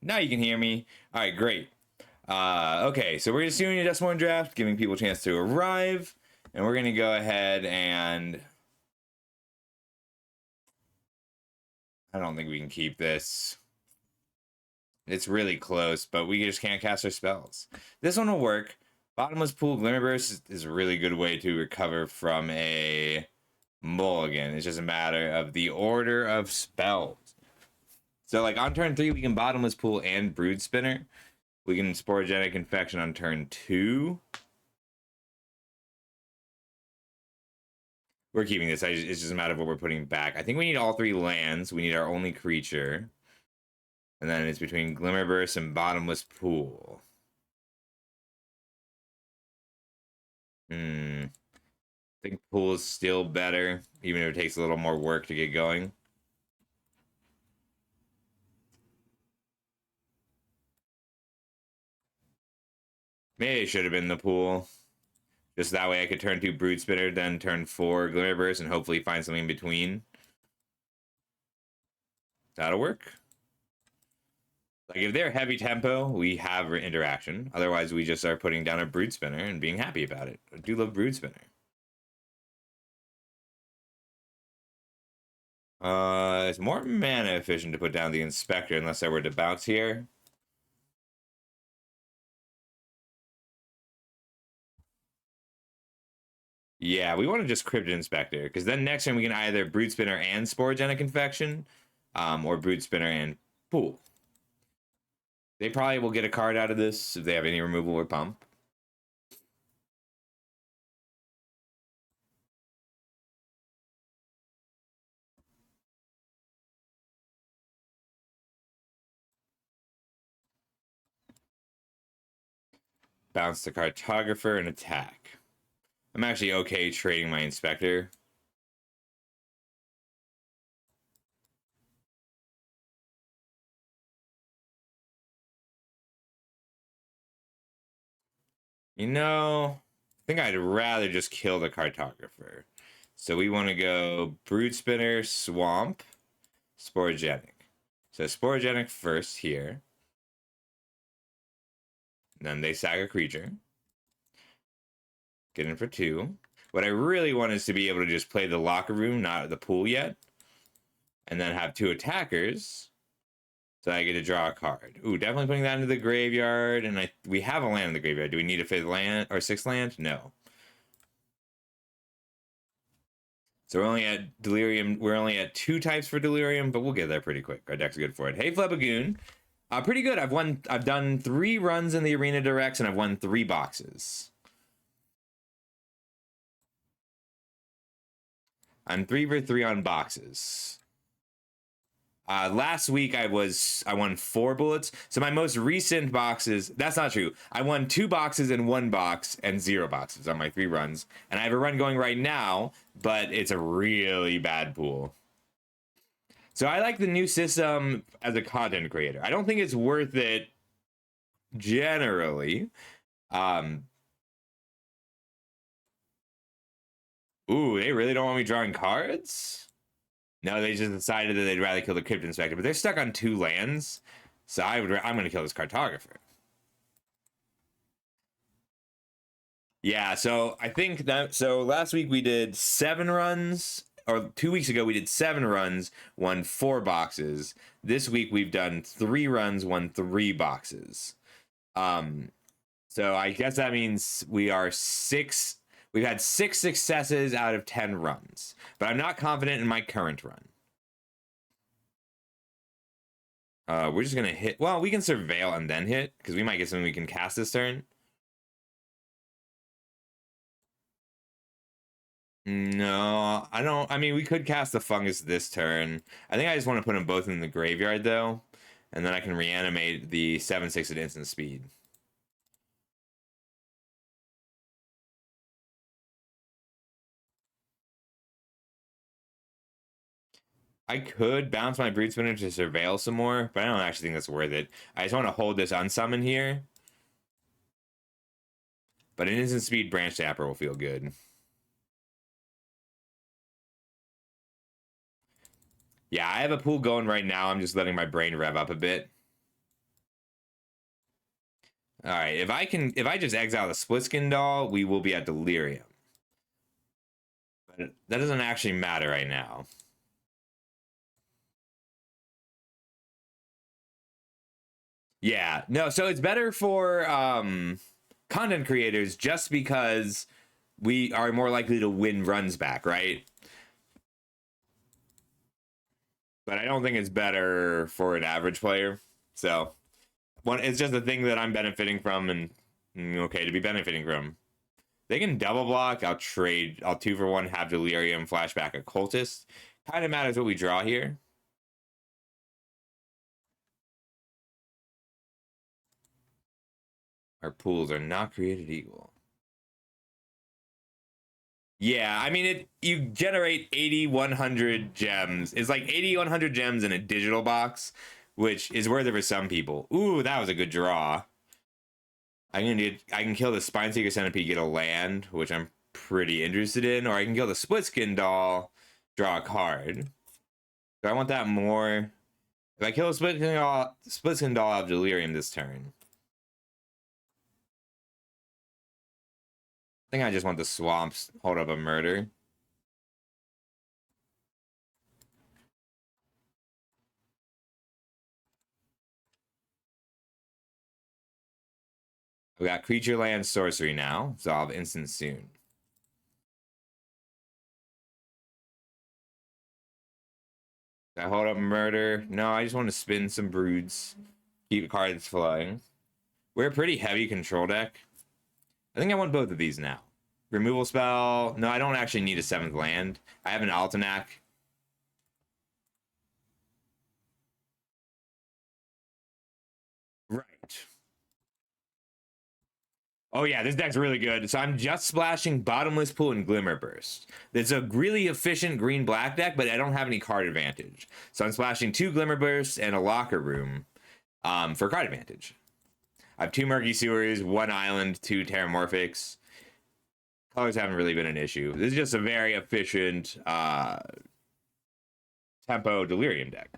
Now you can hear me. All right, great. Okay, so we're just doing a Decimal One draft, giving people a chance to arrive, and we're gonna go ahead and I don't think we can keep this. It's really close, but we just can't cast our spells. This one will work. Bottomless Pool Glimmerburst is a really good way to recover from a mulligan. It's just a matter of the order of spells. So, like on turn 3, we can Bottomless Pool and Brood Spinner. We can Sporogenic Infection on turn 2. We're keeping this. It's just a matter of what we're putting back. I think we need all 3 lands. We need our only creature. And then it's between Glimmerburst and Bottomless Pool. I think Pool is still better, even if it takes a little more work to get going. Maybe it should have been the Pool. Just that way I could turn 2 Brood Spinner, then turn 4 Glimmerburst, and hopefully find something in between. That'll work. Like, if they're heavy tempo, we have interaction. Otherwise, we just are putting down a Brood Spinner and being happy about it. I do love Brood Spinner. It's more mana efficient to put down the Inspector unless I were to bounce here. Yeah, we want to just Cryptid Inspector, because then next turn we can either Brood Spinner and Sporogenic Infection, or Brood Spinner and Pool. They probably will get a card out of this if they have any removal or pump. Bounce the Cartographer and attack. I'm actually okay trading my Inspector. You know, I think I'd rather just kill the Cartographer. So we want to go Brood Spinner, Swamp, Sporogenic. So Sporogenic first here. Then they sack a creature. Get in for 2. What I really want is to be able to just play the locker room, not the pool yet. And then have 2 attackers. So I get to draw a card. Ooh, definitely putting that into the graveyard. And we have a land in the graveyard. Do we need a 5th land or 6th land? No. So we're only at Delirium. We're only at 2 types for Delirium, but we'll get there pretty quick. Our deck's good for it. Hey, Flebagoon. Pretty good. I've done 3 runs in the Arena Directs, and I've won 3 boxes. I'm 3 for 3 on boxes. Last week I won 4 bullets. So my most recent boxes, that's not true. I won 2 boxes in 1 box and 0 boxes on my 3 runs. And I have a run going right now, but it's a really bad pool. So I like the new system as a content creator. I don't think it's worth it generally. Ooh, they really don't want me drawing cards? No, they just decided that they'd rather kill the Crypt Inspector, but they're stuck on 2 lands. So I'm going to kill this Cartographer. Yeah, so I think that last week we did 7 runs, or 2 weeks ago we did 7 runs, won 4 boxes. This week we've done 3 runs, won 3 boxes. So I guess that means we've had 6 successes out of 10 runs, but I'm not confident in my current run. We're just gonna hit. Well, we can Surveil and then hit, because we might get something we can cast this turn. No, I don't. I mean, we could cast the Fungus this turn. I think I just want to put them both in the graveyard, though. And then I can reanimate the 7/6 at instant speed. I could bounce my Brood Spinner to Surveil some more, but I don't actually think that's worth it. I just want to hold this unsummon here. But an instant speed Branch Tapper will feel good. Yeah, I have a pool going right now. I'm just letting my brain rev up a bit. All right, if I just exile the Splitskin doll, we will be at Delirium. But that doesn't actually matter right now. Yeah, no, so it's better for content creators just because we are more likely to win runs back, right? But I don't think it's better for an average player. So it's just a thing that I'm benefiting from and okay to be benefiting from. They can double block. I'll 2-for-1 have Delirium, flashback Occultist. Kind of matters what we draw here. Our pools are not created equal. Yeah, I mean, you generate 8,100 gems. It's like 8,100 gems in a digital box, which is worth it for some people. Ooh, that was a good draw. I can kill the Spineseeker Centipede, get a land, which I'm pretty interested in, or I can kill the Splitskin doll, draw a card. Do I want that more? If I kill a Splitskin doll, I'll have Delirium this turn. I think I just want the swamps, hold up a murder. We got creature, land, sorcery now, so I'll have instant soon. I hold up murder. No, I just want to spin some broods. Keep cards flying. We're a pretty heavy control deck. I think I want both of these now. Removal spell. No, I don't actually need a 7th land. I have an Altenac. Right. Oh yeah, this deck's really good. So I'm just splashing Bottomless Pool and Glimmer Burst. It's a really efficient green-black deck, but I don't have any card advantage. So I'm splashing 2 Glimmer Bursts and a Locker Room for card advantage. I have 2 Murky Sewers, 1 Island, 2 Terramorphics. Colors haven't really been an issue. This is just a very efficient tempo Delirium deck.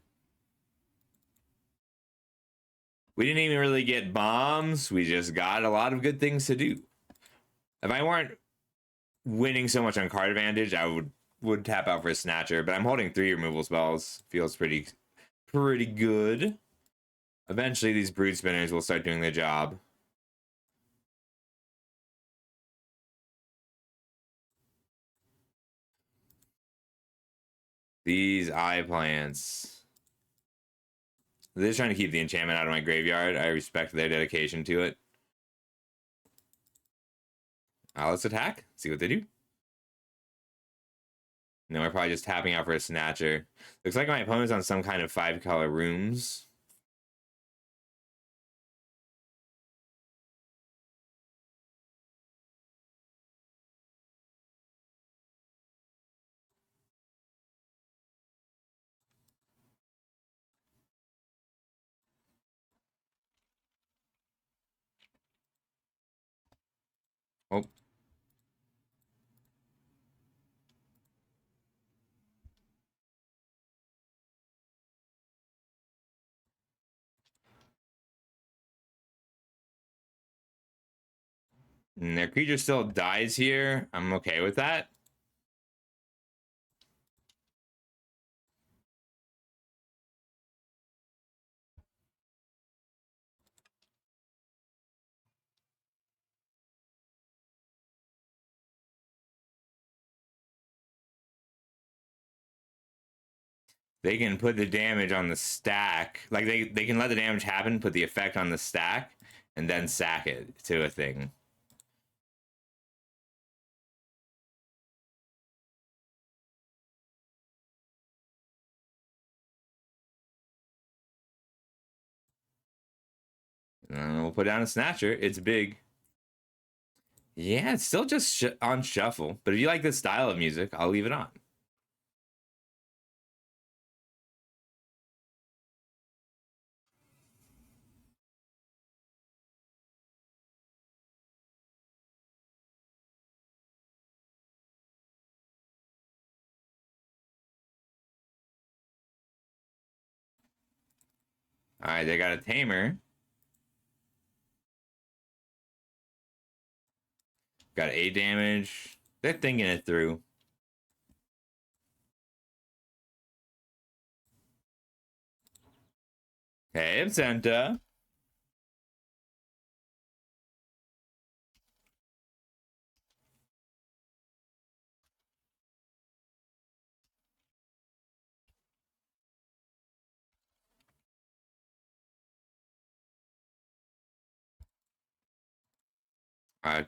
We didn't even really get bombs. We just got a lot of good things to do. If I weren't winning so much on card advantage, I would tap out for a Snatcher, but I'm holding 3 removal spells. Feels pretty good. Eventually, these Brood Spinners will start doing their job. These eye plants. They're just trying to keep the enchantment out of my graveyard. I respect their dedication to it. Let's attack. See what they do. No, we're probably just tapping out for a Snatcher. Looks like my opponent's on some kind of 5-color rooms. Oh. And their creature still dies here. I'm okay with that. They can put the damage on the stack. Like they can let the damage happen, put the effect on the stack, and then sack it to a thing. And we'll put down a Snatcher. It's big. Yeah, it's still just on shuffle. But if you like this style of music, I'll leave it on. All right, they got a Tamer. Got 8 damage. They're thinking it through. Hey, Absenta.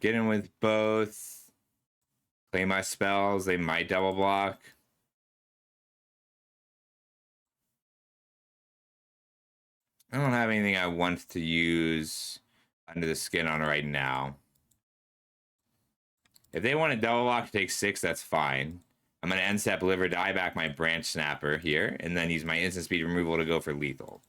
Get in with both. Play my spells. They might double block. I don't have anything I want to use under the skin on right now. If they want a double block to take 6, that's fine. I'm going to end step live or die back my branch snapper here, and then use my instant speed removal to go for lethal.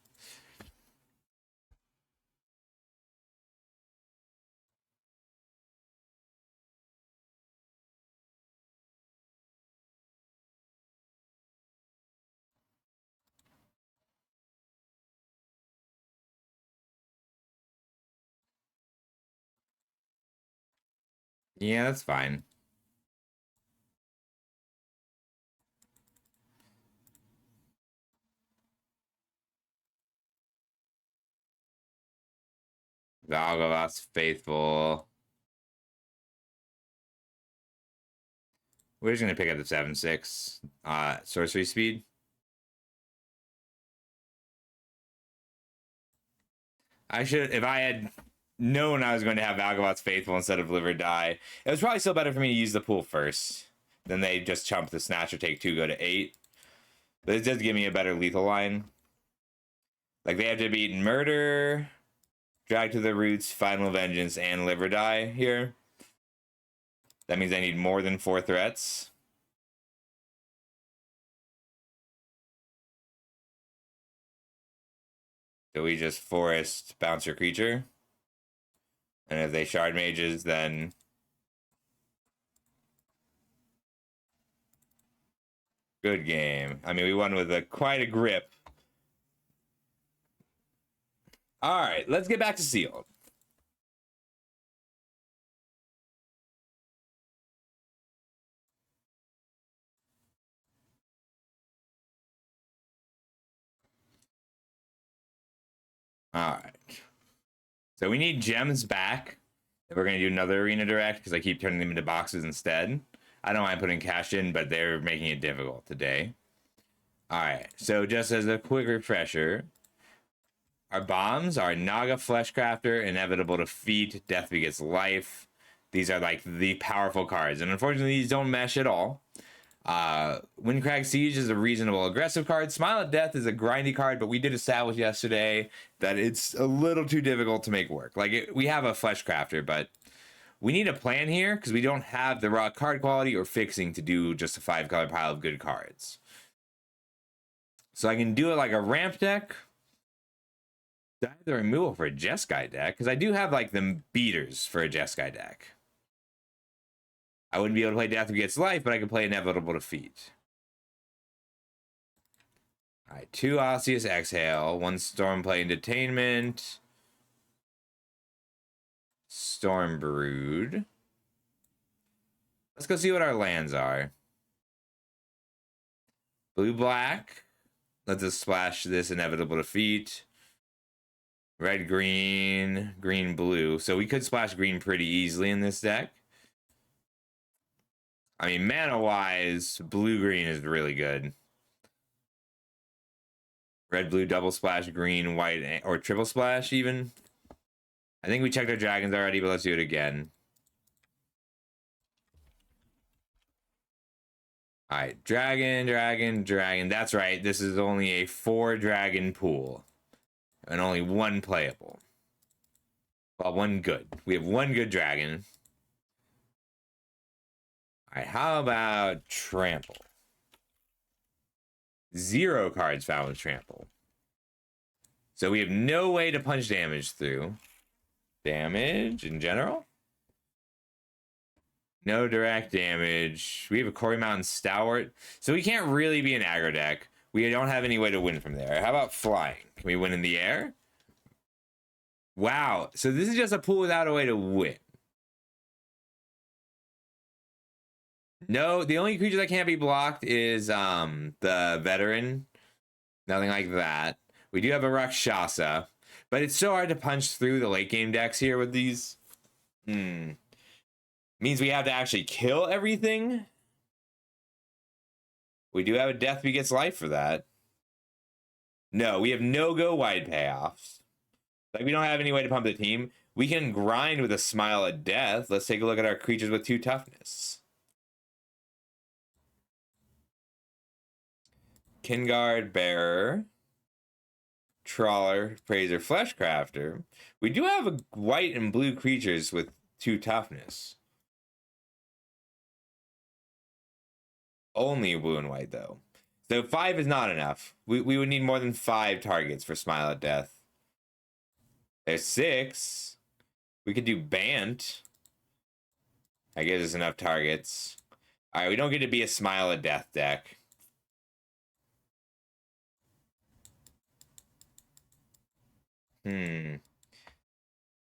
Yeah, that's fine. Valgavoth's faithful. We're just gonna pick up the 7/6 sorcery speed. I should, if I had known I was going to have Valgavoth's faithful instead of live or die, it was probably still better for me to use the pool first. Then they just chump the snatch or take 2, go to 8. But it does give me a better lethal line. Like they have to beat murder, drag to the roots, final vengeance, and live or die here. That means I need more than 4 threats. So we just forest bouncer creature. And if they shard mages, then good game. I mean, we won with quite a grip. All right, let's get back to sealed. All right. So we need gems back. If we're going to do another arena direct, because I keep turning them into boxes instead. I don't mind putting cash in, but they're making it difficult today. All right. So just as a quick refresher, our bombs are Naga Fleshcrafter, Inevitable Defeat, Death Begets Life. These are like the powerful cards. And unfortunately, these don't mesh at all. Windcrag Siege is a reasonable aggressive card. Smile at Death is a grindy card, but we did establish yesterday that it's a little too difficult to make work. Like, we have a Fleshcrafter, but we need a plan here because we don't have the raw card quality or fixing to do just a 5-color pile of good cards. So I can do it like a ramp deck. I have the removal for a Jeskai deck because I do have like the beaters for a Jeskai deck. I wouldn't be able to play Death Begets Life, but I can play Inevitable Defeat. All right, 2 Osseous Exhale, 1 Stormplay Detainment, Storm Brood. Let's go see what our lands are. Blue-black. Let's just splash this Inevitable Defeat. Red-green, green-blue. So we could splash green pretty easily in this deck. I mean, mana-wise, blue-green is really good. Red-blue, double splash, green, white, or triple splash even. I think we checked our dragons already, but let's do it again. All right, dragon, dragon, dragon. That's right. This is only a 4-dragon pool. And only 1 playable. Well, 1 good. We have 1 good dragon. All right, how about Trample? 0 cards found with Trample. So we have no way to punch damage through. Damage in general? No direct damage. We have a Quarry Mountain Stalwart. So we can't really be an aggro deck. We don't have any way to win from there. How about flying? Can we win in the air? Wow. So this is just a pool without a way to win. No, the only creature that can't be blocked is the veteran. Nothing like that. We do have a Rakshasa, but it's so hard to punch through the late game decks here with these. Means we have to actually kill everything. We do have a Death Begets Life for that. No, we have no go wide payoffs. Like, we don't have any way to pump the team. We can grind with a Smile at Death. Let's take a look at our creatures with 2 toughness. Kingard, Bearer, Trawler, Praiser, Fleshcrafter. We do have white and blue creatures with 2 toughness. Only blue and white, though. So 5 is not enough. We would need more than 5 targets for Smile at Death. There's 6. We could do Bant. I guess there's enough targets. All right, we don't get to be a Smile at Death deck.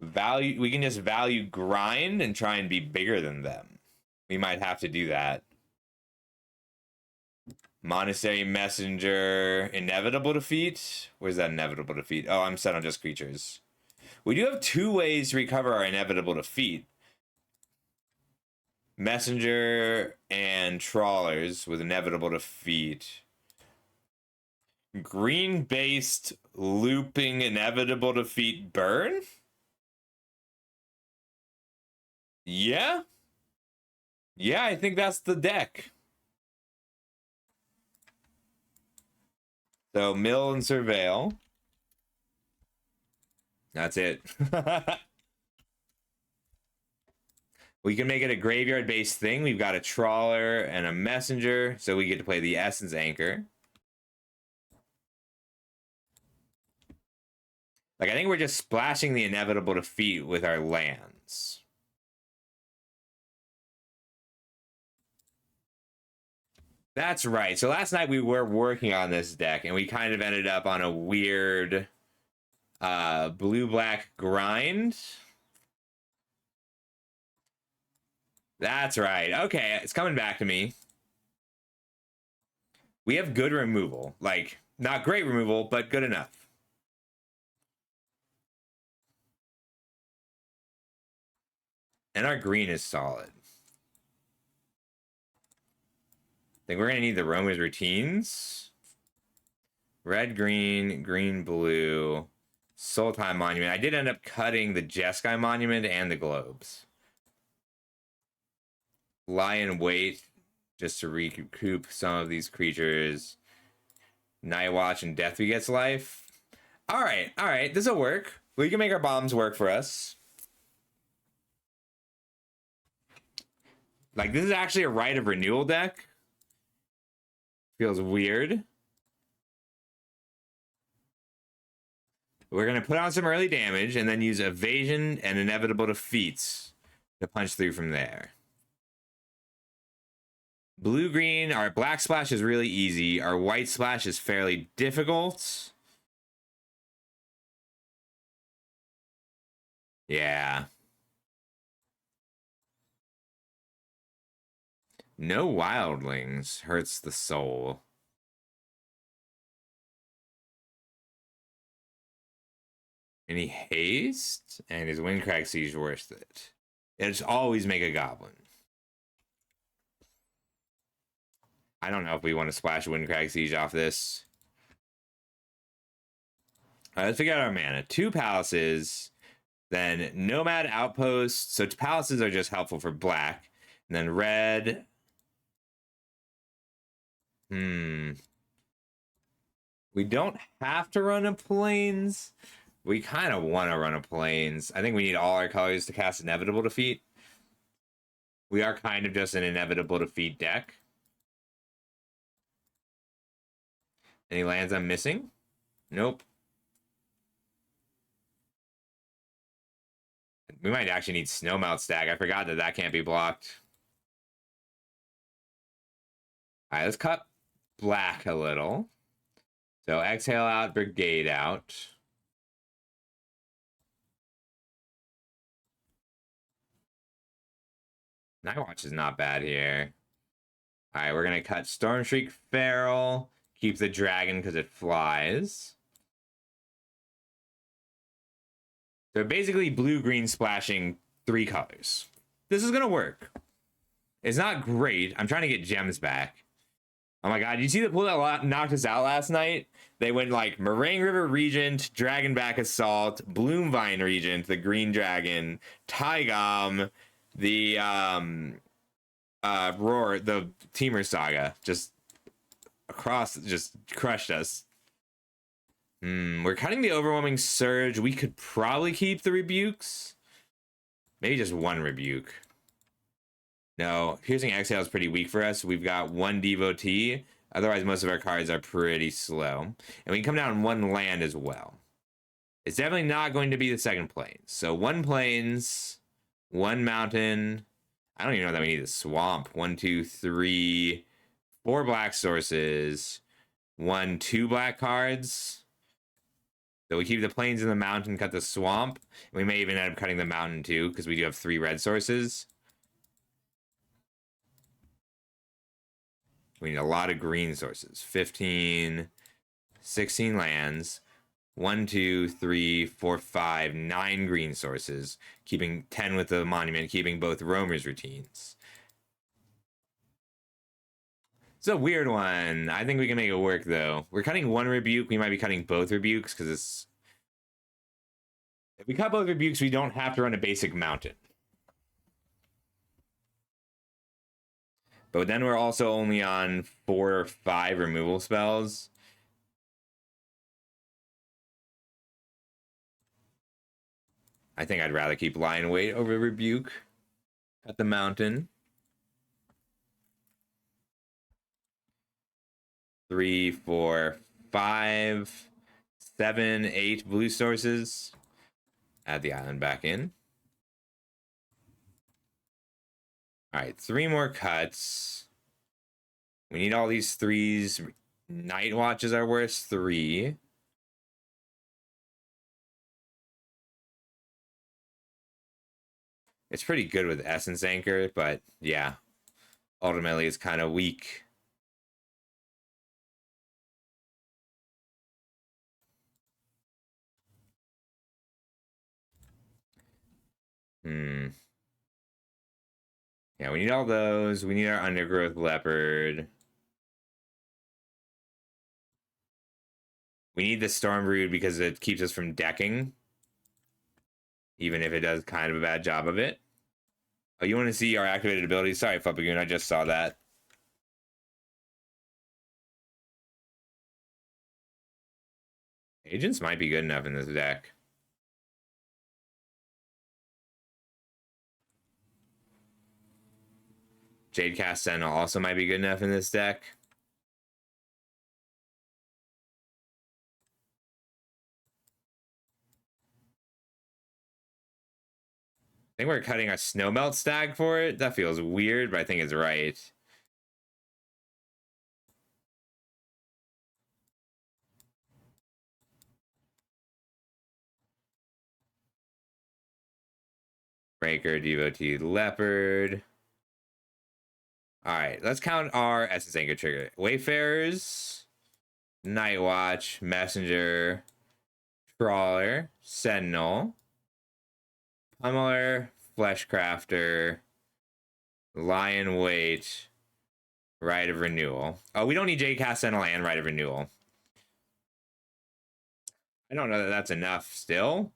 Value. We can just value grind and try and be bigger than them. We might have to do that. Monastery Messenger, Inevitable Defeat. Where's that Inevitable Defeat? Oh, I'm set on just creatures. We do have 2 ways to recover our Inevitable Defeat. Messenger and Trawlers with Inevitable Defeat. Green-based looping Inevitable Defeat burn? Yeah? Yeah, I think that's the deck. So, Mill and Surveil. That's it. We can make it a graveyard-based thing. We've got a Trawler and a Messenger, so we get to play the Essence Anchor. Like, I think we're just splashing the Inevitable Defeat with our lands. That's right. So last night we were working on this deck, and we kind of ended up on a weird blue-black grind. That's right. Okay, it's coming back to me. We have good removal. Like, not great removal, but good enough. And our green is solid. I think we're going to need the Romer's Routines. Red, green, green, blue. Sultai Monument. I did end up cutting the Jeskai Monument and the Globes. Lie in Wait, just to recoup some of these creatures. Night Watch and Death Begets Life. All right, this will work. We can make our bombs work for us. Like, this is actually a Rite of Renewal deck. Feels weird. We're going to put on some early damage and then use Evasion and Inevitable Defeats to punch through from there. Blue-green, our black splash is really easy. Our white splash is fairly difficult. Yeah. No wildlings hurts the soul. Any haste? And his Windcrag Siege worth it. It's always make a goblin. I don't know if we want to splash Windcrag Siege off this. All right, let's figure out our mana. 2 palaces, then Nomad Outpost. So palaces are just helpful for black. And then red. We don't have to run a Plains. We kind of want to run a Plains. I think we need all our colors to cast Inevitable Defeat. We are kind of just an Inevitable Defeat deck. Any lands I'm missing? Nope. We might actually need Snowmelt Stag. I forgot that that can't be blocked. All right, let's cut black a little. So Exhale out, Brigade out. Night Watch is not bad here. All right, we're gonna cut Stormshriek Feral. Keep the dragon because it flies. So basically blue-green splashing 3 colors. This is gonna work. It's not great. I'm trying to get gems back. Oh my god, you see the pool that knocked us out last night? They went like Meringue River Regent, Dragonback Assault, Bloomvine Regent, the Green Dragon, Tygom, the Roar, the Teamer Saga. Just across, just crushed us. We're cutting the Overwhelming Surge. We could probably keep the Rebukes. Maybe just 1 Rebuke. No, Piercing Exhale is pretty weak for us. We've got 1 Devotee. Otherwise, most of our cards are pretty slow. And we can come down 1 land as well. It's definitely not going to be the second Plains. So 1 Plains, 1 Mountain. I don't even know that we need a Swamp. 1, 2, 3, 4 black sources. 1, 2 black cards. So we keep the Plains and the Mountain, cut the Swamp. We may even end up cutting the Mountain too, because we do have 3 red sources. We need a lot of green sources. 15, 16 lands. 1, 2, 3, 4, 5, 9 green sources. Keeping 10 with the monument, keeping both roamers routines. It's a weird one. I think we can make it work though. We're cutting 1 rebuke. We might be cutting both rebukes because it's. If we cut both rebukes, we don't have to run a basic mountain. But then we're also only on 4 or 5 removal spells. I think I'd rather keep Lion Weight over Rebuke at the mountain. 3, 4, 5, 7, 8 blue sources. Add the island back in. All right, 3 more cuts. We need all these 3s. Night Watch is our worst 3. It's pretty good with Essence Anchor, but yeah, ultimately it's kind of weak. Yeah, we need all those. We need our Undergrowth Leopard. We need the Stormbrood because it keeps us from decking. Even if it does kind of a bad job of it. Oh, you want to see our activated abilities? Sorry, Fluppagoon, I just saw that. Agents might be good enough in this deck. Jadecast Sentinel also might be good enough in this deck. I think we're cutting a Snowmelt Stag for it. That feels weird, but I think it's right. Breaker, Devotee, Leopard. All right, let's count our Essence Anchor trigger. Wayfarers, Night Watch, Messenger, Trawler, Sentinel, Pummeler, Fleshcrafter, Lion Weight, Rite of Renewal. Oh, we don't need Jadecast Sentinel and Rite of Renewal. I don't know that that's enough still.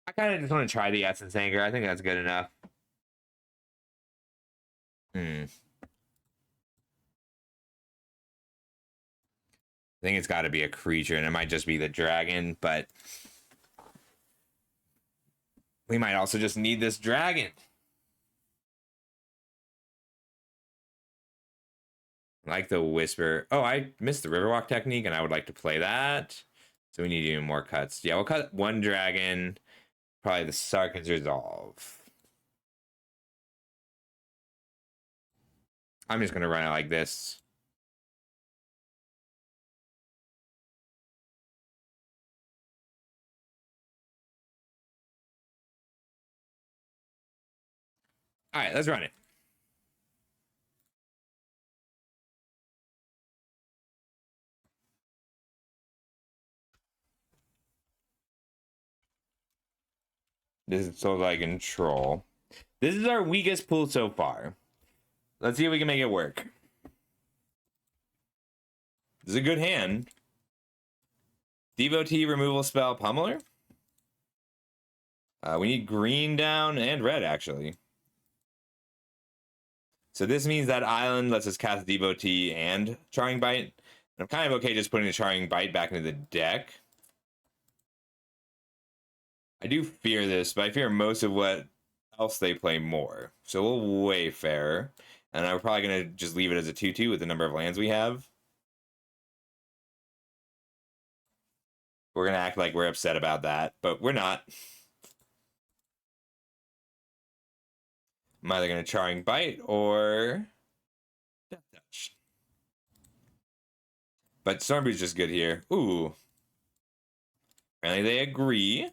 I kind of just want to try the Essence Anchor. I think that's good enough. I think it's got to be a creature, and it might just be the dragon, but we might also just need this dragon. Like the Whisper. Oh, I missed the Riverwalk technique, and I would like to play that. So we need even more cuts. Yeah, we'll cut 1 dragon. Probably the Sarkhan's Resolve. I'm just gonna run it like this. All right, let's run it. This is so that I can troll. This is our weakest pool so far. Let's see if we can make it work. This is a good hand. Devotee removal spell Pummeler. We need green down and red, actually. So this means that island lets us cast Devotee and Charring Bite. I'm kind of okay just putting the Charring Bite back into the deck. I do fear this, but I fear most of what else they play more. So we'll Wayfarer. And I'm probably going to just leave it as a 2-2 with the number of lands we have. We're going to act like we're upset about that, but we're not. I'm either going to Charring Bite or Death Touch. But Stormbreed's just good here. Ooh. Apparently they agree.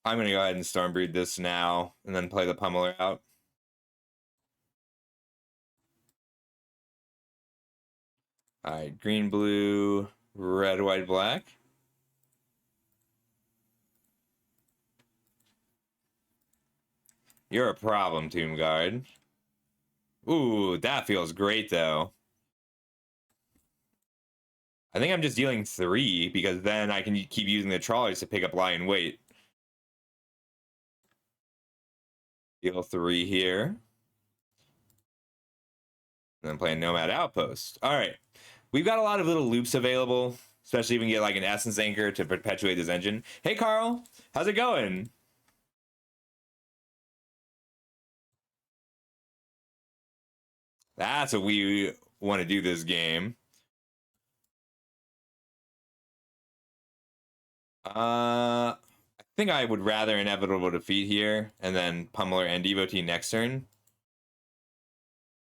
I'm going to go ahead and Stormbreed this now and then play the Pummeler out. All right, green, blue, red, white, black. You're a problem, Tomb Guard. Ooh, that feels great, though. I think I'm just dealing 3, because then I can keep using the Trawlers to pick up Lie in Wait. Deal 3 here. And then play a Nomad Outpost. All right. We've got a lot of little loops available, especially if we can get like an Essence Anchor to perpetuate this engine. Hey, Carl. How's it going? That's what we want to do this game. I think I would rather Inevitable Defeat here, and then Pummeler and Devotee next turn.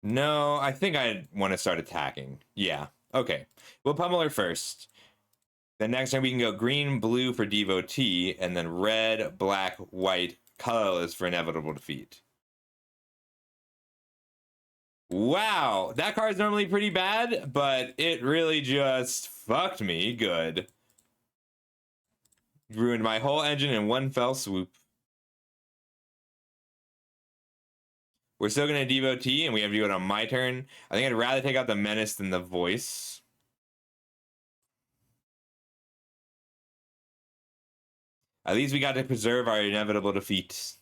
No, I think I want to start attacking. Yeah, okay. We'll Pummeler first. Then next turn we can go green, blue for Devotee, and then red, black, white, colorless for Inevitable Defeat. Wow, that card's normally pretty bad, but it really just fucked me good. Ruined my whole engine in one fell swoop. We're still going to Devotee, and we have to do it on my turn. I think I'd rather take out the Menace than the Voice. At least we got to preserve our Inevitable Defeat.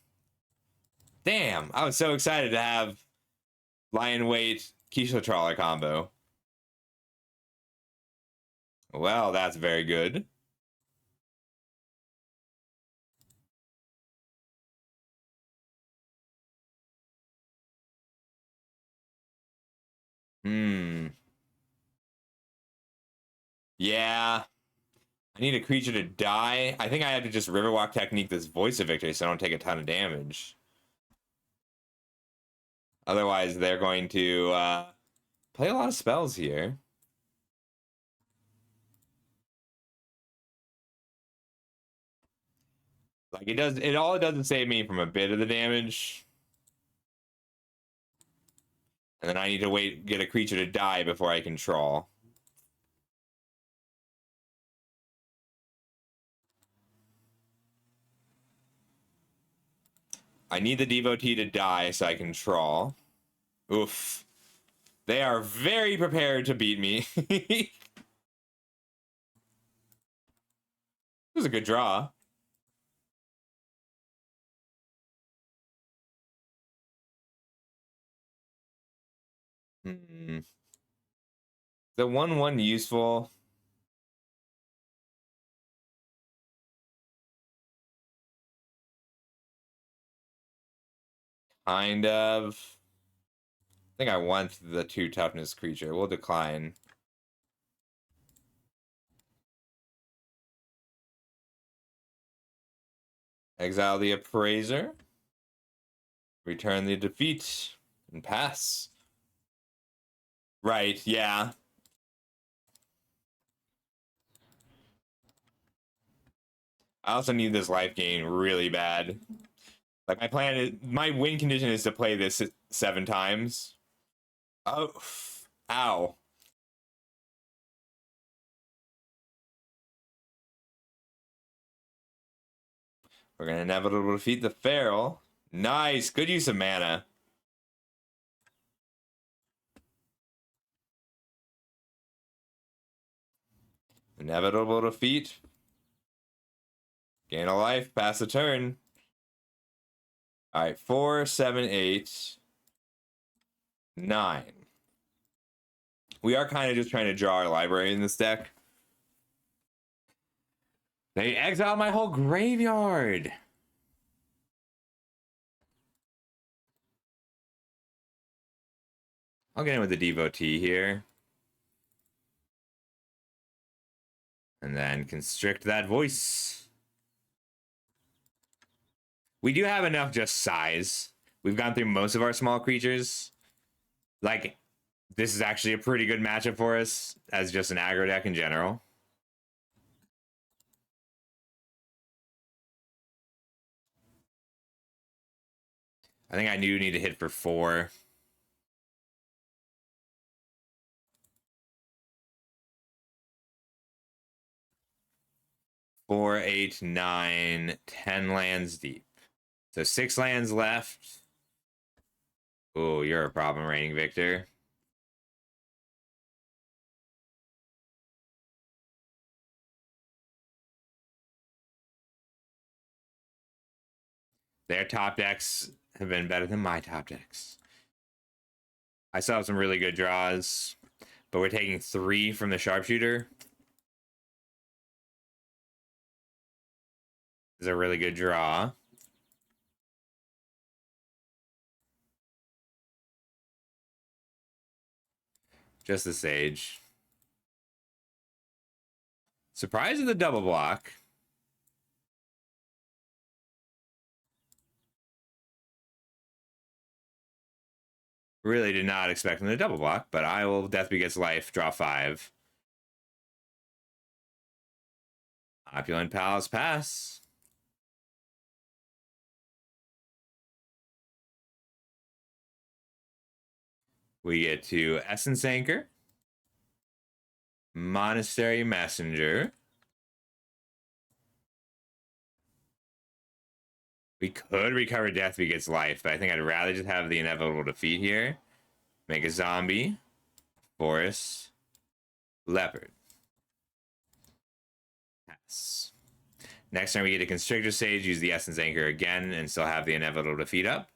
Damn, I was so excited to have Lie in Wait, Keisha Trawler combo. Well, that's very good. Yeah. I need a creature to die. I think I have to just Riverwalk Technique this Voice of Victory so I don't take a ton of damage. Otherwise, they're going to play a lot of spells here. Like it does, it doesn't save me from a bit of the damage. And then I need to get a creature to die before I control. I need the Devotee to die so I can control. Oof. They are very prepared to beat me. It was a good draw. The 1/1 useful. Kind of. I think I want the 2 toughness creature. We'll decline. Exile the Appraiser. Return the defeat and pass. Right, yeah. I also need this life gain really bad. Like my win condition is to play this 7 times. Oh, ow. We're gonna inevitably defeat the Feral. Nice, good use of mana. Inevitable defeat. Gain a life, pass the turn. All right, 4, 7, 8, 9. We are kind of just trying to draw our library in this deck. They exiled my whole graveyard. I'll get in with the Devotee here. And then constrict that voice. We do have enough just size. We've gone through most of our small creatures. Like, this is actually a pretty good matchup for us as just an aggro deck in general. I think I do need to hit for 4. Four, 8, 9, 10 lands deep. So 6 lands left. Oh, you're a problem, Reigning Victor. Their top decks have been better than my top decks. I still have some really good draws, but we're taking 3 from the Sharpshooter. This is a really good draw. Just the Sage. Surprise at the double block. Really did not expect him to double block, but I will Death Begets Life, draw 5. Opulent Palace pass. We get to Essence Anchor, Monastery Messenger. We could recover Death Begets Life, but I think I'd rather just have the inevitable defeat here. Make a zombie, forest, leopard. Pass. Next time we get a Constrictor Sage, use the Essence Anchor again, and still have the inevitable defeat up.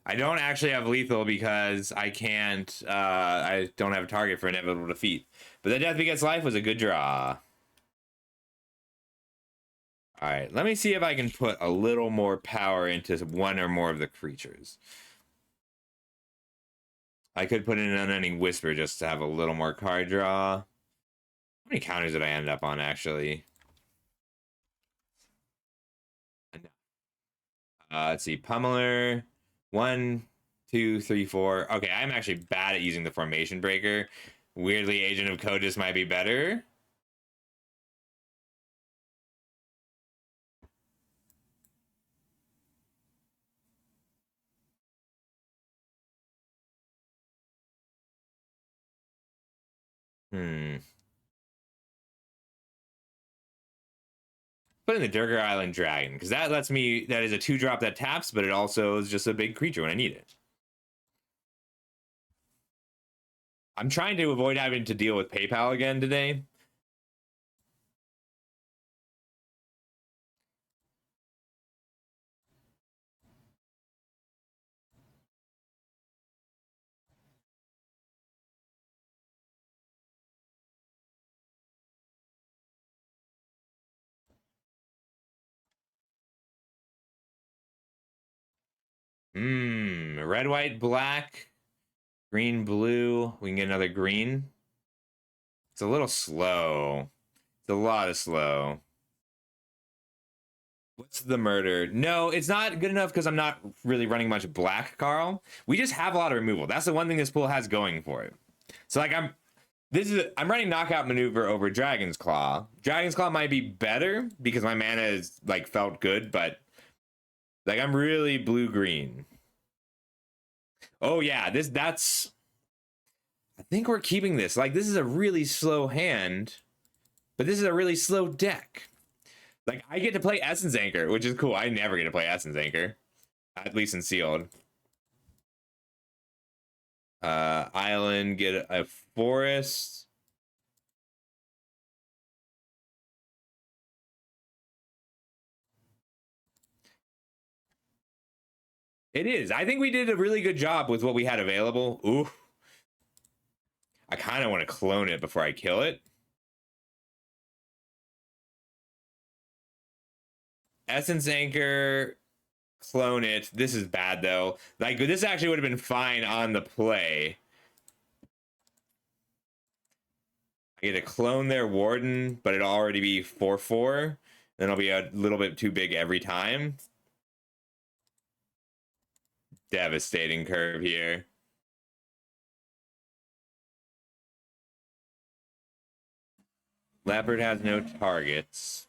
I don't actually have lethal because I can't. I don't have a target for inevitable defeat. But the Death Begets Life was a good draw. All right, let me see if I can put a little more power into one or more of the creatures. I could put in an Unending Whisper just to have a little more card draw. How many counters did I end up on, actually? Let's see. Pummeler. 1, 2, 3, 4. Okay, I'm actually bad at using the Formation Breaker. Weirdly, Agent of Codis might be better. Put in the Durgar Island Dragon, because that lets me, that is a 2-drop that taps, but it also is just a big creature when I need it. I'm trying to avoid having to deal with PayPal again today. Red, white, black, green, blue. We can get another green. It's a little slow. It's a lot of slow. What's the murder? No, it's not good enough because I'm not really running much black, Carl. We just have a lot of removal. That's the one thing this pool has going for it. So like I'm running knockout maneuver over Dragon's Claw. Dragon's Claw might be better because my mana is like felt good, but like I'm really blue green. Oh yeah, that's I think we're keeping this. Like this is a really slow hand, but this is a really slow deck. Like I get to play Essence Anchor, which is cool. I never get to play Essence Anchor, at least in sealed. Island, get a forest. It is. I think we did a really good job with what we had available. Ooh. I kind of want to clone it before I kill it. Essence Anchor, clone it. This is bad though. Like this actually would have been fine on the play. I get to clone their Warden, but it'll already be 4/4. Then it'll be a little bit too big every time. Devastating curve here. Leopard has no targets.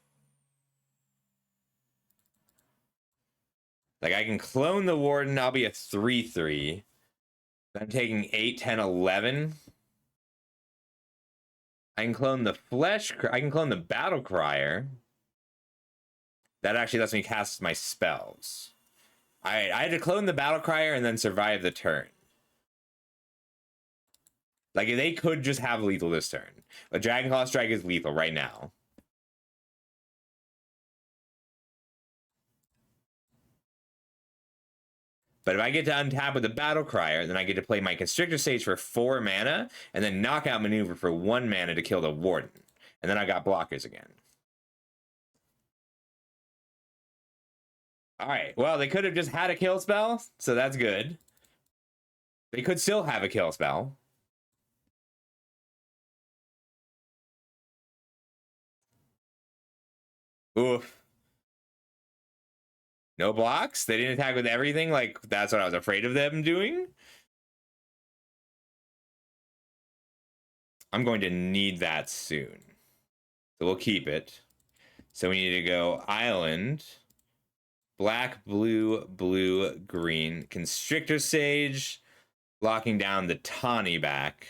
Like I can clone the Warden, I'll be a 3/3. I'm taking 8, 10, 11. I can clone the I can clone the Battle Crier. That actually lets me cast my spells. I had to clone the Battle Crier and then survive the turn. Like they could just have lethal this turn. A Dragonclaw Strike is lethal right now. But if I get to untap with the Battle Crier, then I get to play my Constrictor Sage for 4 mana, and then Knockout Maneuver for 1 mana to kill the Warden. And then I got blockers again. Alright, well, they could have just had a kill spell, so that's good. They could still have a kill spell. Oof. No blocks? They didn't attack with everything? Like, that's what I was afraid of them doing? I'm going to need that soon. So we'll keep it. So we need to go Island, black, blue, blue, green, Constrictor Sage, locking down the Tawny back,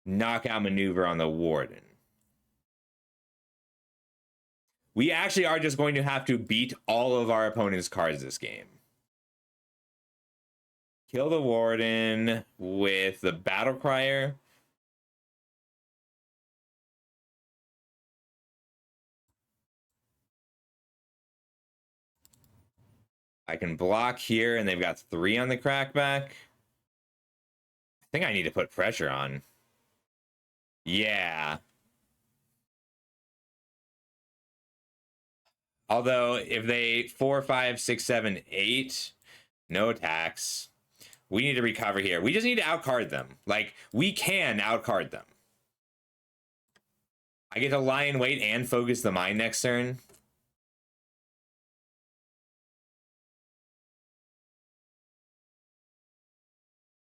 knockout maneuver on the Warden. We actually are just going to have to beat all of our opponent's cards this game. Kill the Warden with the Battle Crier. I can block here, and they've got 3 on the crackback. I think I need to put pressure on. Yeah. Although, if they 4, 5, 6, 7, 8, no attacks. We need to recover here. We just need to outcard them. Like, we can outcard them. I get to lie in wait and focus the mind next turn.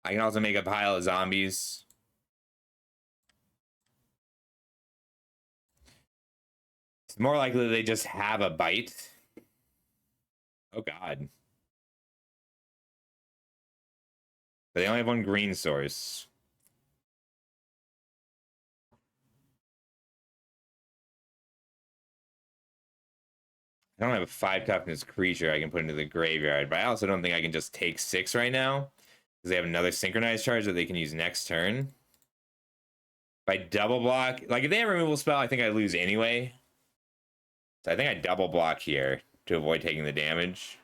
I can also make a pile of zombies. It's more likely they just have a bite. Oh god. But they only have 1 green source. I don't have a 5 toughness creature I can put into the graveyard, but I also don't think I can just take 6 right now. Because they have another synchronized charge that they can use next turn. If I double block, like if they have a removal spell, I think I lose anyway. So I think I double block here to avoid taking the damage.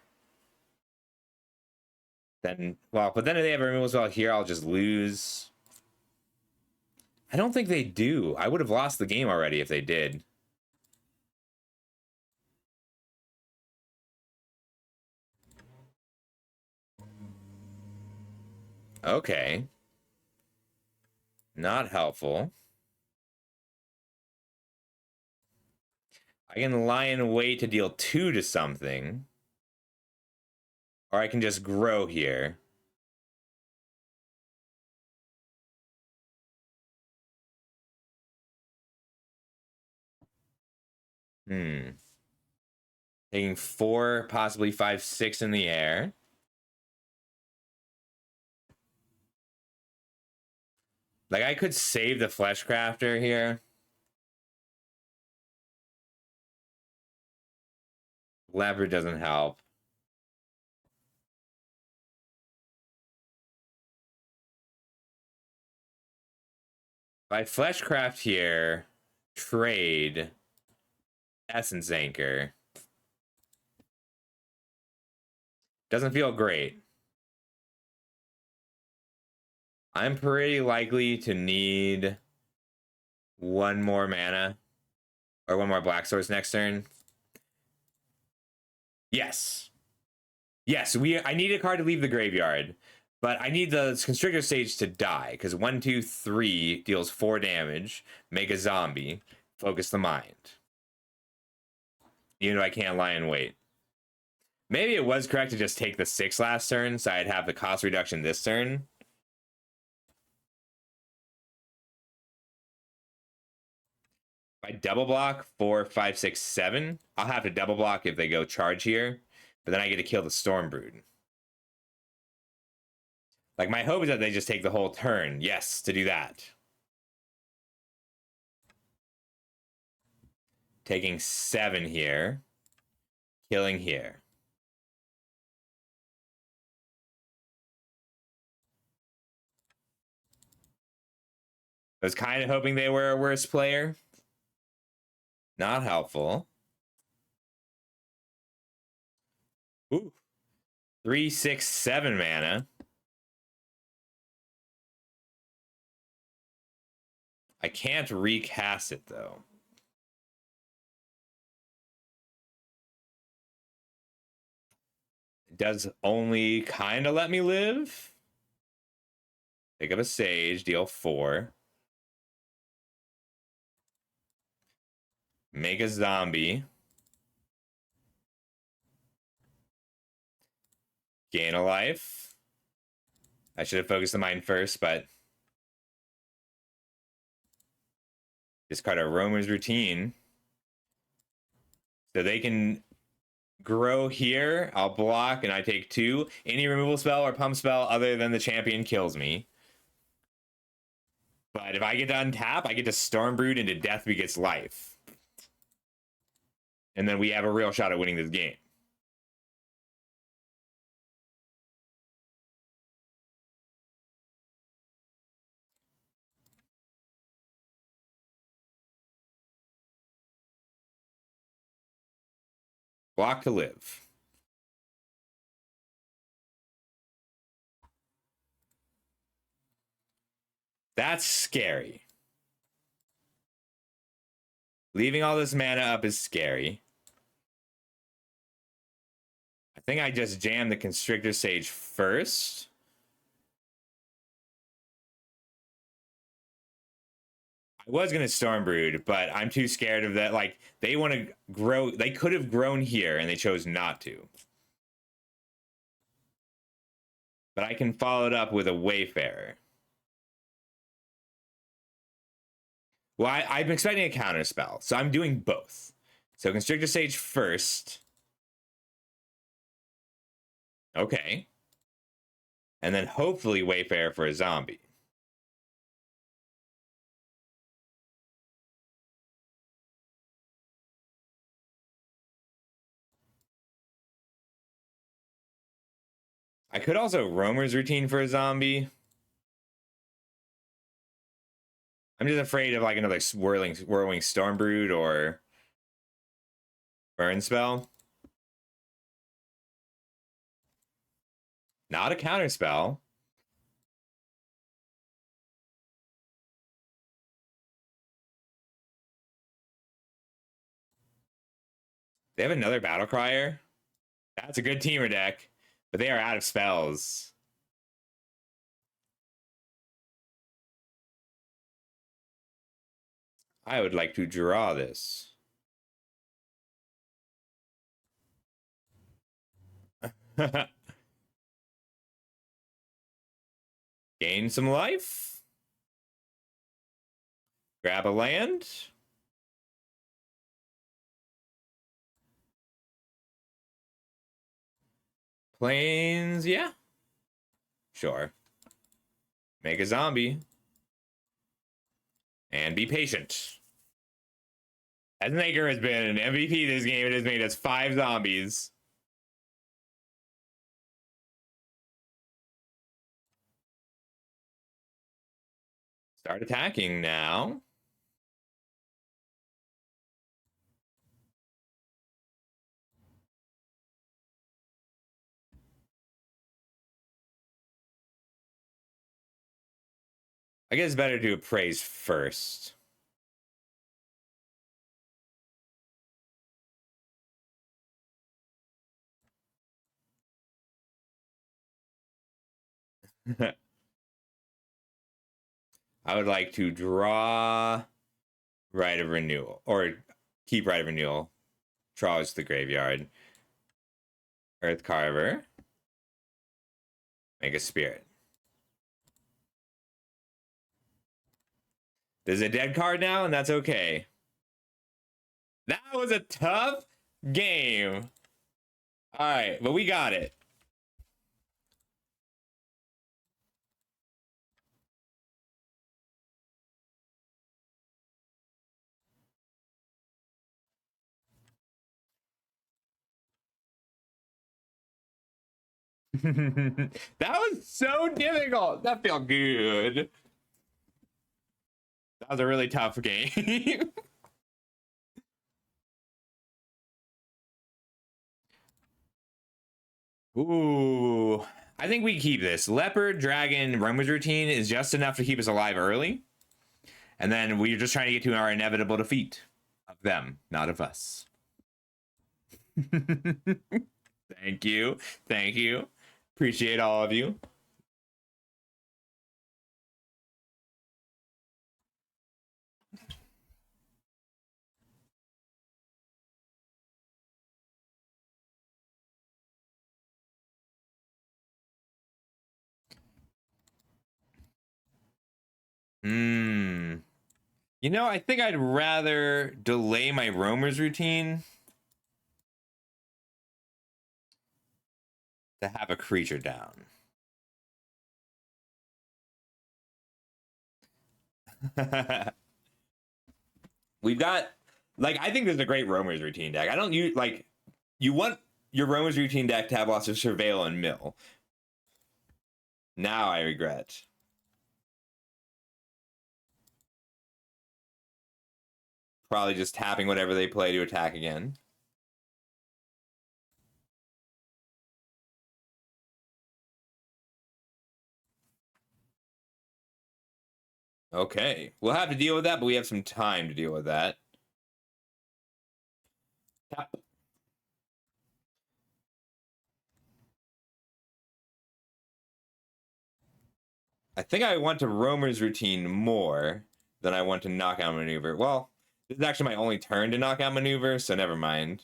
Then, well, but then if they have a removal spell here, I'll just lose. I don't think they do. I would have lost the game already if they did. Okay. Not helpful. I can lie in wait to deal 2 to something. Or I can just grow here. Taking 4, possibly 5, 6 in the air. Like, I could save the Fleshcrafter here. Lever doesn't help. If I Fleshcraft here, trade Essence Anchor. Doesn't feel great. I'm pretty likely to need 1 more mana. Or 1 more Black Source next turn. Yes. Yes, I need a card to leave the graveyard. But I need the Constrictor Sage to die. Because 1, 2, 3 deals 4 damage. Make a zombie. Focus the mind. Even though I can't lie in wait. Maybe it was correct to just take the 6 last turn, so I'd have the cost reduction this turn. If I double block 4, 5, 6, 7, I'll have to double block if they go charge here, but then I get to kill the Stormbrood. Like, my hope is that they just take the whole turn. Yes, to do that. Taking 7 here. Killing here. I was kind of hoping they were a worse player. Not helpful. Ooh. 3, 6, 7 mana. I can't recast it, though. It does only kind of let me live. Pick up a Sage, deal 4. Make a zombie. Gain a life. I should have focused the mind first, but discard a Roamer's Routine. So they can grow here. I'll block and I take 2. Any removal spell or pump spell other than the champion kills me. But if I get to untap, I get to Stormbrood into Death Begets Life. And then we have a real shot at winning this game. Block to live. That's scary. Leaving all this mana up is scary. I think I just jammed the Constrictor Sage first. I was going to Stormbrood, but I'm too scared of that. Like, they want to grow. They could have grown here, and they chose not to. But I can follow it up with a Wayfarer. Well, I'm expecting a counter spell, so I'm doing both. So Constrictor Sage first. Okay. And then hopefully Wayfarer for a zombie. I could also Roamer's Routine for a zombie. I'm just afraid of like another whirling Stormbrood or Burn spell. Not a counter spell. They have another Battle Crier. That's a good teamer deck, but they are out of spells. I would like to draw this. Gain some life. Grab a land. Planes, yeah. Sure. Make a zombie. And be patient. Esnaker has been an MVP this game. It has made us 5 zombies. Start attacking now. I guess it's better to appraise first. I would like to draw Right of Renewal, or keep Right of Renewal. Draws the graveyard. Earth Carver. Make a spirit. There's a dead card now, and that's okay. That was a tough game. All right, but we got it. That was so difficult. That felt good. That was a really tough game. Ooh, I think we keep this. Leopard, Dragon, Roamers Routine is just enough to keep us alive early. And then we're just trying to get to our inevitable defeat of them, not of us. Thank you. Thank you. Appreciate all of you. You know, I think I'd rather delay my Roamers Routine to have a creature down. We've got, like, I think this is a great Roamers Routine deck. I don't use, like, you want your Roamers Routine deck to have lots of Surveil and Mill. Now I regret. Probably just tapping whatever they play to attack again. Okay, we'll have to deal with that, but we have some time to deal with that. Tap. I think I want to Roamer's Routine more than I want to Knockout Maneuver. Well, this is actually my only turn to Knockout Maneuver, so never mind.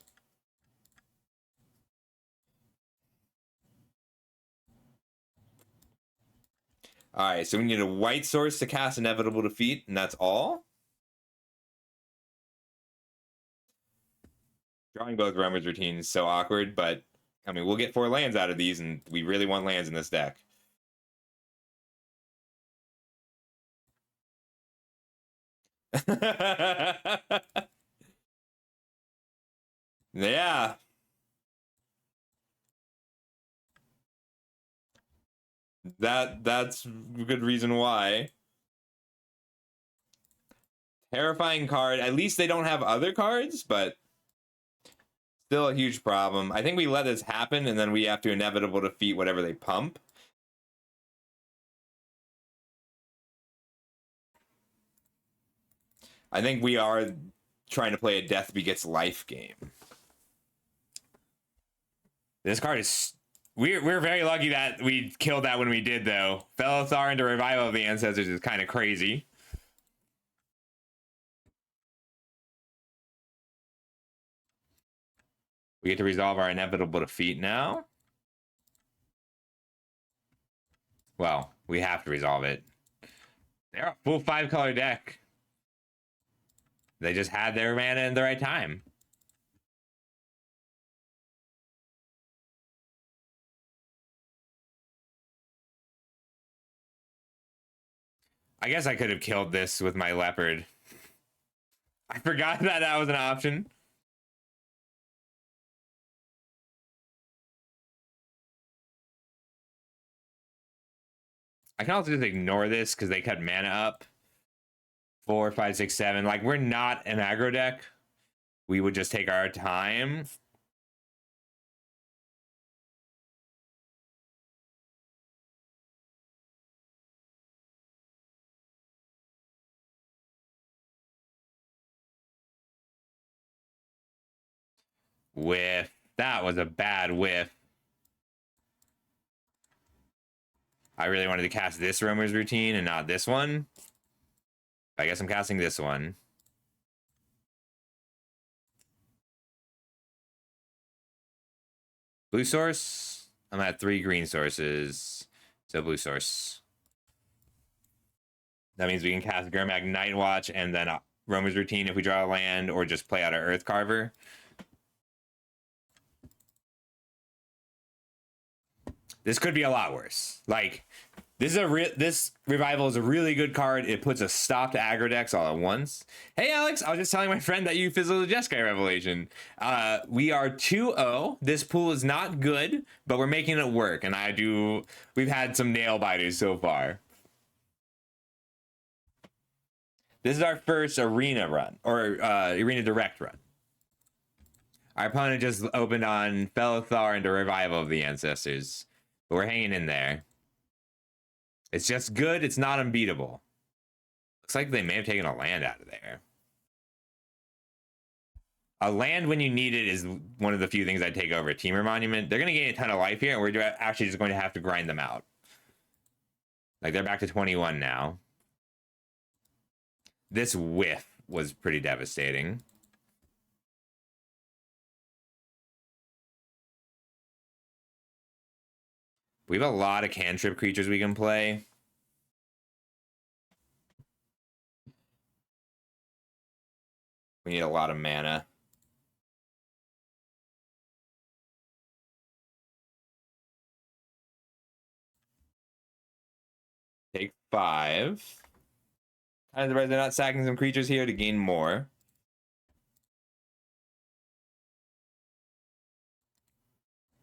Alright, so we need a white source to cast Inevitable Defeat, and that's all? Drawing both Roamer's Routine is so awkward, but, I mean, we'll get 4 lands out of these, and we really want lands in this deck. Yeah. That's a good reason why. Terrifying card. At least they don't have other cards, but still a huge problem. I think we let this happen, and then we have to inevitable defeat whatever they pump. I think we are trying to play a Death Begets Life game. This card is... We're very lucky that we killed that when we did, though. Felithar into Revival of the Ancestors is kind of crazy. We get to resolve our inevitable defeat now. Well, we have to resolve it. They're a full 5-color deck. They just had their mana in the right time. I guess I could have killed this with my leopard. I forgot that that was an option. I can also just ignore this because they cut mana up. 4, 5, 6, 7. Like, we're not an aggro deck. We would just take our time. Whiff. That was a bad whiff. I really wanted to cast this Roamer's Routine and not this one. I guess I'm casting this one. Blue source? I'm at 3 green sources. So blue source. That means we can cast Gurmag Nightwatch and then Roamer's Routine if we draw a land, or just play out our Earth Carver. This could be a lot worse. Like, this revival is a really good card. It puts a stop to aggro decks all at once. Hey Alex, I was just telling my friend that you fizzled the Jeskai Revelation. We are 2-0. This pool is not good, but we're making it work, and we've had some nail biters so far. This is our first arena run, or arena direct run. Our opponent just opened on Felithar and the Revival of the Ancestors. But we're hanging in there. It's just good. It's not unbeatable. Looks like they may have taken a land out of there. A land when you need it is one of the few things I'd take over a Temur Monument. They're going to gain a ton of life here, and we're actually just going to have to grind them out. Like, they're back to 21 now. This whiff was pretty devastating. We have a lot of cantrip creatures we can play. We need a lot of mana. Take 5. And they're not sacking some creatures here to gain more.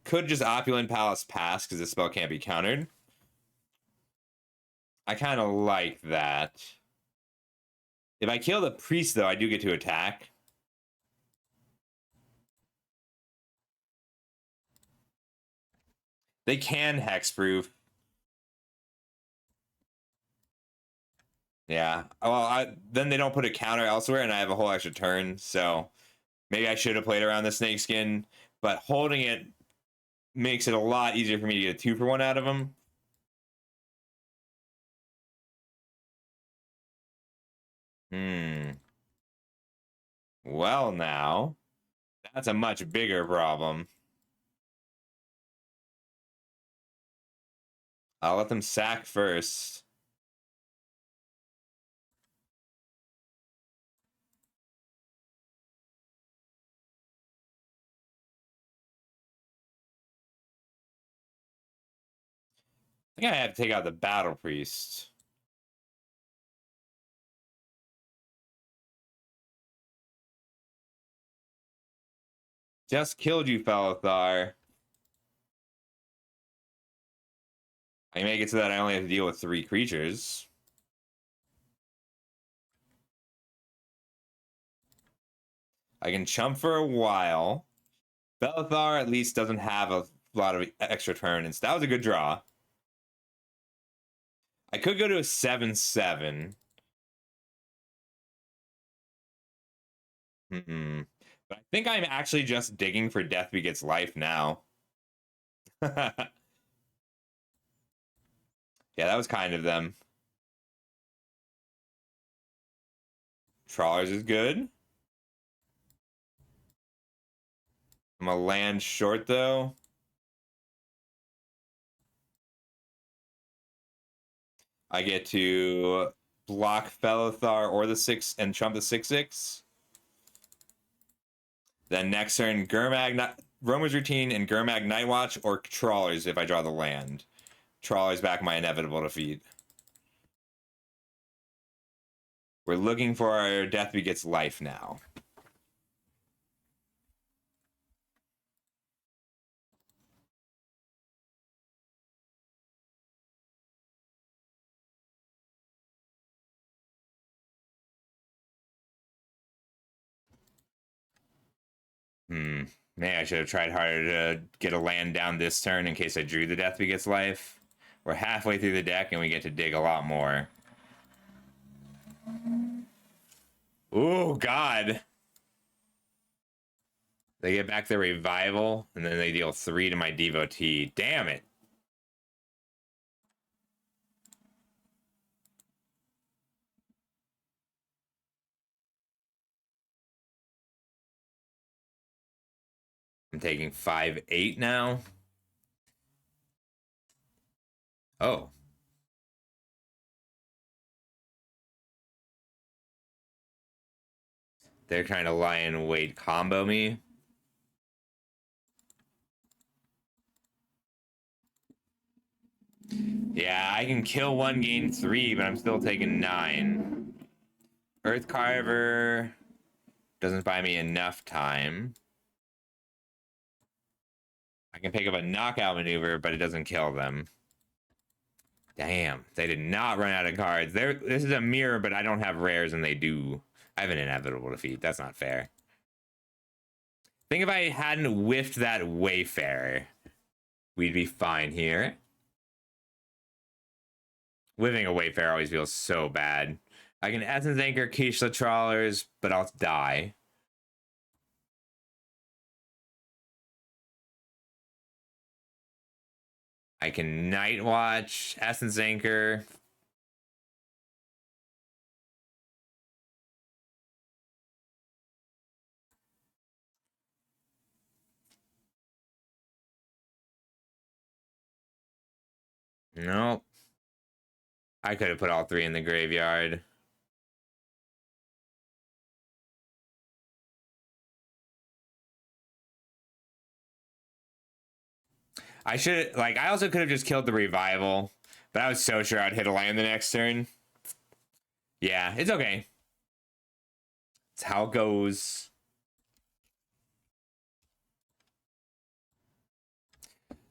Could just Opulent Palace pass because this spell can't be countered. I kind of like that. If I kill the priest, though, I do get to attack. They can hexproof. Yeah. Well, then they don't put a counter elsewhere, and I have a whole extra turn. So maybe I should have played around the snakeskin, but holding it makes it a lot easier for me to get a 2-for-1 out of them. Well, now that's a much bigger problem. I'll let them sack first. I think I have to take out the Battle Priest. Just killed you, Felithar. I make it so that I only have to deal with 3 creatures. I can chump for a while. Felithar at least doesn't have a lot of extra turns. That was a good draw. I could go to a 7/7. But I think I'm actually just digging for Death Begets Life now. Yeah, that was kind of them. Trawlers is good. I'm gonna land short though. I get to block Felithar or the 6 and trump the 6/6. Then next turn, Gurmag, Roamer's Routine, and Gurmag Nightwatch or Trawlers if I draw the land. Trawlers back my inevitable defeat. We're looking for our Death Begets Life now. Maybe I should have tried harder to get a land down this turn in case I drew the Death Begets Life. We're halfway through the deck and we get to dig a lot more. Oh, God. They get back their Revival, and then they deal 3 to my Devotee. Damn it. I'm taking 5/8 now. Oh. They're trying to lie in wait combo me. Yeah, I can kill 1, gain 3, but I'm still taking 9. Earth Carver doesn't buy me enough time. I can pick up a knockout maneuver, but it doesn't kill them. Damn, they did not run out of cards. This is a mirror, but I don't have rares, and they do. I have an inevitable defeat. That's not fair. Think if I hadn't whiffed that Wayfarer, we'd be fine here. Whiffing a Wayfarer always feels so bad. I can Essence Anchor Kishla Trawlers, but I'll die. I can Night Watch, Essence Anchor. Nope. I could have put all 3 in the graveyard. I should, like, I also could have just killed the Revival, but I was so sure I'd hit a land the next turn. Yeah, it's okay. It's how it goes.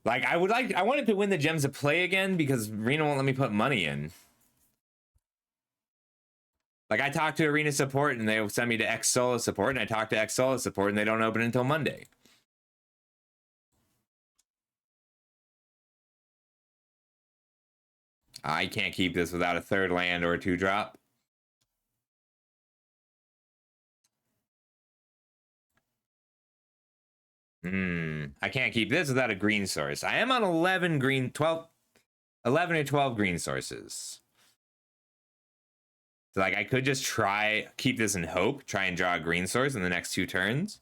Like, I wanted to win the Gems of Play again because Arena won't let me put money in. Like, I talked to Arena support and they sent me to X Solo support, and I talked to X Solo support and they don't open until Monday. I can't keep this without a 3rd land or a 2-drop. I can't keep this without a green source. I am on 11 or 12 green sources. So, like, I could just keep this in hope, try and draw a green source in the next 2 turns.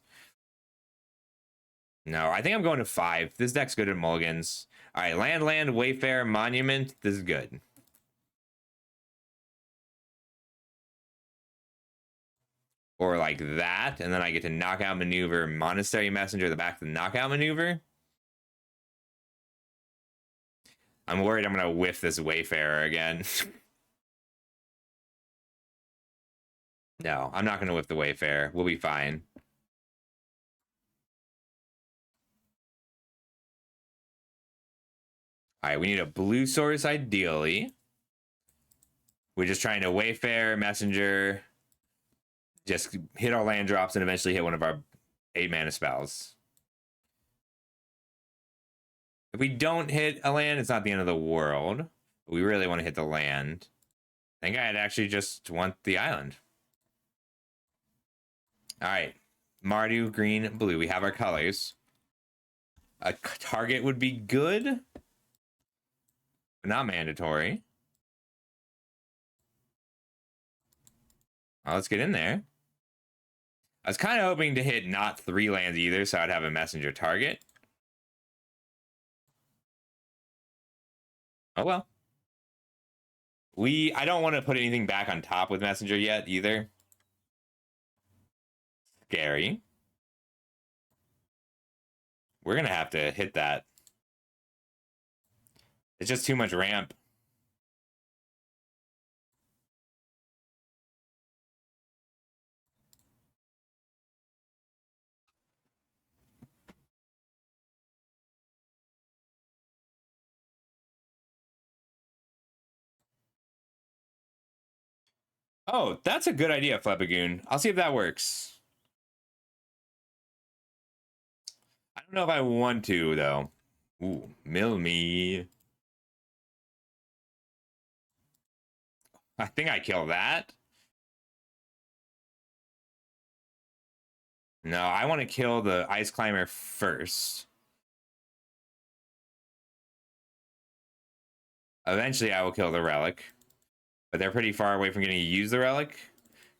No, I think I'm going to 5. This deck's good at mulligans. All right, land, Wayfarer, Monument. This is good. Or like that, and then I get to Knockout Maneuver, Monastery Messenger, the back to the Knockout Maneuver. I'm worried I'm going to whiff this Wayfarer again. No, I'm not going to whiff the Wayfarer. We'll be fine. All right, we need a blue source ideally. We're just trying to Wayfarer, Messenger, just hit our land drops and eventually hit one of our 8-mana spells. If we don't hit a land, it's not the end of the world. But we really want to hit the land. I think I'd actually just want the island. All right. Mardu, green, blue. We have our colors. A target would be good, but not mandatory. Well, let's get in there. I was kind of hoping to hit not 3 lands either, so I'd have a messenger target. Oh well. I don't want to put anything back on top with Messenger yet either. Scary. We're gonna have to hit that. It's just too much ramp. Oh, that's a good idea, Flepagoon. I'll see if that works. I don't know if I want to, though. Ooh, mill me. I think I kill that. No, I want to kill the Ice Climber first. Eventually, I will kill the Relic. But they're pretty far away from getting to use the Relic.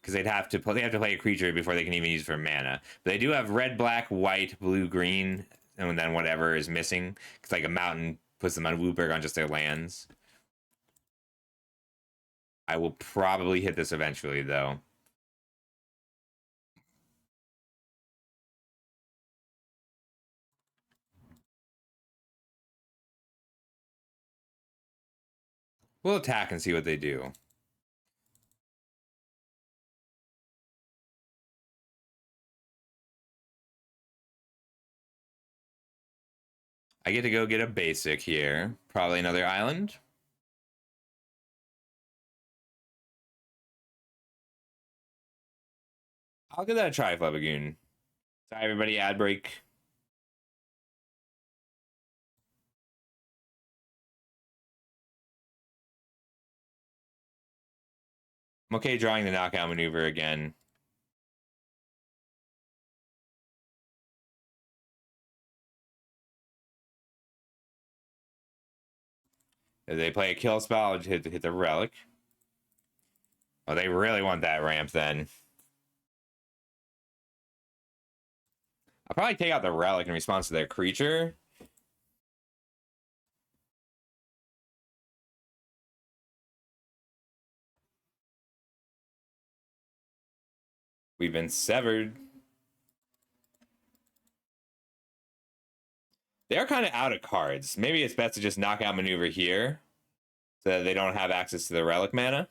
Because they have to play a creature before they can even use it for mana. But they do have red, black, white, blue, green, and then whatever is missing. Because like a mountain puts them on WUPERG on just their lands. I will probably hit this eventually, though. We'll attack and see what they do. I get to go get a basic here. Probably another island. I'll give that a try, Flepagoon. Sorry, everybody, ad break. I'm okay drawing the knockout maneuver again. If they play a kill spell, I'll just hit the Relic. Oh, they really want that ramp then. I'll probably take out the Relic in response to their creature. We've been severed. They're kind of out of cards. Maybe it's best to just knock out maneuver here so that they don't have access to the Relic mana.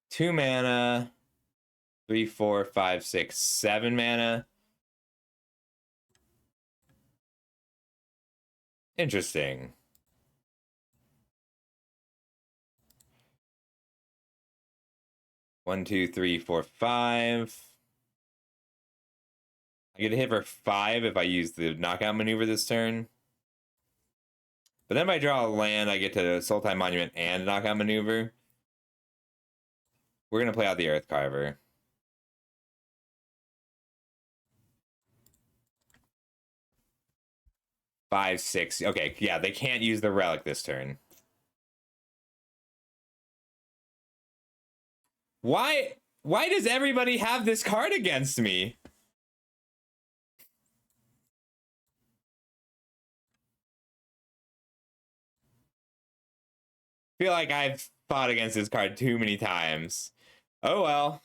Two mana. 3, 4, 5, 6, 7 mana. Interesting. One, two, three, four, five. I get a hit for 5 if I use the knockout maneuver this turn. But then if I draw a land, I get to Sultai Monument and knockout maneuver. We're going to play out the Earth Carver. Five, 6. Okay, yeah, they can't use the Relic this turn. Why does everybody have this card against me? I feel like I've fought against this card too many times. Oh well.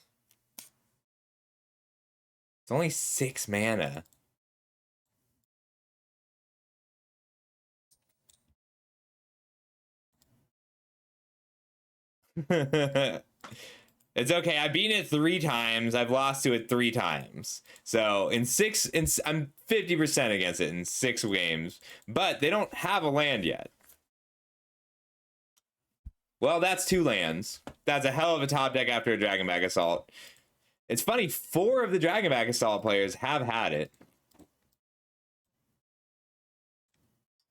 It's only 6 mana. It's okay. I've beaten it 3 times. I've lost to it 3 times. So I'm 50% against it in 6 games. But they don't have a land yet. Well, that's 2 lands. That's a hell of a top deck after a Dragonback Assault. It's funny, 4 of the Dragonback Assault players have had it.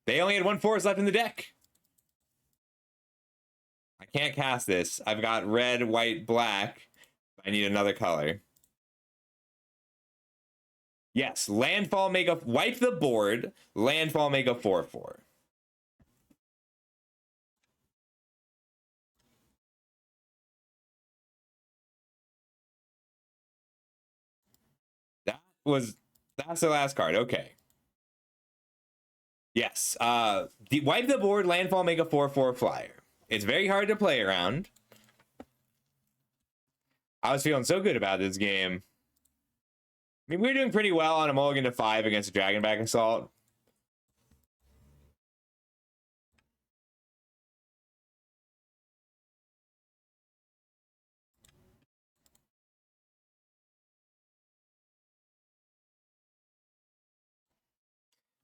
They only had 1 forest left in the deck. I can't cast this. I've got red, white, black. I need another color. Yes, landfall make a wipe the board. Landfall make a 4/4. was that's the last card. Okay. Yes. Wipe the board, landfall, make a 4/4 flyer. It's very hard to play around. I was feeling so good about this game. I mean, we were doing pretty well on a mulligan to 5 against a Dragonback Assault.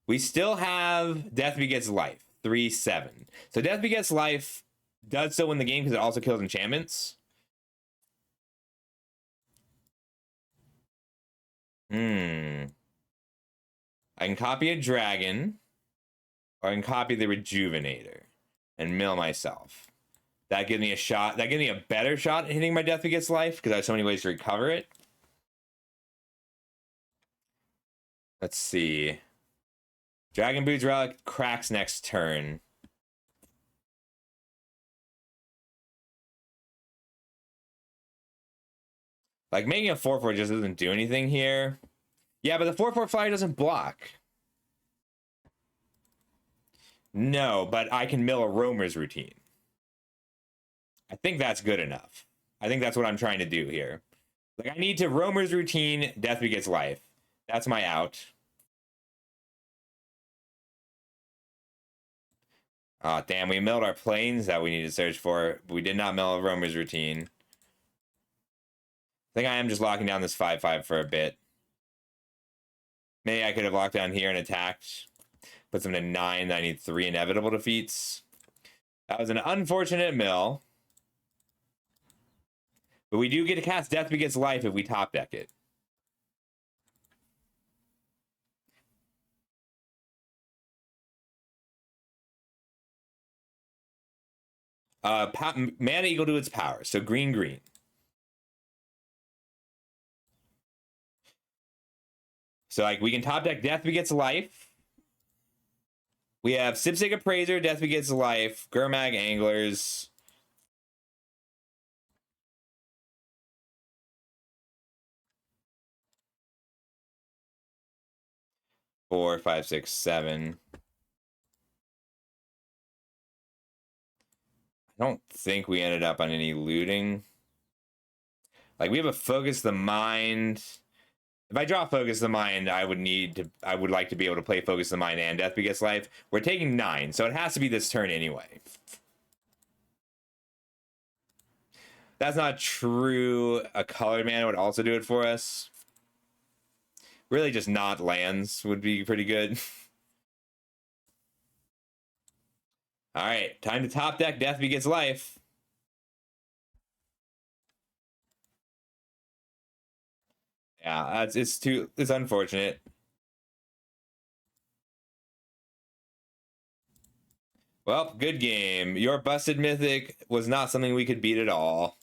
We still have Death Begets Life, 3/7. So Death Begets Life does so win the game because it also kills enchantments. I can copy a dragon, or I can copy the Rejuvenator and mill myself. That gives me a shot. That gives me a better shot at hitting my Death Begets Life because I have so many ways to recover it. Let's see. Dragon Boots Relic cracks next turn. Like, making a 4/4 just doesn't do anything here. Yeah, but the 4/4 flyer doesn't block. No, but I can mill a Roamer's Routine. I think that's good enough. I think that's what I'm trying to do here. Like, I need to Roamer's Routine, Death Begets Life. That's my out. Oh, damn, we milled our planes that we need to search for. We did not mill a Roamer's Routine. I think I am just locking down this 5/5 for a bit. Maybe I could have locked down here and attacked. Put them to 9. I need 3 inevitable defeats. That was an unfortunate mill. But we do get to cast Death Begets Life if we top deck it. Mana equal to its power. So green, green. So like we can top deck Death Begets Life. We have Sipsig Appraiser, Death Begets Life, Gurmag Anglers. Four, five, six, seven. I don't think we ended up on any looting. Like we have a Focus the Mind. If I draw Focus the Mind, I would like to be able to play Focus the Mind and Death Begets Life. We're taking 9, so it has to be this turn anyway. That's not true. A colored mana would also do it for us. Really just not lands would be pretty good. Alright, time to top deck Death Begets Life. Yeah, it's unfortunate. Well, good game. Your Busted Mythic was not something we could beat at all.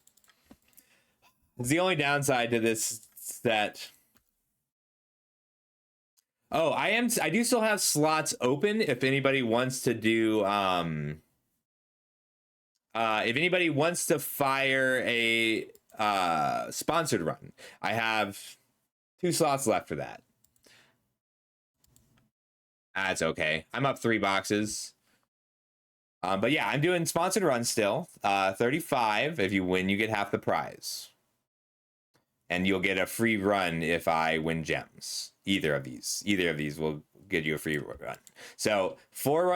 It's the only downside to this set. Oh, I do still have slots open if anybody wants to do if anybody wants to fire a sponsored run. I have 2 slots left for that. That's okay. I'm up 3 boxes. But yeah, I'm doing sponsored runs still. 35. If you win, you get half the prize. And you'll get a free run if I win gems. Either of these will get you a free run. So 4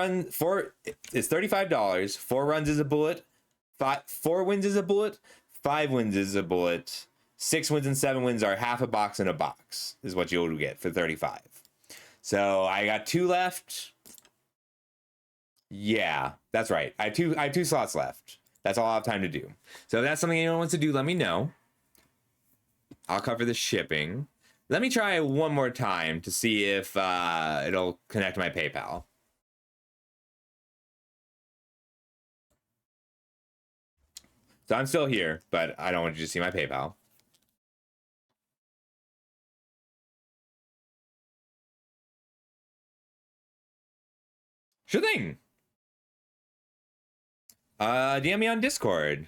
is $35. 4 runs is a bullet. 4 wins is a bullet. 5 wins is a bullet. 6 wins and 7 wins are half a box in a box. Is what you'll get for 35. So I got 2 left. Yeah, that's right. I have two slots left. That's all I have time to do. So if that's something anyone wants to do, let me know. I'll cover the shipping. Let me try one more time to see if it'll connect to my PayPal. So I'm still here, but I don't want you to see my PayPal. Sure thing. DM me on Discord.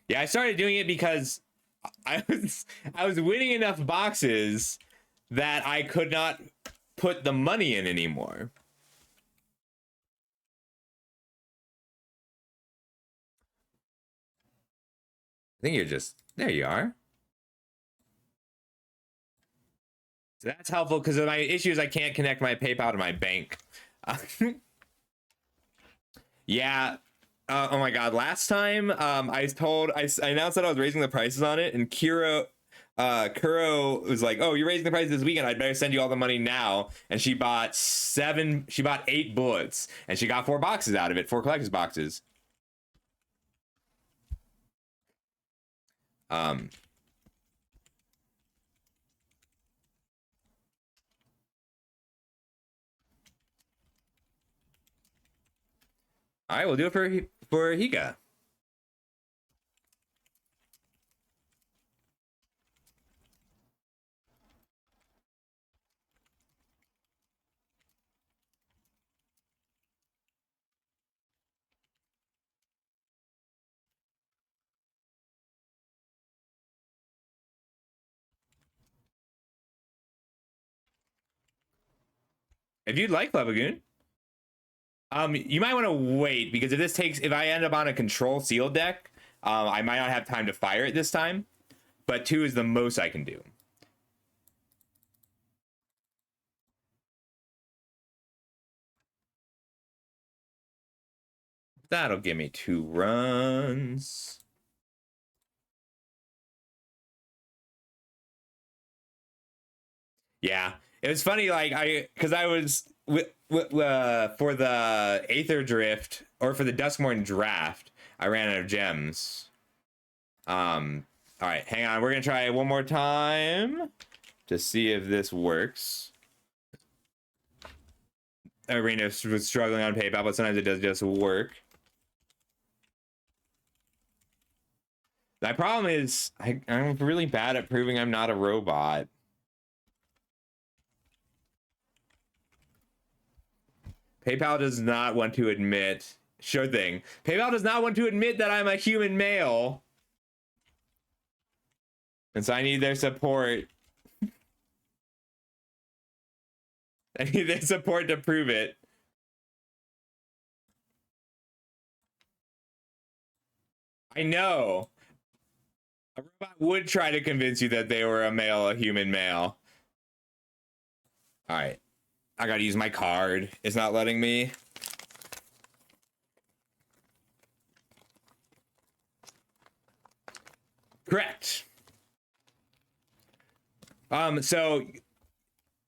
Yeah, Yeah, I started doing it because I was winning enough boxes that I could not put the money in anymore. I think you're just there. You are. So that's helpful because my issue is I can't connect my PayPal to my bank. Yeah. Oh my god. Last time, I announced that I was raising the prices on it, and Kuro was like, "Oh, you're raising the prices this weekend. I'd better send you all the money now." And she bought 8 bullets, and she got 4 boxes out of it, 4 collector's boxes. All right, we'll do it for Higa. If you'd like, Lebagoon, you might want to wait, because if I end up on a control seal deck, I might not have time to fire it this time. But 2 is the most I can do. That'll give me 2 runs. Yeah, it was funny, like because I was for the Aether Drift, or for the Duskmourn draft, I ran out of gems. All right, hang on. We're gonna try it one more time to see if this works. Arena was struggling on PayPal, but sometimes it does just work. My problem is I'm really bad at proving I'm not a robot. PayPal does not want to admit. Sure thing. PayPal does not want to admit that I'm a human male. And so I need their support. I need their support to prove it. I know. A robot would try to convince you that they were a human male. All right. I gotta use my card. It's not letting me. Correct. So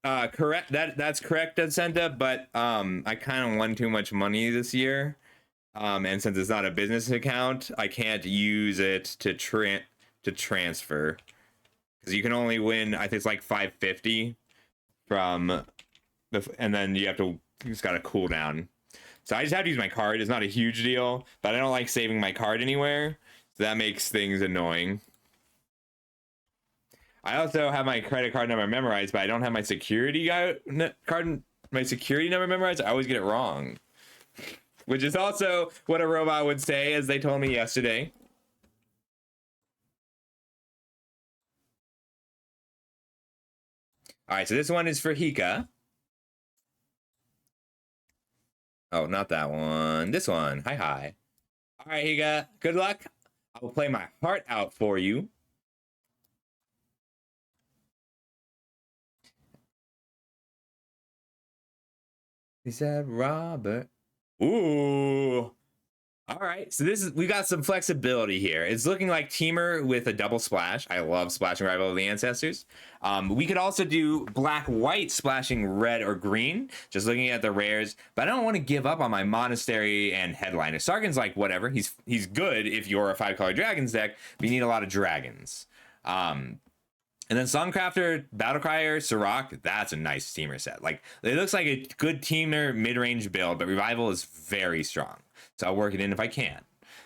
correct, that's correct, Dedsenta, but I kind of won too much money this year. And since it's not a business account, I can't use it to transfer. Because you can only win, I think it's like 550 from and then it's got a cooldown. So I just have to use my card. It's not a huge deal, but I don't like saving my card anywhere. So that makes things annoying. I also have my credit card number memorized, but I don't have my security number memorized. I always get it wrong. Which is also what a robot would say, as they told me yesterday. All right, so this one is for Hika. Oh, not that one. This one. Hi. All right, Hika. Good luck. I will play my heart out for you. He said, Robert. Ooh. All right, so we got some flexibility here. It's looking like Teamer with a double splash. I love splashing Rival of the Ancestors. We could also do black-white splashing red or green, just looking at the rares. But I don't want to give up on my Monastery and Headliner. Sargon's like, whatever. He's good if you're a 5-color Dragons deck, but you need a lot of Dragons. And then Songcrafter, Battlecrier, Sirach, that's a nice Teamer set. Like, it looks like a good Teamer mid-range build, but Revival is very strong. So I'll work it in if I can.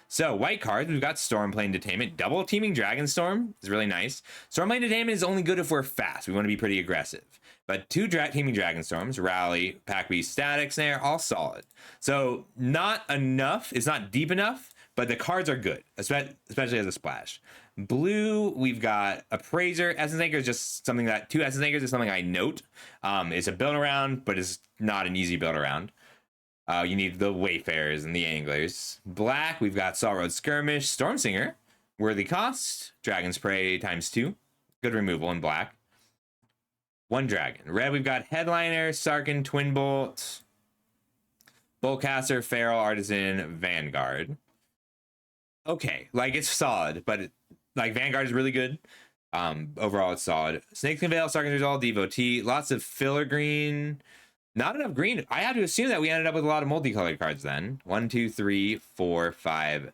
So white cards, we've got Stormplane Detainment. Double Teaming Dragonstorm is really nice. Stormplane Detainment is only good if we're fast. We want to be pretty aggressive. But 2 Teaming Dragonstorms, Rally, Pack Beast, Static Snare, all solid. So not enough. It's not deep enough but the cards are good, especially as a splash. Blue, we've got Appraiser. Essence Anchor is just something that, 2 Essence Anchors is something I note. It's a build around, but it's not an easy build around. You need the Wayfarers and the Anglers. Black, we've got Salt Road Skirmish, Stormsinger, Worthy Cost, Dragon's Prey ×2. Good removal in black. 1 dragon. Red, we've got Headliner, Sarkhan, Twin Bolt, Boltcaster, Feral, Artisan, Vanguard. Okay, like it's solid, but like Vanguard is really good. Overall, it's solid. Snakeskin Veil, Sarkhan's Resolve, Devotee, lots of filler green. Not enough green. I have to assume that we ended up with a lot of multicolored cards then. 1, 2, 3, 4, 5,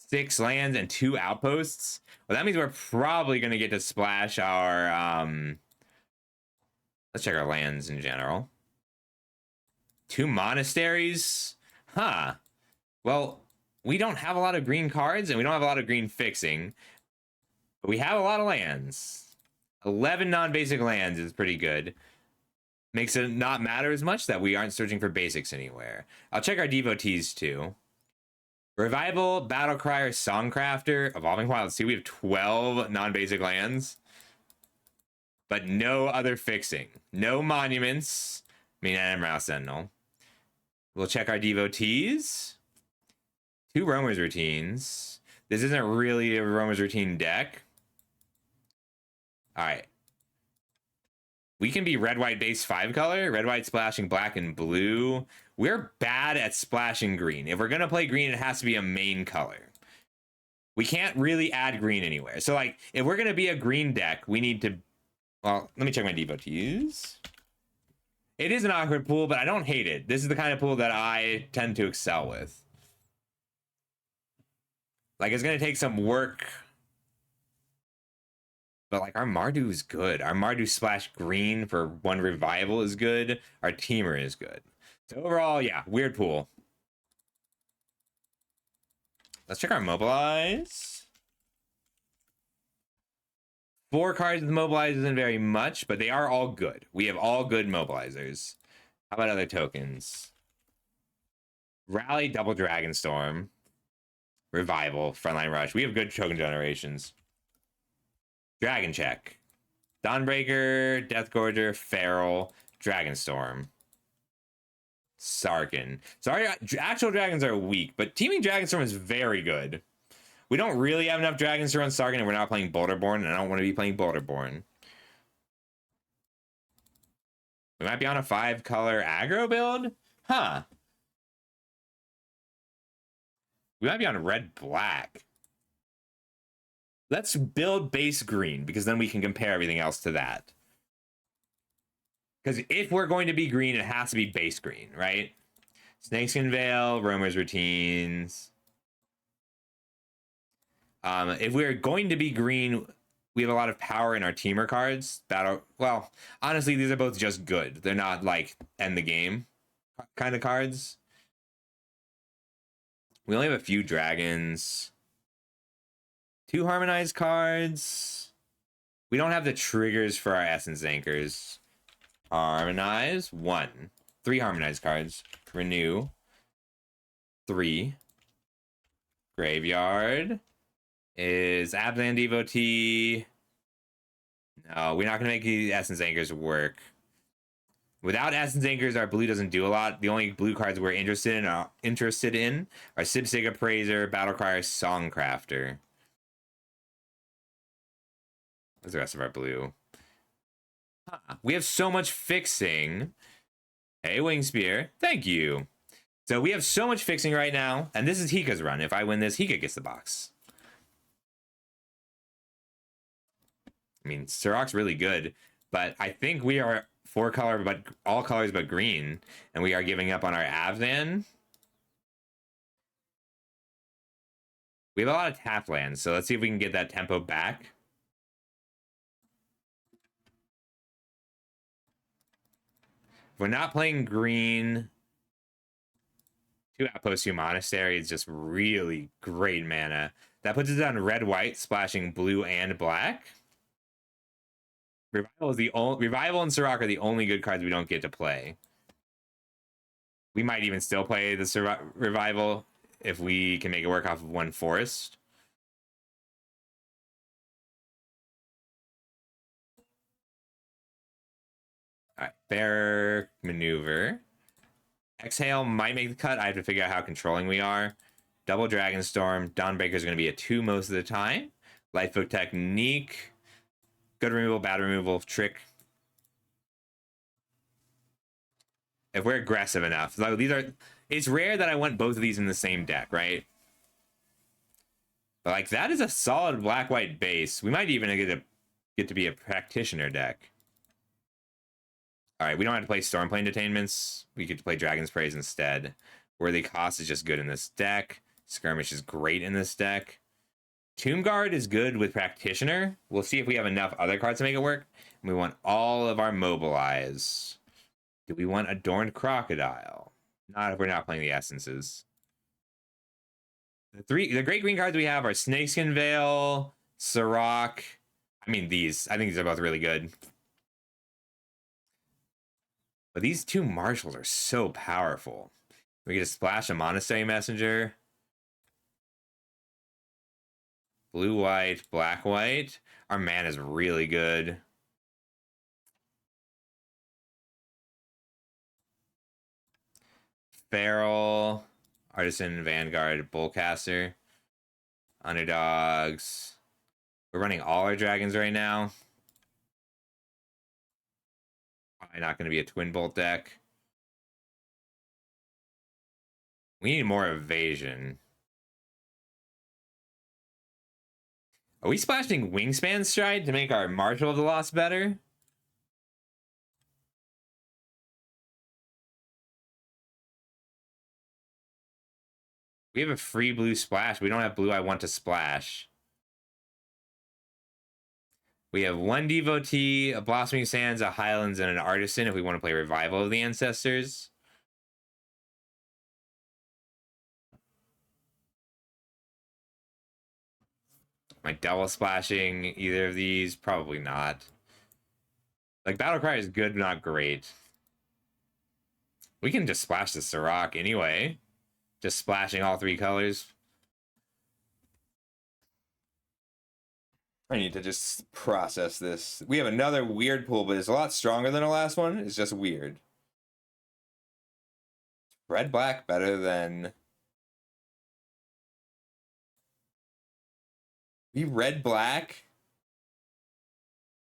6 lands and 2 outposts. Well, that means we're probably going to get to splash our... let's check our lands in general. 2 monasteries? Huh. Well, we don't have a lot of green cards, and we don't have a lot of green fixing. But we have a lot of lands. 11 non-basic lands is pretty good. Makes it not matter as much that we aren't searching for basics anywhere. I'll check our devotees too. Revival, Battlecryer, Songcrafter, Evolving Wilds 2. We have 12 non-basic lands. But no other fixing. No monuments. I mean, and Emerald Sentinel. We'll check our devotees. 2 Roamer's Routines. This isn't really a Roamer's Routine deck. Alright. We can be red-white base 5 color, red-white splashing black and blue. We're bad at splashing green. If we're going to play green, it has to be a main color. We can't really add green anywhere. So, like, if we're going to be a green deck, we need to... Well, let me check my devotees. It is an awkward pool, but I don't hate it. This is the kind of pool that I tend to excel with. Like, it's going to take some work... But, like, our Mardu is good. Our Mardu splash green for 1 revival is good. Our Teamer is good. So, overall, yeah, weird pool. Let's check our Mobilize. 4 cards with Mobilize isn't very much, but they are all good. We have all good Mobilizers. How about other tokens? Rally, Double Dragonstorm. Revival, Frontline Rush. We have good token generations. Dragon Check, Dawnbreaker, Deathgorger, Feral, Dragonstorm, Sarkhan. So our actual dragons are weak, but teaming Dragonstorm is very good. We don't really have enough dragons to run Sarkhan, and we're not playing Boulderborn, and I don't want to be playing Boulderborn. We might be on a 5-color aggro build? Huh. We might be on red-black. Let's build base green, because then we can compare everything else to that. Because if we're going to be green, it has to be base green, right? Snakeskin Veil, Roamer's Routines. If we're going to be green, we have a lot of power in our Teamer cards. Well, honestly, these are both just good. They're not, like, end the game kind of cards. We only have a few dragons. 2 harmonized cards. We don't have the triggers for our Essence Anchors. Harmonize. 1. 3 harmonized cards. Renew. 3. Graveyard. Is Abzan Devotee. No, we're not going to make the Essence Anchors work. Without Essence Anchors, our blue doesn't do a lot. The only blue cards we're interested in are Sibsig Appraiser, Battlecryer, Songcrafter. What's the rest of our blue? We have so much fixing. Hey, Wingspear. Thank you. So we have so much fixing right now. And this is Hika's run. If I win this, Hika gets the box. I mean, Sirach's really good. But I think we are 4 color, but all colors but green. And we are giving up on our Abzan. We have a lot of tap lands. So let's see if we can get that tempo back. We're not playing green. 2 Outposts, 2 Monastery is just really great mana. That puts us on red-white, splashing blue and black. Revival and Sirach are the only good cards we don't get to play. We might even still play the Revival if we can make it work off of one forest. All right, fair maneuver. Exhale might make the cut. I have to figure out how controlling we are. Double Dragon Storm. Dawnbreaker is going to be a 2 most of the time. Lightfoot Technique. Good removal, bad removal, trick. If we're aggressive enough. So these are... It's rare that I want both of these in the same deck, right? But like that is a solid black-white base. We might even get to be a practitioner deck. All right, we don't have to play Stormplane Detainments. We get to play Dragon's Praise instead. Worthy Cost is just good in this deck. Skirmish is great in this deck. Tomb Guard is good with Practitioner. We'll see if we have enough other cards to make it work. And we want all of our Mobilize. Do we want Adorned Crocodile? Not if we're not playing the Essences. The great green cards we have are Snakeskin Veil, Sirach. I mean, I think these are both really good. But these two marshals are so powerful. We get to splash a Monastery Messenger. Blue-white, black-white. Our mana is really good. Feral, Artisan, Vanguard, Bullcaster. Underdogs. We're running all our dragons right now. Probably not going to be a Twin Bolt deck. We need more evasion. Are we splashing Wingspan Stride to make our Marshal of the Lost better? We have a free blue splash. We don't have blue I want to splash. We have one Devotee, a Blossoming Sands, a Highlands, and an Artisan if we want to play Revival of the Ancestors. Am I double splashing either of these? Probably not. Like, Battlecry is good, but not great. We can just splash the Sirach anyway. Just splashing all 3 colors. I need to just process this. We have another weird pool, but it's a lot stronger than the last one. It's just weird. Red-black better than... We red-black?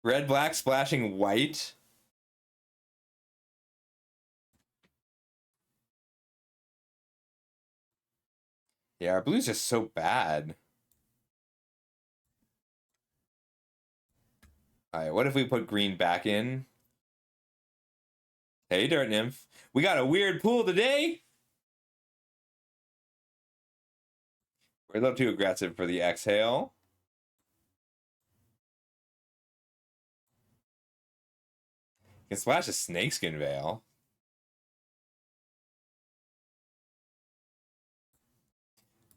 Red-black splashing white? Yeah, our blue's just so bad. Alright, what if we put green back in? Hey, Dirt Nymph. We got a weird pool today! We're a little too aggressive for the exhale. You can splash a Snakeskin Veil.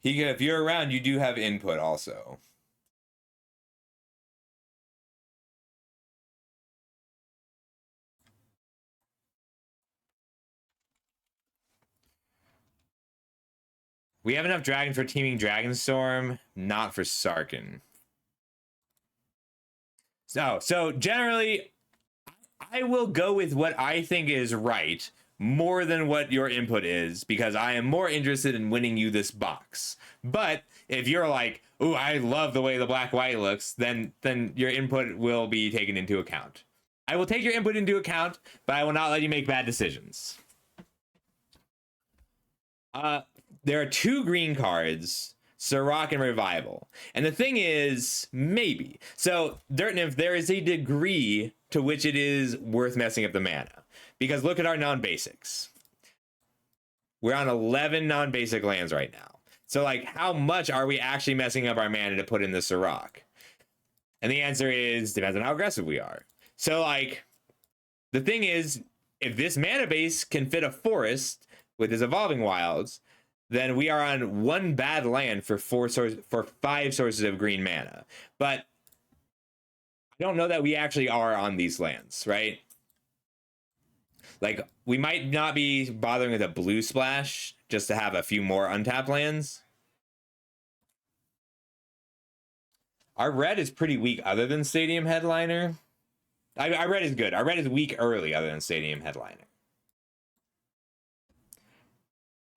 If you're around, you do have input also. We have enough dragon for teaming Dragonstorm, not for Sarkhan. So generally, I will go with what I think is right more than what your input is, because I am more interested in winning you this box. But if you're like, ooh, I love the way the black-white looks, then your input will be taken into account. I will take your input into account, but I will not let you make bad decisions. There are 2 green cards, Sirach and Revival. And the thing is, maybe. So, Dirt Nymph, there is a degree to which it is worth messing up the mana. Because look at our non-basics. We're on 11 non-basic lands right now. So, like, how much are we actually messing up our mana to put in the Sirach? And the answer is, depends on how aggressive we are. So, like, the thing is, if this mana base can fit a forest with his Evolving Wilds, then we are on 1 bad land for 5 sources of green mana. But I don't know that we actually are on these lands, right? Like, we might not be bothering with a blue splash just to have a few more untapped lands. Our red is pretty weak other than Stadium Headliner. Our red is good. Our red is weak early other than Stadium Headliner.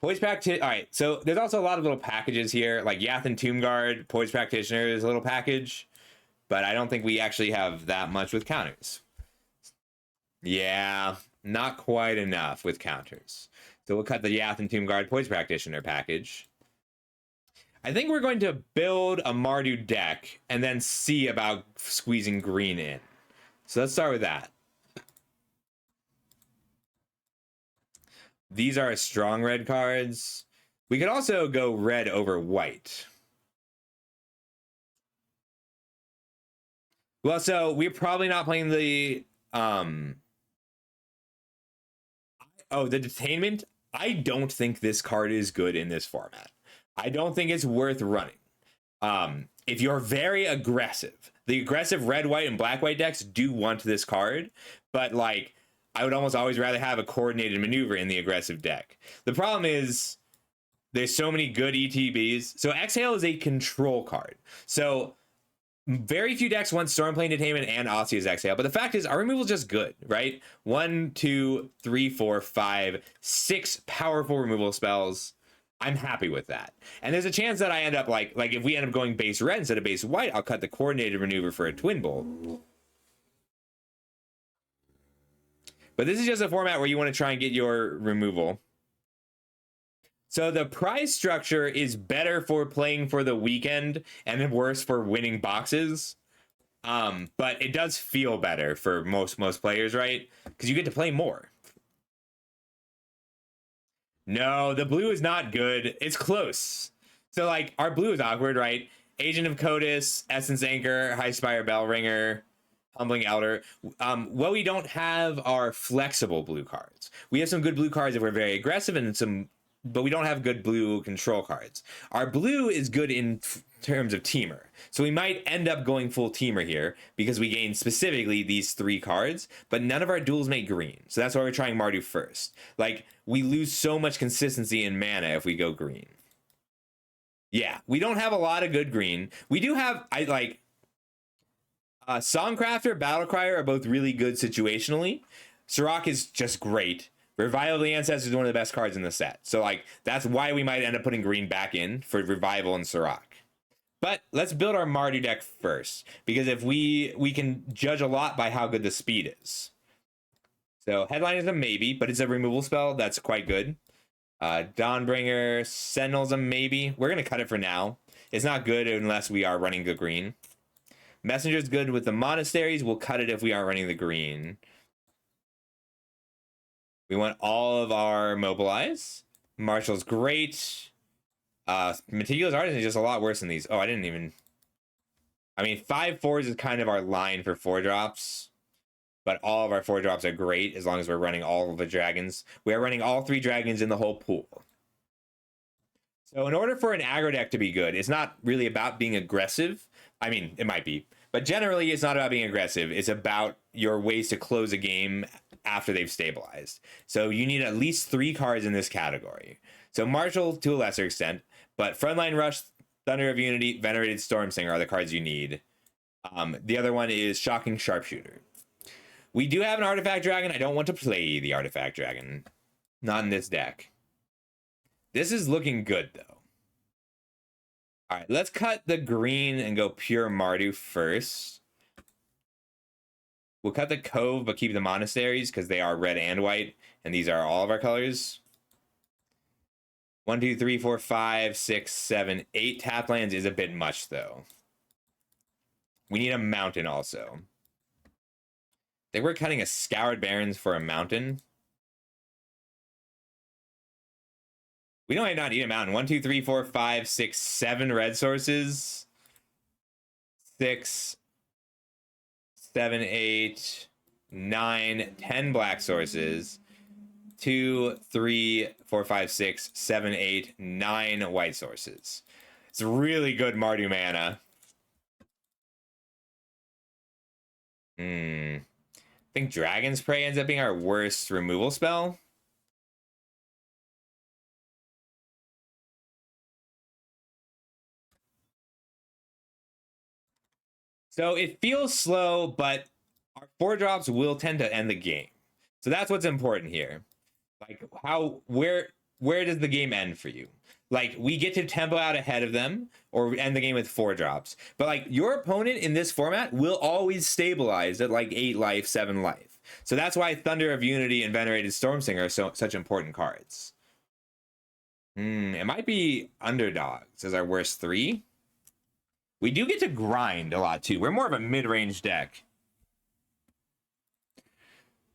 Poise Practitioner. All right, so there's also a lot of little packages here, like Yathen Tomb Guard, Poise Practitioner is a little package, but I don't think we actually have that much with counters. Yeah, not quite enough with counters. So we'll cut the Yathen Tomb Guard Poise Practitioner package. I think we're going to build a Mardu deck and then see about squeezing green in. So let's start with that. These are strong red cards. We could also go red over white. Well, so we're probably not playing the the Detainment. I don't think this card is good in this format. I don't think it's worth running. If you're very aggressive, the aggressive red, white, and black, white decks do want this card, but like, I would almost always rather have a coordinated maneuver in the aggressive deck. The problem is there's so many good ETBs. So Exhale is a control card. So very few decks want Stormplane Detainment and Osseous Exhale, but the fact is our removal is just good, right? 1, 2, 3, 4, 5, 6 powerful removal spells. I'm happy with that. And there's a chance that I end up like if we end up going base red instead of base white, I'll cut the coordinated maneuver for a Twin Bolt. But this is just a format where you want to try and get your removal. So the prize structure is better for playing for the weekend and worse for winning boxes. But it does feel better for most players, right? Because you get to play more. No, the blue is not good. It's close. So like our blue is awkward, right? Agent of Codis, Essence Anchor, High Spire Bellringer, Humbling Elder. What we don't have are flexible blue cards. We have some good blue cards if we're very aggressive, and but we don't have good blue control cards. Our blue is good in terms of teamer. So we might end up going full teamer here because we gain specifically these 3 cards, but none of our duels make green. So that's why we're trying Mardu first. Like, we lose so much consistency in mana if we go green. Yeah, we don't have a lot of good green. We do have, Songcrafter, Battlecrier are both really good situationally. Sirach is just great. Revival of the Ancestors is one of the best cards in the set. So, like, that's why we might end up putting green back in for Revival and Sirach. But let's build our Mardu deck first, because if we can judge a lot by how good the speed is. So Headline is a maybe, but it's a removal spell. That's quite good. Dawnbringer, Sentinel's a maybe. We're going to cut it for now. It's not good unless we are running the green. Messenger's good with the monasteries. We'll cut it if we aren't running the green. We want all of our Mobilize. Marshall's great. Meticulous Artisan is just a lot worse than these. Oh, I didn't even... I mean, 5/4s is kind of our line for 4-drops. But all of our 4-drops are great as long as we're running all of the dragons. We are running all 3 dragons in the whole pool. So in order for an aggro deck to be good, it's not really about being aggressive. I mean, it might be. But generally, it's not about being aggressive. It's about your ways to close a game after they've stabilized. So you need at least 3 cards in this category. So Marshall to a lesser extent, but Frontline Rush, Thunder of Unity, Venerated Stormsinger are the cards you need. The other one is Shocking Sharpshooter. We do have an Artifact Dragon. I don't want to play the Artifact Dragon. Not in this deck. This is looking good, though. All right, let's cut the green and go pure Mardu first. We'll cut the Cove, but keep the monasteries because they are red and white, and these are all of our colors. 1, 2, 3, 4, 5, 6, 7, 8 tap lands is a bit much, though. We need a mountain also. I think we're cutting a Scoured Barrens for a mountain. We don't not need a mountain. 1, 2, 3, 4, 5, 6, 7 red sources. 6, 7, 8, 9, 10 black sources. 2, 3, 4, 5, 6, 7, 8, 9 white sources. It's really good Mardu mana. think Dragon's Prey ends up being our worst removal spell. So it feels slow, but our 4-drops will tend to end the game. So that's what's important here. Like where does the game end for you? Like we get to tempo out ahead of them or end the game with 4-drops. But like your opponent in this format will always stabilize at like 8 life, 7 life. So that's why Thunder of Unity and Venerated Stormsinger are such important cards. It might be Underdogs as our worst 3. We do get to grind a lot too. We're more of a mid-range deck.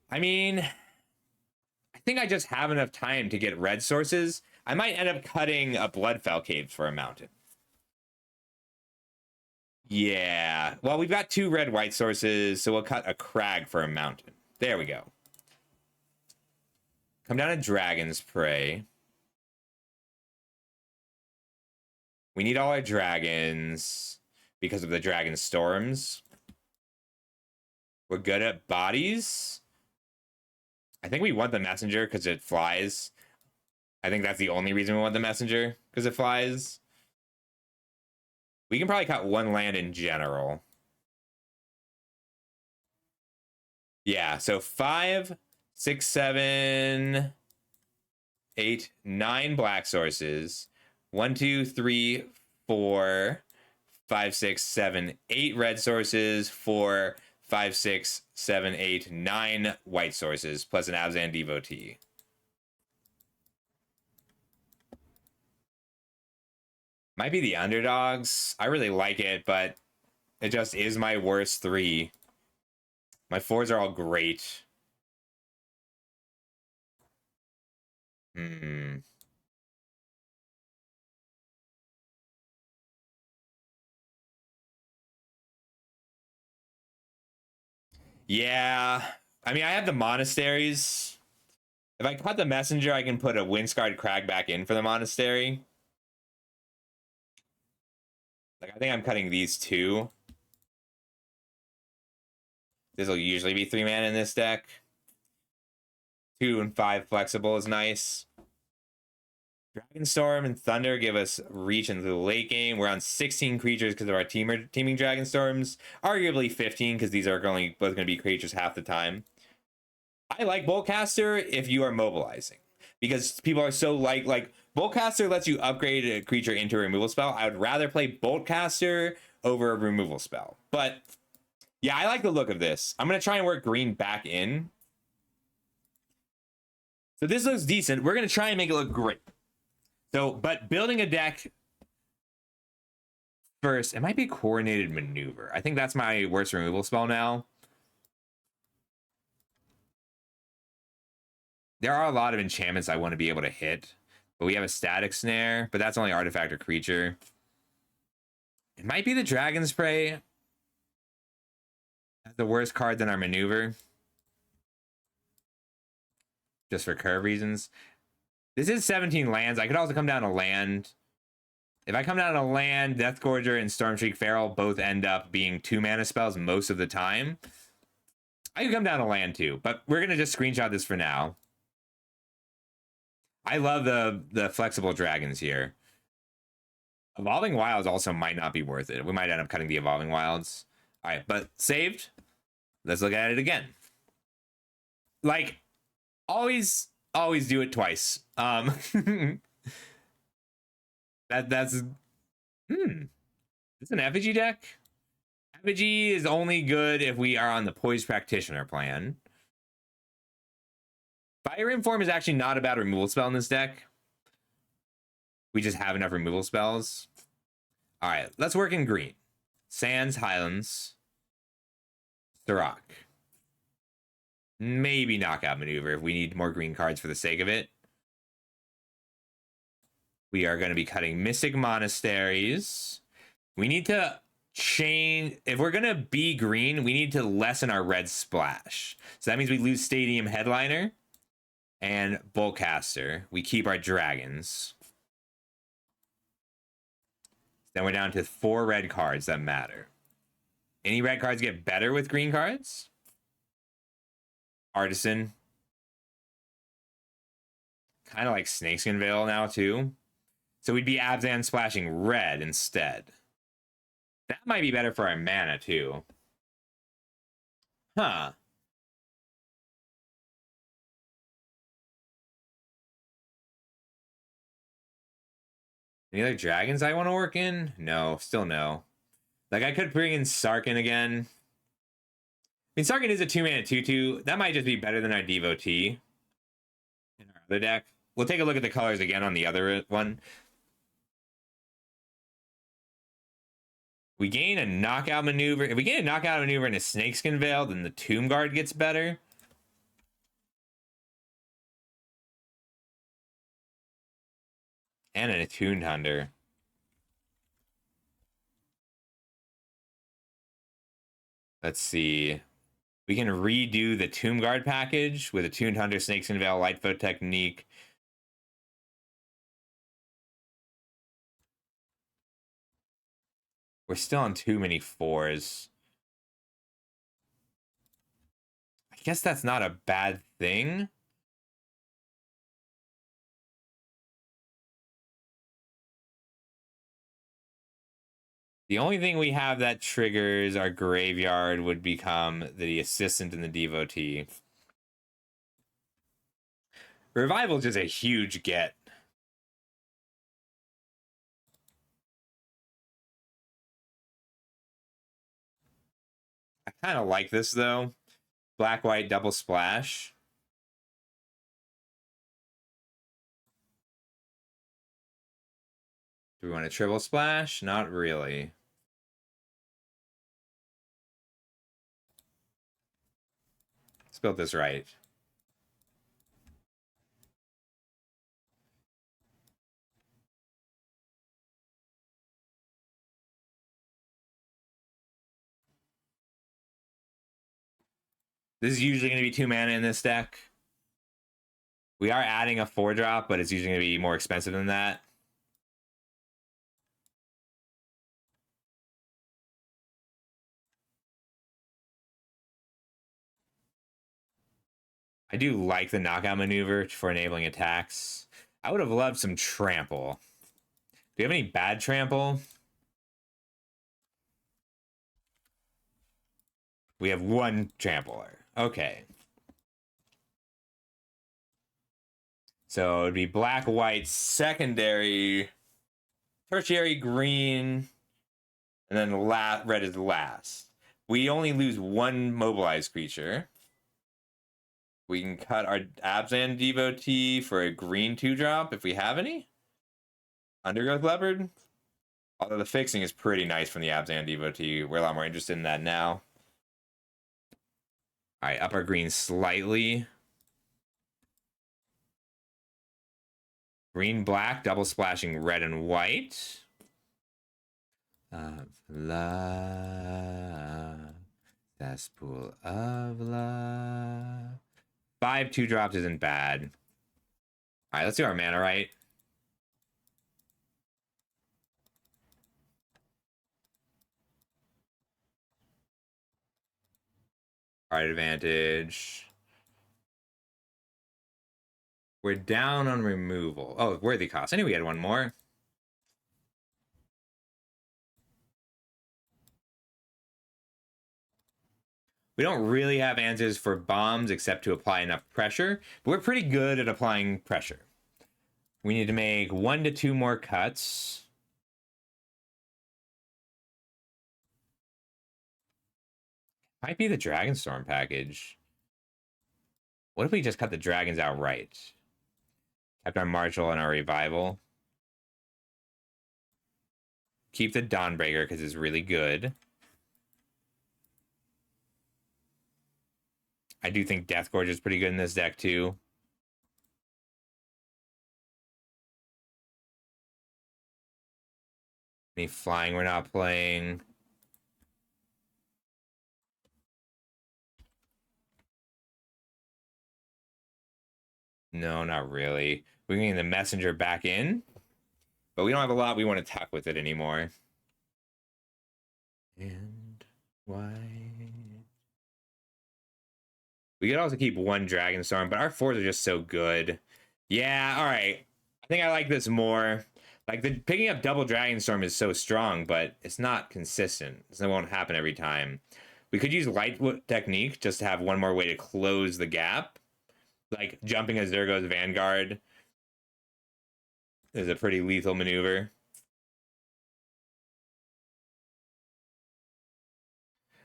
I mean, I think I just have enough time to get red sources. I might end up cutting a Bloodfell Caves for a mountain. Yeah. Well, we've got 2 red-white sources, so we'll cut a Crag for a mountain. There we go. Come down to Dragon's Prey. We need all our dragons because of the Dragon Storms. We're good at bodies. I think we want the Messenger because it flies. I think that's the only reason we want the Messenger, because it flies. We can probably cut 1 land in general. Yeah, so 5, 6, 7, 8, 9 black sources. 1, 2, 3, 4, 5, 6, 7, 8 red sources. 4, 5, 6, 7, 8, 9 white sources, plus an Abzan Devotee. Might be the Underdogs. I really like it, but it just is my worst 3. My 4s are all great. Yeah. I mean, I have the monasteries. If I cut the Messenger, I can put a Windscarred Crag back in for the monastery. Like, I think I'm cutting these 2. This will usually be 3 mana in this deck. 2 and 5 flexible is nice. Dragonstorm and Thunder give us reach into the late game. We're on 16 creatures because of our teaming Dragonstorms. Arguably 15 because these are only both going to be creatures half the time. I like Boltcaster if you are mobilizing, because people are so like Boltcaster lets you upgrade a creature into a removal spell. I would rather play Boltcaster over a removal spell. But yeah, I like the look of this. I'm going to try and work green back in. So this looks decent. We're going to try and make it look great. So, but building a deck first, it might be Coordinated Maneuver. I think that's my worst removal spell now. There are a lot of enchantments I want to be able to hit, but we have a Static Snare, but that's only artifact or creature. It might be the Dragon's Prey. That's the worst card than our maneuver. Just for curve reasons. This is 17 lands. I could also come down to land. If I come down to land, Deathgorger and Stormshriek Feral both end up being 2 mana spells most of the time. I could come down to land too, but we're going to just screenshot this for now. I love the flexible dragons here. Evolving Wilds also might not be worth it. We might end up cutting the Evolving Wilds. All right, but saved. Let's look at it again. Like, always do it twice. That's it's an effigy deck. Effigy is only good if we are on the Poised Practitioner plan. Fire Inform is actually not a bad removal spell in this deck. We just have enough removal spells. All right, let's work in green. Sands, Highlands, Sirach. Maybe Knockout Maneuver if we need more green cards for the sake of it. We are going to be cutting Mystic Monasteries. We need to change. If we're going to be green, we need to lessen our red splash. So that means we lose Stadium Headliner and Boltcaster. We keep our dragons. Then we're down to 4 red cards that matter. Any red cards get better with green cards? Artisan. Kind of like Snakeskin Veil now, too. So we'd be Abzan splashing red instead. That might be better for our mana, too. Huh. Any other dragons I want to work in? No, still no. Like, I could bring in Sarkhan again. I mean, Sarkhan is a 2-mana 2/2. That might just be better than our Devotee in our other deck. We'll take a look at the colors again on the other one. We gain a knockout maneuver. If we gain a knockout maneuver and a Snakeskin Veil, then the Tomb Guard gets better. And an Attuned Hunter. Let's see. We can redo the Tomb Guard package with Attuned Hunter, Snakeskin Veil, Lightfoot Technique. We're still on too many 4s. I guess that's not a bad thing. The only thing we have that triggers our graveyard would become the Assistant and the Devotee. Revival is just a huge get. I kind of like this, though. Black-white double splash. Do we want a triple splash? Not really. Let's build this right. This is usually going to be 2 mana in this deck. We are adding a 4-drop, but it's usually going to be more expensive than that. I do like the knockout maneuver for enabling attacks. I would have loved some trample. Do you have any bad trample? We have 1 trampler. Okay. So it'd be black, white, secondary, tertiary green, and then red is last. We only lose 1 mobilized creature. We can cut our Abzan Devotee for a green 2-drop if we have any. Undergrowth Leopard. Although the fixing is pretty nice from the Abzan Devotee. We're a lot more interested in that now. All right, up our green slightly. Green, black, double splashing red and white. Love, cesspool of love. 5 2-drops isn't bad. All right, let's do our mana right. Card advantage. We're down on removal. Oh, worthy cost. I knew we had 1 more. We don't really have answers for bombs except to apply enough pressure, but we're pretty good at applying pressure. We need to make 1 to 2 more cuts. Might be the Dragonstorm package. What if we just cut the dragons outright? Kept our Marshal and our Revival. Keep the Dawnbreaker because it's really good. I do think Deathgorge is pretty good in this deck too. Any flying we're not playing. No, not really. We're getting the Messenger back in, but we don't have a lot we want to tuck with it anymore. And why? We could also keep one Dragonstorm, but our 4s are just so good. Yeah, all right. I think I like this more. Like, the picking up double Dragonstorm is so strong, but it's not consistent. So it won't happen every time. We could use Lightfoot Technique just to have one more way to close the gap. Like, jumping a Zergo's Vanguard is a pretty lethal maneuver.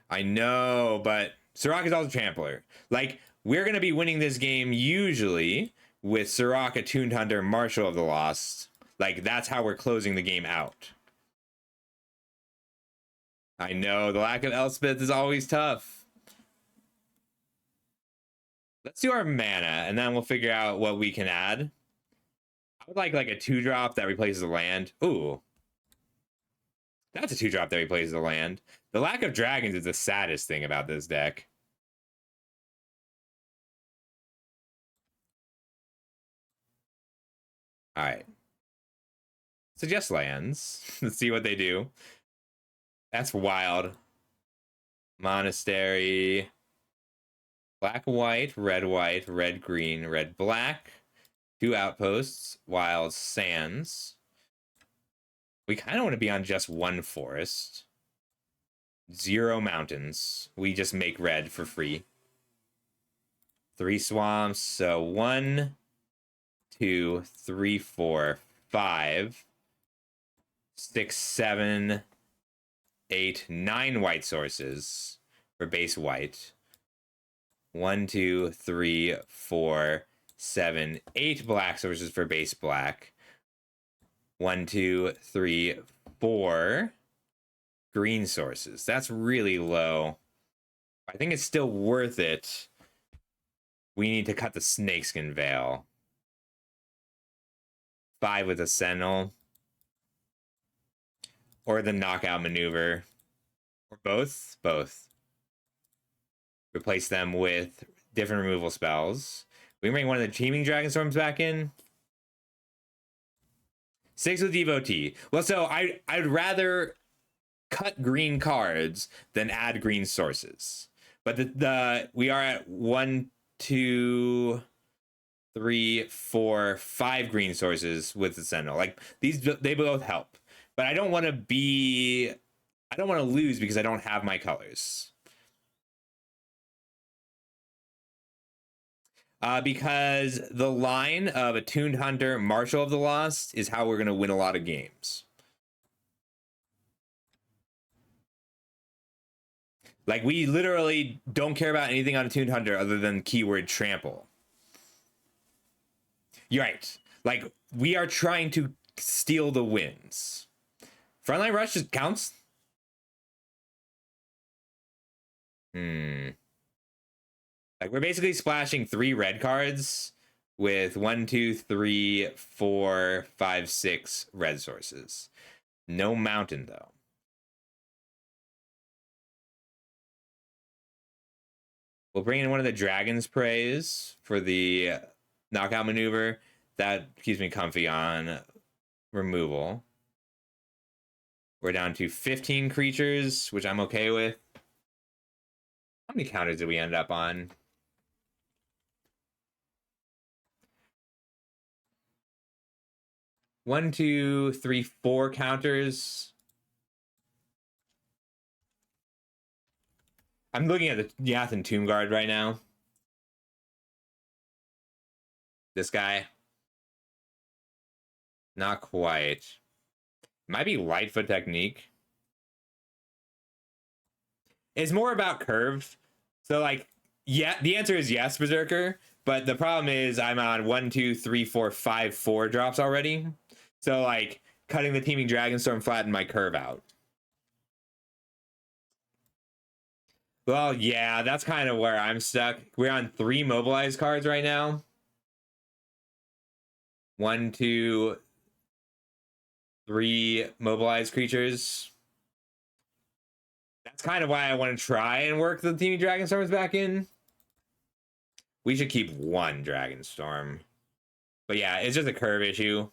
I know, but Sirach is also Trampler. Like, we're going to be winning this game usually with Sirach, Attuned Hunter, Marshal of the Lost. Like, that's how we're closing the game out. I know, the lack of Elspeth is always tough. Let's do our mana, and then we'll figure out what we can add. I would like a 2-drop that replaces a land. Ooh. That's a 2-drop that replaces a land. The lack of dragons is the saddest thing about this deck. All right. Suggest lands. Let's see what they do. That's wild. Monastery. Black, white, red, green, red, black. 2 outposts. Wild Sands. We kind of want to be on just 1 forest. 0 mountains. We just make red for free. 3 swamps. So 1, 2, 3, 4, 5, 6, 7, 8, 9 white sources for base white. 1, 2, 3, 4, 7, 8 black sources for base black. 1, 2, 3, 4 green sources. That's really low. I think it's still worth it. We need to cut the Snakeskin Veil. 5 with a Sentinel. Or the Knockout Maneuver. Or both? Both. Replace them with different removal spells. We can bring one of the Teeming Dragonstorms back in. 6 with Devotee. Well, so I'd rather cut green cards than add green sources. But we are at 1, 2, 3, 4, 5 green sources with the Sentinel. Like, these, they both help. But I don't want to lose because I don't have my colors. Because the line of Attuned Hunter, Marshal of the Lost is how we're going to win a lot of games. Like, we literally don't care about anything on Attuned Hunter other than keyword trample. You're right. Like, we are trying to steal the wins. Frontline Rush just counts? Like, we're basically splashing 3 red cards with 1, 2, 3, 4, 5, 6 red sources. No mountain, though. We'll bring in one of the Dragon's Praise for the knockout maneuver. That keeps me comfy on removal. We're down to 15 creatures, which I'm okay with. How many counters did we end up on? One, two, three, 4 counters. I'm looking at the Yathan Tomb Guard right now. This guy. Not quite. Might be Lightfoot Technique. It's more about curve. So, like, yeah, the answer is yes, Berserker. But the problem is I'm on 1, 2, 3, 4, 5, 4 drops already. So, like, cutting the Teeming Dragonstorm flattened my curve out. Well, yeah, that's kind of where I'm stuck. We're on 3 mobilized cards right now. 1, 2, 3 mobilized creatures. That's kind of why I want to try and work the Teeming Dragonstorms back in. We should keep 1 Dragonstorm. But yeah, it's just a curve issue.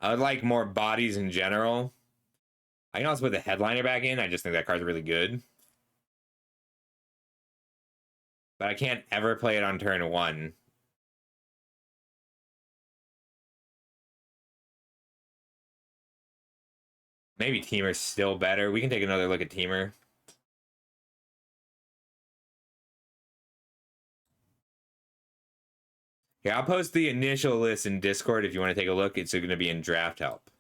I would like more bodies in general. I can also put the Headliner back in. I just think that card's really good. but I can't ever play it on turn 1. Maybe Teamer's still better. We can take another look at Teamer. Yeah, I'll post the initial list in Discord if you want to take a look. It's going to be in draft help.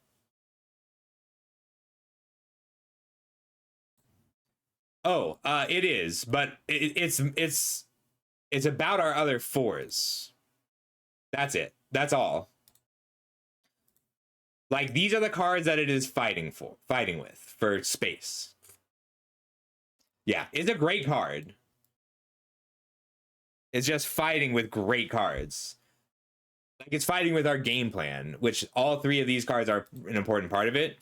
Oh, it is, but it's about our other 4s. That's it. That's all. Like, these are the cards that it is fighting with for space. Yeah, it's a great card. It's just fighting with great cards. Like, it's fighting with our game plan, which all 3 of these cards are an important part of it.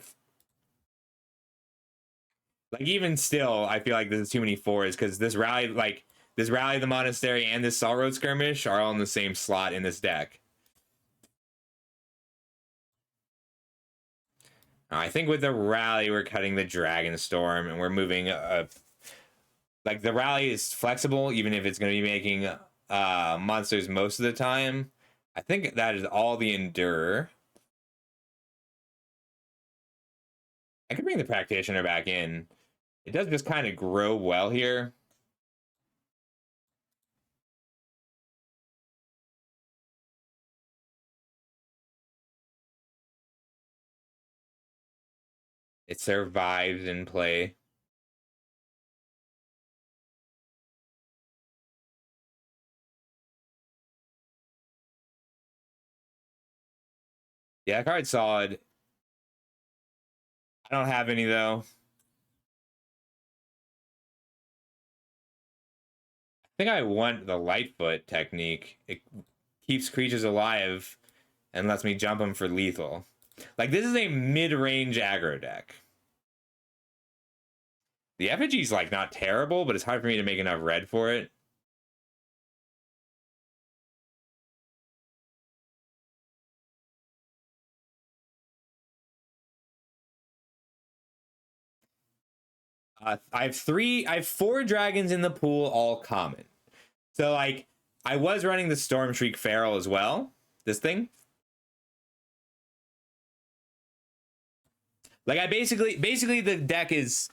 Like, even still, I feel like this is too many 4s because this rally of the monastery and this Salt Road Skirmish are all in the same slot in this deck. I think with the rally, we're cutting the Dragon Storm and we're moving. Like, the rally is flexible, even if it's going to be making monsters most of the time. I think that is all the Endure. I could bring the Practitioner back in. It does just kind of grow well here. It survives in play. Yeah, card's solid. I don't have any, though. I think I want the Lightfoot technique. It keeps creatures alive and lets me jump them for lethal. Like, this is a mid-range aggro deck. The effigy's, like, not terrible, but it's hard for me to make enough red for it. I have 4 dragons in the pool, all common. So, like, I was running the Stormshriek Feral as well. This thing. Like, I basically the deck is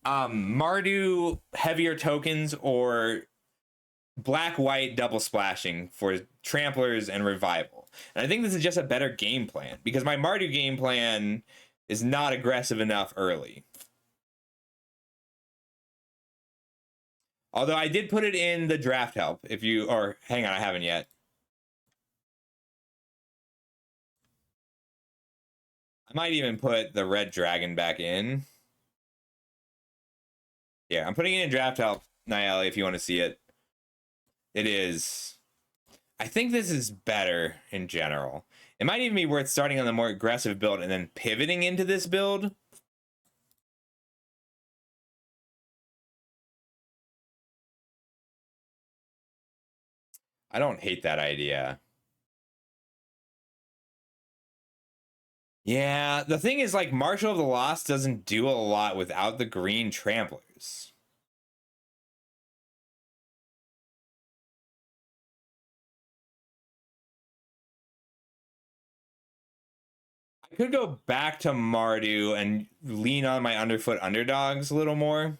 Mardu heavier tokens or black-white double splashing for Tramplers and Revival. And I think this is just a better game plan because my Mardu game plan is not aggressive enough early. Although I did put it in the draft help. If you, or hang on, I haven't yet. I might even put the red dragon back in. Yeah, I'm putting it in draft help, Nayeli, if you want to see it. It is. I think this is better in general. It might even be worth starting on the more aggressive build and then pivoting into this build. I don't hate that idea. Yeah, the thing is, like, Marshal of the Lost doesn't do a lot without the green Tramplers. I could go back to Mardu and lean on my underfoot underdogs a little more.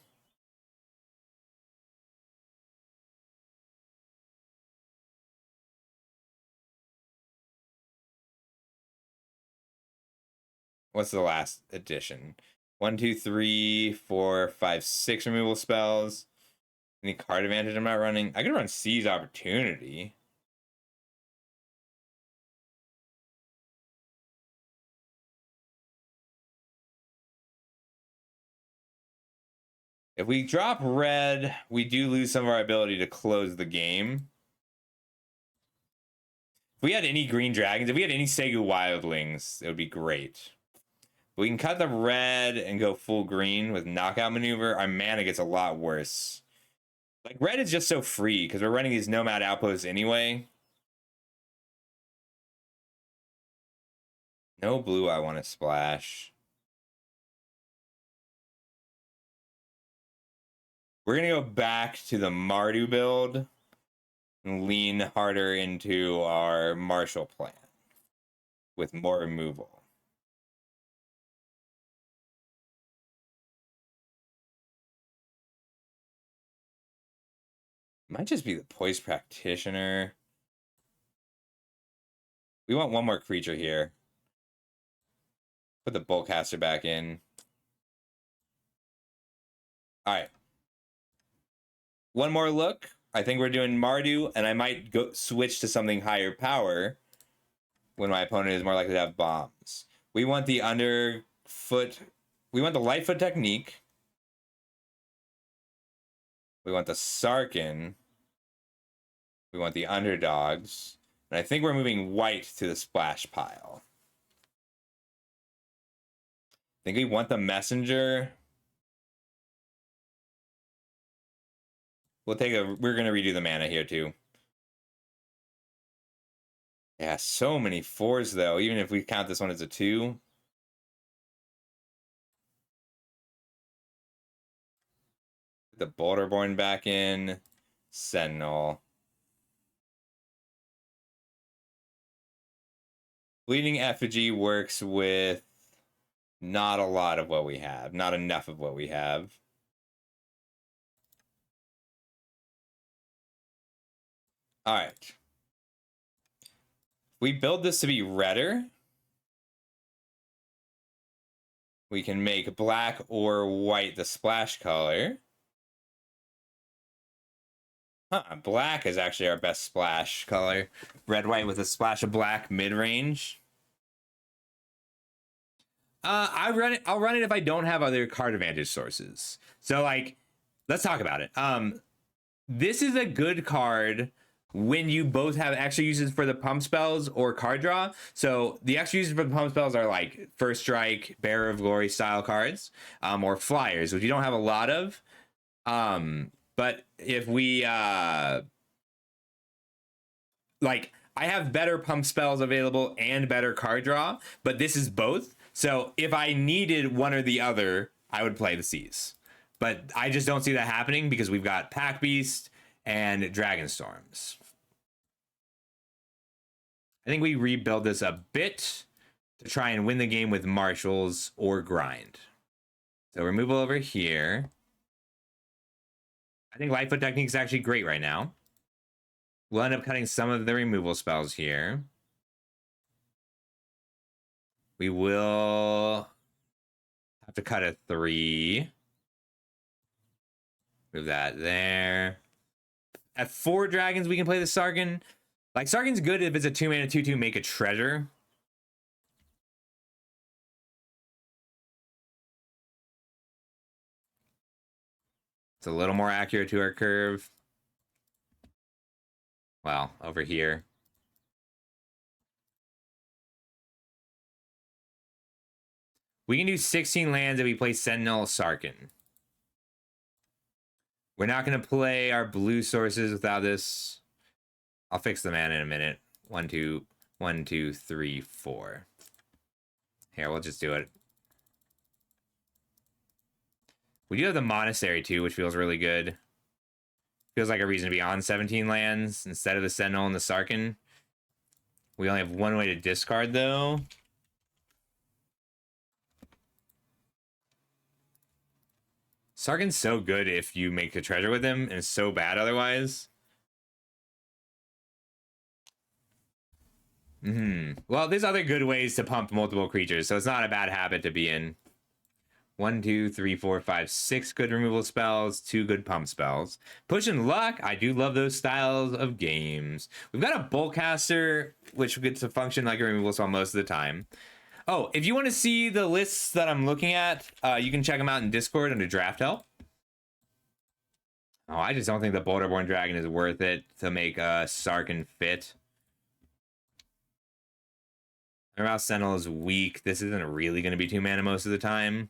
What's the last edition? 1, 2, 3, 4, 5, 6 removal spells. Any card advantage I'm not running? I could run Seize Opportunity. If we drop red, we do lose some of our ability to close the game. If we had any green dragons, if we had any Segu wildlings, it would be great. We can cut the red and go full green with knockout maneuver. Our mana gets a lot worse. Like, red is just so free because we're running these nomad outposts anyway. No blue I want to splash. We're going to go back to the Mardu build. and lean harder into our Marshall plan with more removal. Might just be the Poise Practitioner. We want one more creature here. Put the Boltcaster back in. All right. One more look. I think we're doing Mardu, and I might go switch to something higher power when my opponent is more likely to have bombs. We want the underfoot. We want the Lightfoot Technique. We want the Sarkhan. We want the Underdogs. And I think we're moving white to the splash pile. I think we want the Messenger. We're going to redo the mana here too. Yeah, so many 4s though, even if we count this one as a 2. The Boulderborn back in. Sentinel. Bleeding Effigy works with not a lot of what we have. Not enough of what we have. All right. We build this to be redder. We can make black or white the splash color. Black is actually our best splash color. Red, white with a splash of black mid-range. I'll run it if I don't have other card advantage sources. So like, let's talk about it. This is a good card when you both have extra uses for the pump spells or card draw. So the extra uses for the pump spells are like First Strike, Bearer of Glory style cards, or flyers, which you don't have a lot of. But if we like, I have better pump spells available and better card draw, but this is both. So if I needed one or the other, I would play the Seas. But I just don't see that happening because we've got Pack Beast and Dragon Storms. I think we rebuild this a bit to try and win the game with marshals or grind. So removal over here. I think Lightfoot Technique is actually great right now. We'll end up cutting some of the removal spells here. We will have to cut a 3. Move that there. At 4 dragons, we can play the Sarkhan. Like, Sarkhan's good if it's a 2-mana 2/2 make a treasure. It's a little more accurate to our curve. Well, over here. We can do 16 lands if we play Sentinel Sarkhan. We're not going to play our blue sources without this. I'll fix the mana in a minute. 1, 2, 1, 2, 3, 4. Here, we'll just do it. We do have the Monastery too, which feels really good. Feels like a reason to be on 17 lands instead of the Sentinel and the Sarkhan. We only have one way to discard though. Sarkhan's so good if you make a treasure with him, and it's so bad otherwise. Well, there's other good ways to pump multiple creatures, so it's not a bad habit to be in. 1, 2, 3, 4, 5, 6 good removal spells, 2 good pump spells. Push and Luck, I do love those styles of games. We've got a Boltcaster, which gets to function like a removal spell most of the time. Oh, if you want to see the lists that I'm looking at, you can check them out in Discord under Draft Help. Oh, I just don't think the Boulderborn Dragon is worth it to make a Sarkhan fit. Our Sentinel is weak. This isn't really going to be 2 mana most of the time.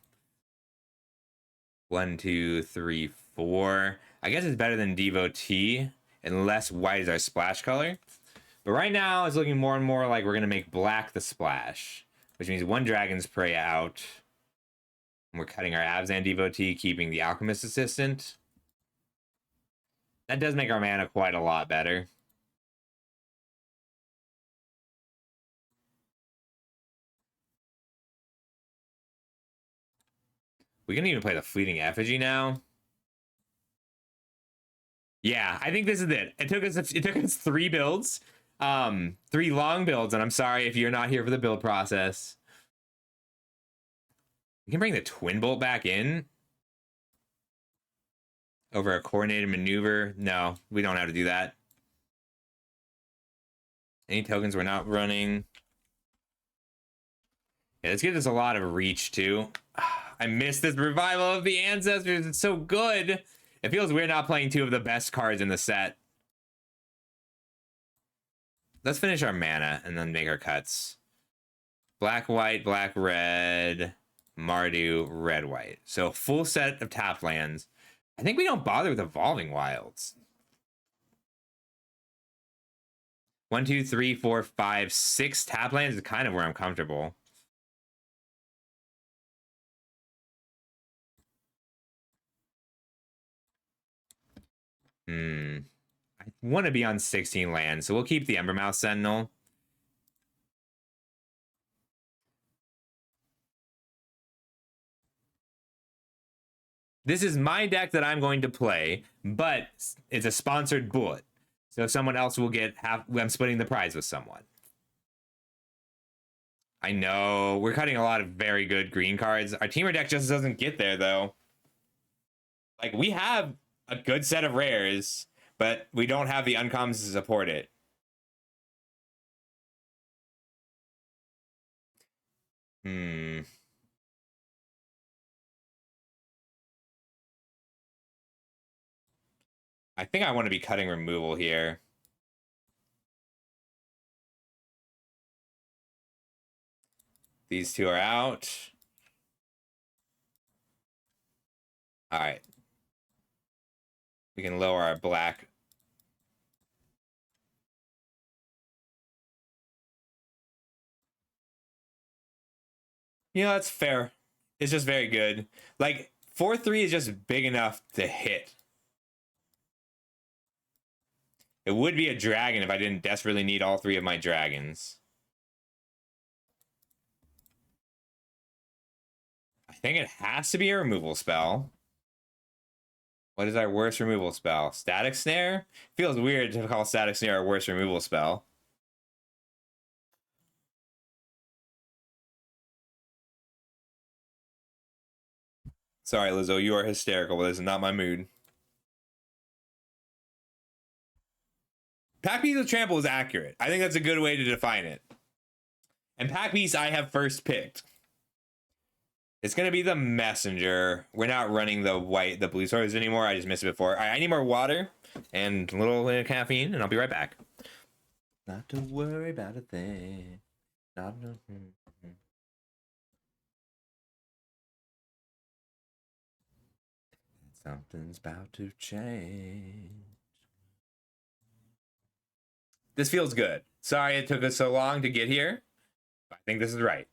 1, 2, 3, 4. I guess it's better than Devotee, unless white is our splash color. But right now, it's looking more and more like we're going to make black the splash, which means 1 Dragon's Prey out. And we're cutting our Abzan Devotee, keeping the Alchemist Assistant. That does make our mana quite a lot better. We can even play the Fleeting Effigy now. Yeah, I think this is it. It took us 3 builds. 3 long builds, and I'm sorry if you're not here for the build process. We can bring the Twin Bolt back in over a coordinated maneuver. No, we don't have to do that. Any tokens we're not running. Yeah, this gives us a lot of reach too. I miss this Revival of the Ancestors. It's so good. It feels weird not playing 2 of the best cards in the set. Let's finish our mana and then make our cuts. Black, white, black, red, Mardu, red, white. So full set of tap lands. I think we don't bother with Evolving Wilds. 1, 2, 3, 4, 5, 6 tap lands is kind of where I'm comfortable. I want to be on 16 lands, so we'll keep the Embermouth Sentinel. This is my deck that I'm going to play, but it's a sponsored bullet. So someone else will get half. I'm splitting the prize with someone. I know. We're cutting a lot of very good green cards. Our teamer deck just doesn't get there, though. Like, we have a good set of rares, but we don't have the uncommons to support it. I think I want to be cutting removal here. These 2 are out. All right. We can lower our black. You know, that's fair. It's just very good. Like, 4/3 is just big enough to hit. It would be a dragon if I didn't desperately need all 3 of my dragons. I think it has to be a removal spell. What is our worst removal spell? Static Snare? Feels weird to call Static Snare our worst removal spell. Sorry, Lizzo, you are hysterical, but this is not my mood. Pack Piece with Trample is accurate. I think that's a good way to define it. And Pack Piece I have first picked. It's going to be the Messenger. We're not running the blue swords anymore. I just missed it before. I need more water and a little caffeine, and I'll be right back. Not to worry about a thing. Not no. Something's about to change. This feels good. Sorry it took us so long to get here. But I think this is right.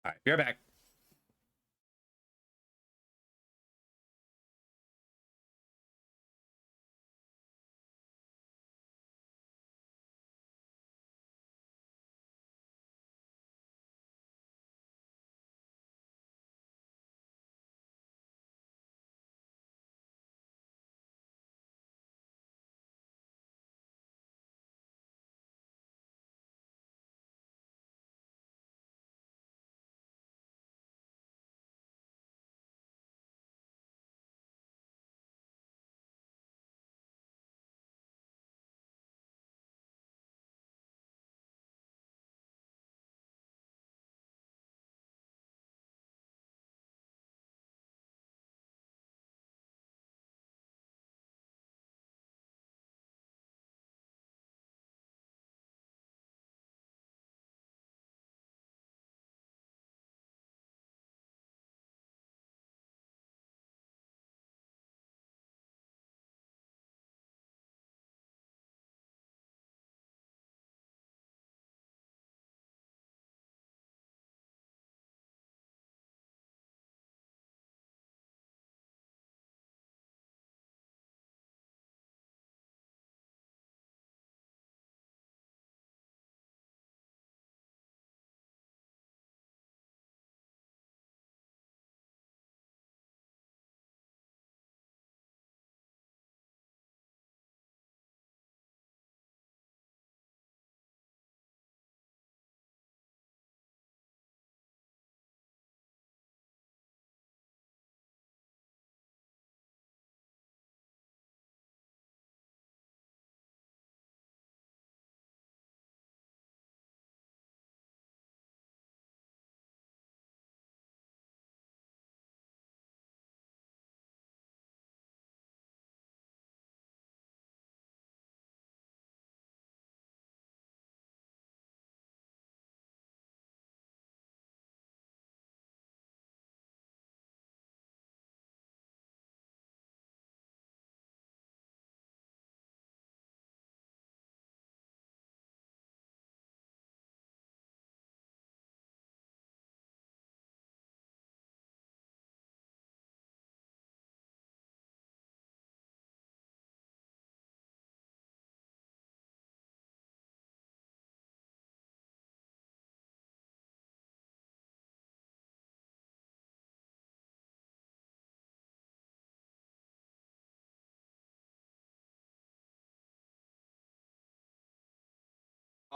All right, be right back.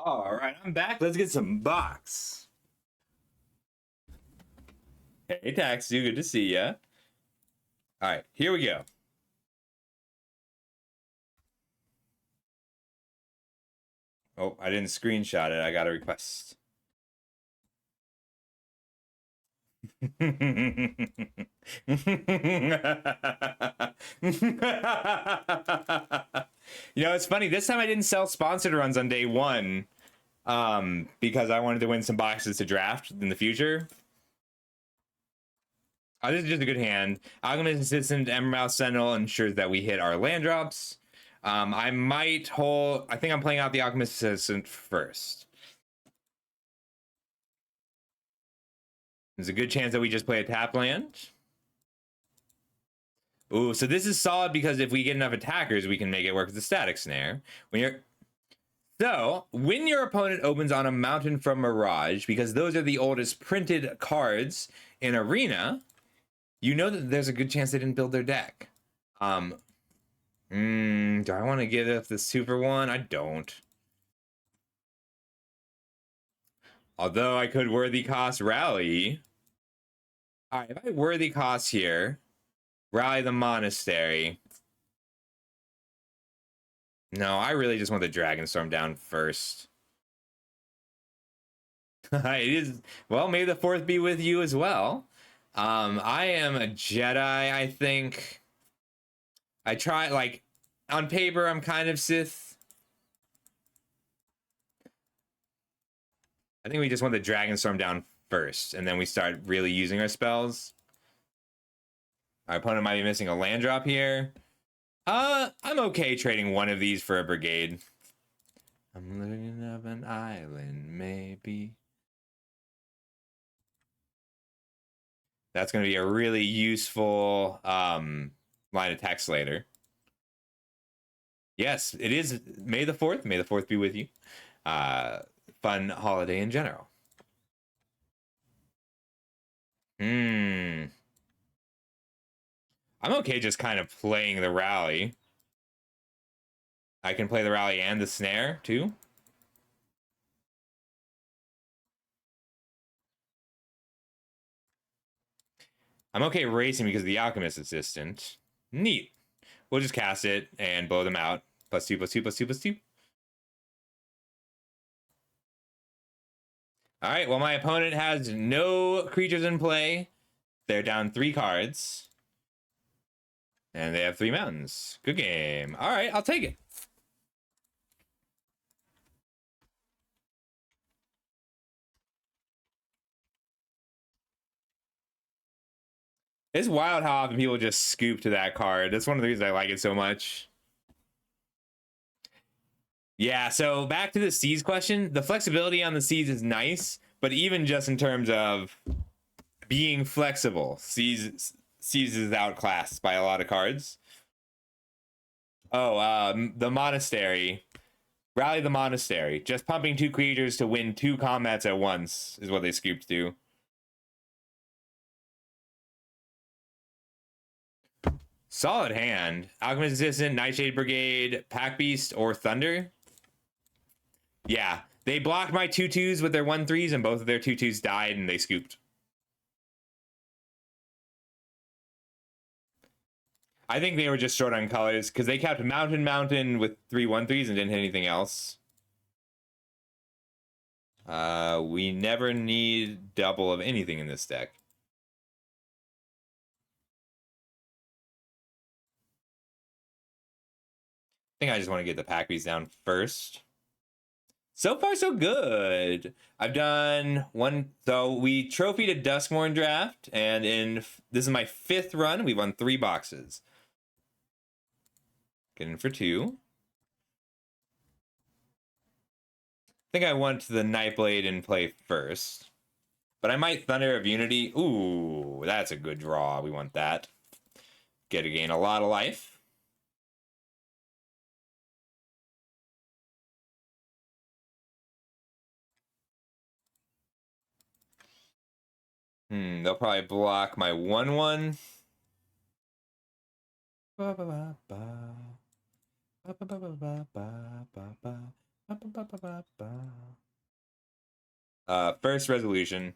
All right, I'm back. Let's get some box. Hey, Taxu, good to see ya. All right, here we go. Oh, I didn't screenshot it. I got a request. You know, it's funny. This time I didn't sell sponsored runs on day one, because I wanted to win some boxes to draft in the future. This is just a good hand. Alchemist Assistant, Emerald Sentinel ensures that we hit our land drops. I might hold. I think I'm playing out the Alchemist Assistant first. There's a good chance that we just play a tap land. Ooh, so this is solid because if we get enough attackers, we can make it work with the Static Snare. When your opponent opens on a Mountain from Mirage, because those are the oldest printed cards in Arena, you know that there's a good chance they didn't build their deck. Do I want to give up the super one? I don't. Although I could worthy cost Rally. All right, if I worthy cost here, Rally the Monastery. No, I really just want the Dragonstorm down first. It is, well, may the fourth be with you as well. I am a Jedi, I think. I try, like, on paper, I'm kind of Sith. I think we just want the Dragonstorm down first, and then we start really using our spells. Our opponent might be missing a land drop here. I'm okay trading one of these for a brigade. I'm living up an island, maybe. That's going to be a really useful line of text later. Yes, it is May the 4th. May the 4th be with you. Fun holiday in general. I'm okay just kind of playing the Rally. I can play the Rally and the Snare, too. I'm okay racing because of the Alchemist Assistant. Neat. We'll just cast it and blow them out. +2, +2, +2, +2. All right, well, my opponent has no creatures in play. They're down 3 cards. And they have 3 mountains. Good game. All right, I'll take it. It's wild how often people just scoop to that card. That's one of the reasons I like it so much. Yeah, so back to the seeds question. The flexibility on the seeds is nice, but even just in terms of being flexible, seeds is outclassed by a lot of cards. Oh, the Monastery. Rally the Monastery. Just pumping 2 creatures to win 2 combats at once is what they scooped to. Solid hand. Alchemist Assistant, Nightshade Brigade, Pack Beast, or Thunder. Yeah, they blocked my 2/2s with their 1/3s, and both of their 2/2s died, and they scooped. I think they were just short on colors, because they kept Mountain with 3 1/3s and didn't hit anything else. We never need double of anything in this deck. I think I just want to get the Pack Beast down first. So far, so good. I've done one. So we trophied a Duskmourn draft, and this is my 5th run. We've won 3 boxes. Get in for 2. I think I want the Nightblade in play first. But I might Thunder of Unity. Ooh, that's a good draw. We want that. Get to gain a lot of life. They'll probably block my 1/1. First resolution.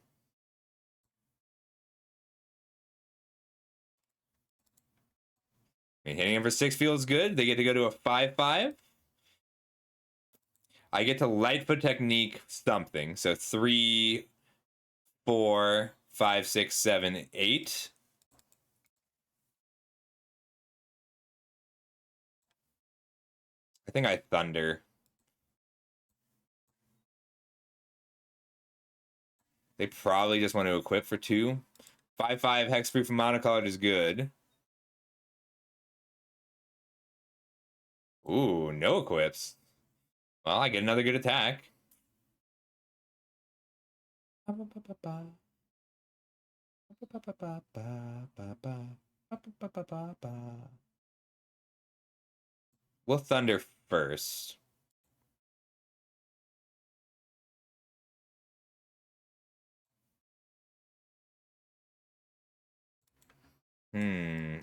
Hitting him for 6 feels good. They get to go to a 5/5. I get to Lightfoot Technique something. So 3, 4, 5, 6, 7, 8. I think I Thunder. They probably just want to equip for 2. 5/5 hexproof and monocolored is good. Ooh, no equips. Well, I get another good attack. We'll Thunder first.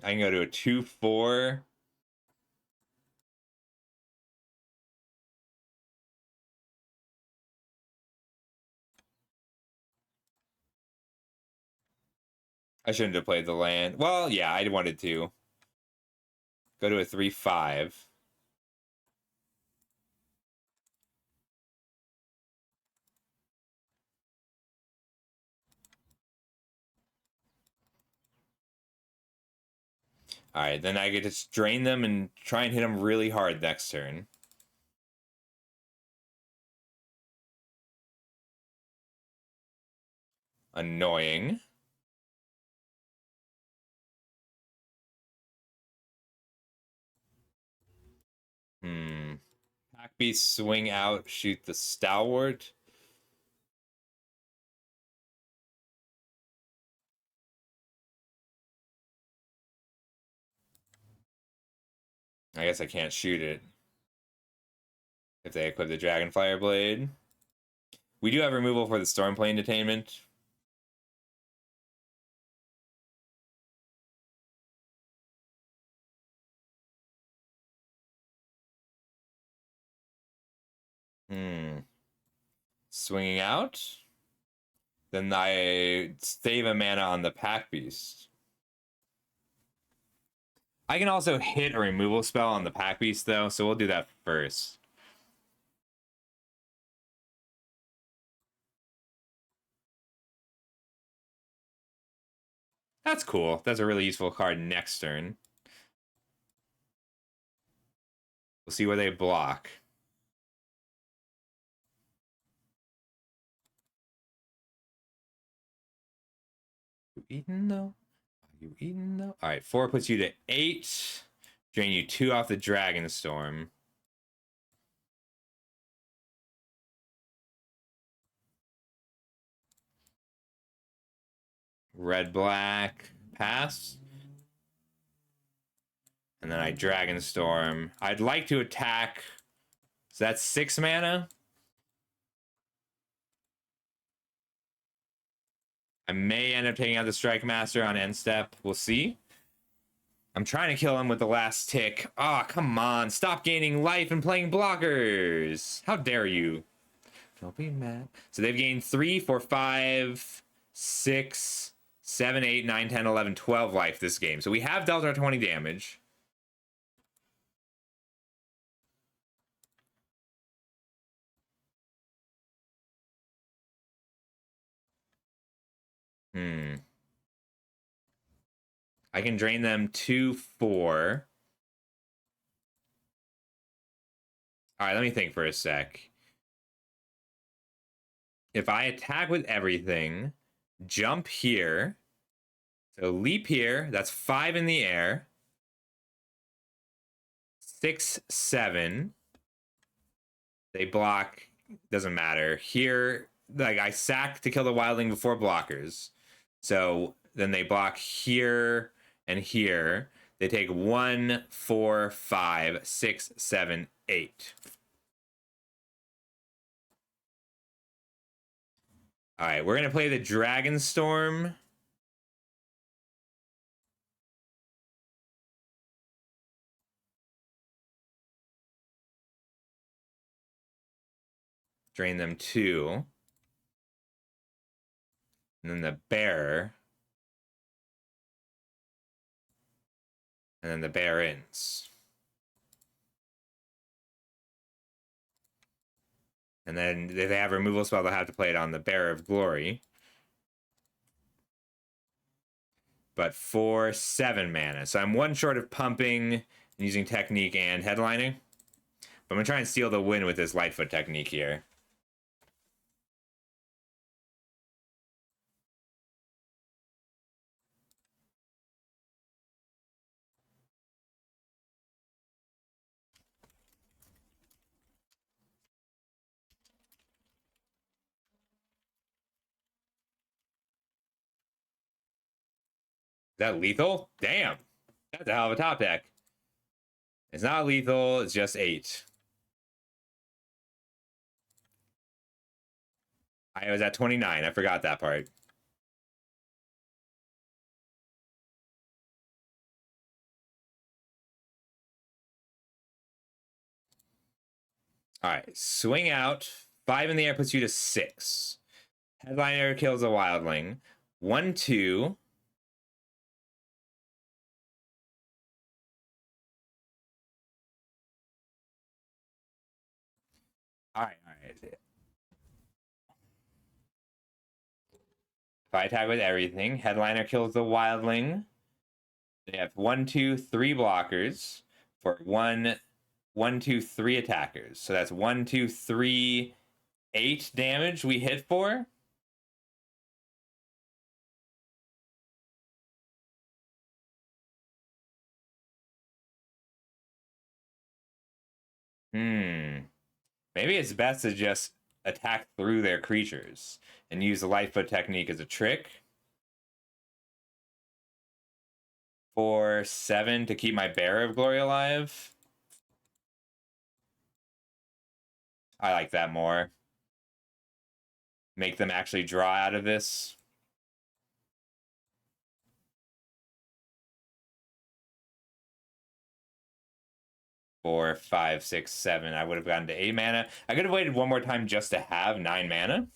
I can go to a 2/4. I shouldn't have played the land. Well, yeah, I wanted to. Go to a 3/5. All right, then I get to drain them and try and hit them really hard next turn. Annoying. Pack Beast swing out, shoot the Stalwart. I guess I can't shoot it if they equip the Dragonfire Blade. We do have removal for the Stormplane Detainment. Swinging out. Then I save a mana on the Pack Beast. I can also hit a removal spell on the Pack Beast, though, so we'll do that first. That's cool. That's a really useful card next turn. We'll see where they block. You eating though? Are you eating though? All right, 4 puts you to 8. Drain you 2 off the Dragonstorm. Red black pass. And then I Dragonstorm. I'd like to attack. So that's 6 mana. I may end up taking out the Strike Master on end step. We'll see. I'm trying to kill him with the last tick. Ah, oh, come on. Stop gaining life and playing blockers. How dare you? Don't be mad. So they've gained 3, 4, 5, 6, 7, 8, 9, 10, 11, 12 life this game. So we have dealt our 20 damage. I can drain them 2, 4. All right, let me think for a sec. If I attack with everything, jump here, so leap here, that's 5 in the air. 6, 7. They block, doesn't matter. Here, like I sack to kill the wildling before blockers. So then they block here and here. They take 1, 4, 5, 6, 7, 8. All right, we're gonna play the Dragonstorm. Drain them 2. And then the bearer. And then the barons. And then if they have a removal spell, they'll have to play it on the Bearer of Glory. But for 7 mana. So I'm 1 short of pumping and using Technique and Headlining. But I'm going to try and steal the win with this Lightfoot Technique here. Is that lethal? Damn. That's a hell of a top deck. It's not lethal, it's just 8. I was at 29. I forgot that part. All right, swing out. 5 in the air puts you to 6. Headliner kills a wildling. 1, 2. All right. If I attack with everything, Headliner kills the wildling. They have 1, 2, 3 blockers for 1, 2, 3 attackers. So that's 1, 2, 3, 8 damage we hit for. Maybe it's best to just attack through their creatures and use the Lightfoot Technique as a trick. For 7 to keep my Bearer of Glory alive. I like that more. Make them actually draw out of this. Four, 5, 6, 7. I would have gotten to 8 mana. I could have waited one more time just to have 9 mana.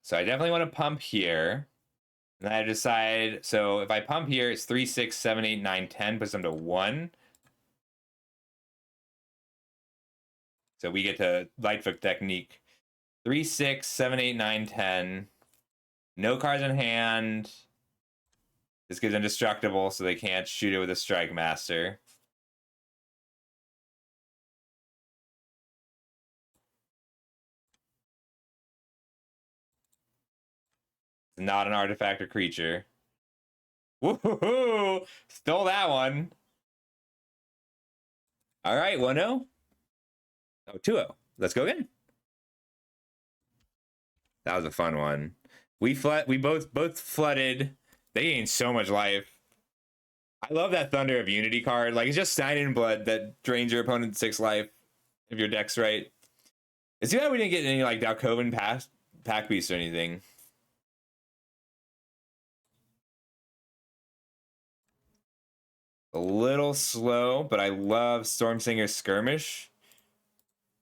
So I definitely want to pump here. And then I decide, so if I pump here, it's 3, 6, 7, 8, 9, 10, puts them to 1. So we get to Lightfoot Technique. 3, 6, 7, 8, 9, 10. No cards in hand. This gives indestructible, so they can't shoot it with a Strike Master. It's not an artifact or creature. Woohoo! Stole that one. All right, 1-0. Oh, 2-0. Let's go again. That was a fun one. We both flooded. They gained so much life. I love that Thunder of Unity card. Like, it's just Sign in Blood that drains your opponent's 6 life if your deck's right. It's too bad we didn't get any like Dalkovan pack beast or anything. A little slow, but I love Stormsinger's Skirmish.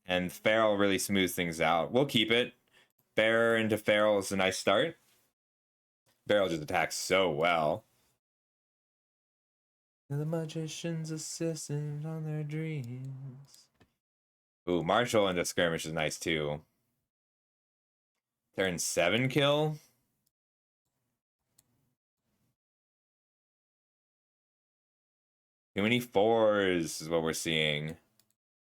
And Feral really smooths things out. We'll keep it. Bearer into Feral is a nice start. Feral just attacks so well. The magician's assistant on their dreams. Ooh, Marshall into Skirmish is nice too. Turn 7 kill. Too many 4s is what we're seeing.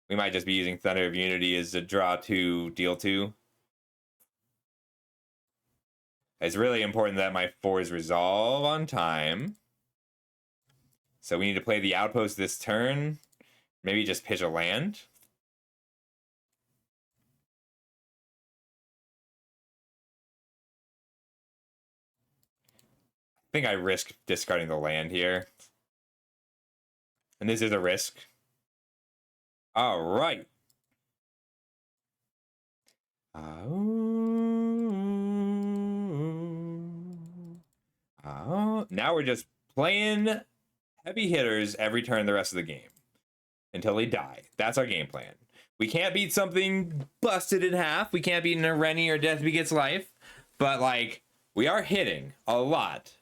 We might just be using Thunder of Unity as a draw 2, deal 2. It's really important that my 4s resolve on time. So we need to play the Outpost this turn. Maybe just pitch a land. I think I risk discarding the land here. And this is a risk. All right. Now we're just playing heavy hitters every turn the rest of the game until they die. That's our game plan. We can't beat something busted in half. We can't beat an Rennie or Death Begets Life. But, like, we are hitting a lot.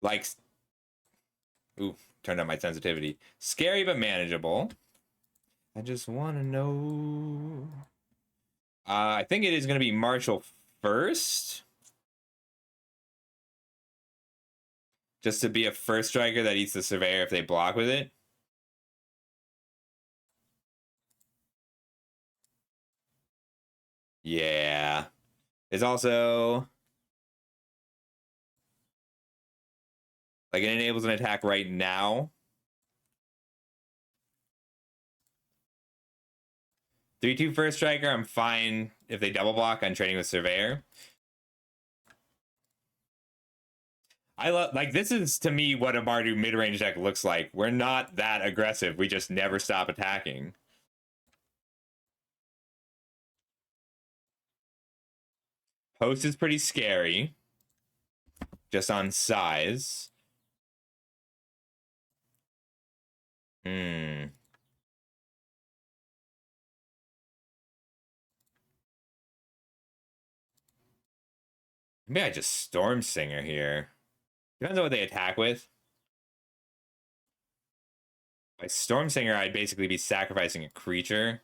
Like, ooh, turned on my sensitivity. Scary but manageable. I just want to know. I think it is going to be Marshall first. Just to be a first striker that eats the Surveyor if they block with it. Yeah. It's also... like, it enables an attack right now. 3/2 first striker, I'm fine if they double block on trading with Surveyor. I love, like, this is to me what a Mardu mid-range deck looks like. We're not that aggressive. We just never stop attacking. Host is pretty scary. Just on size. Maybe I just Storm Singer here. Depends on what they attack with. By Storm Singer, I'd basically be sacrificing a creature.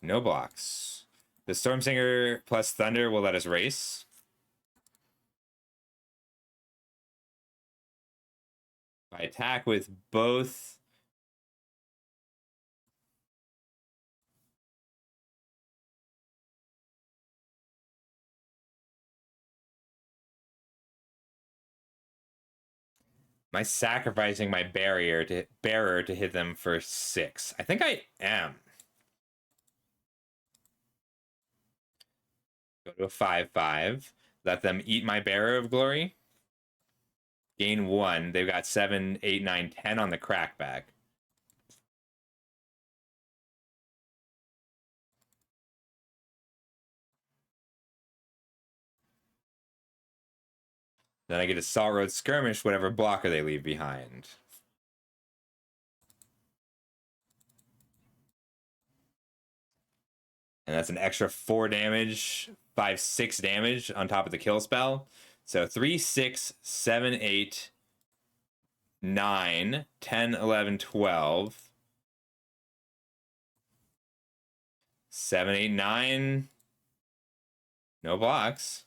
No blocks. The Storm Singer plus Thunder will let us race. If I attack with both... am I sacrificing my bearer to hit them for 6? I think I am. Go to a 5/5. Let them eat my Bearer of Glory. Gain 1. They've got 7, 8, 9, 10 on the crackback. Then I get a Salt Road Skirmish whatever blocker they leave behind. And that's an extra 4 damage, 5, 6 damage on top of the kill spell. So 3, 6, 7, 8, 9, 10, 11, 12. 7, 8, 9. No blocks.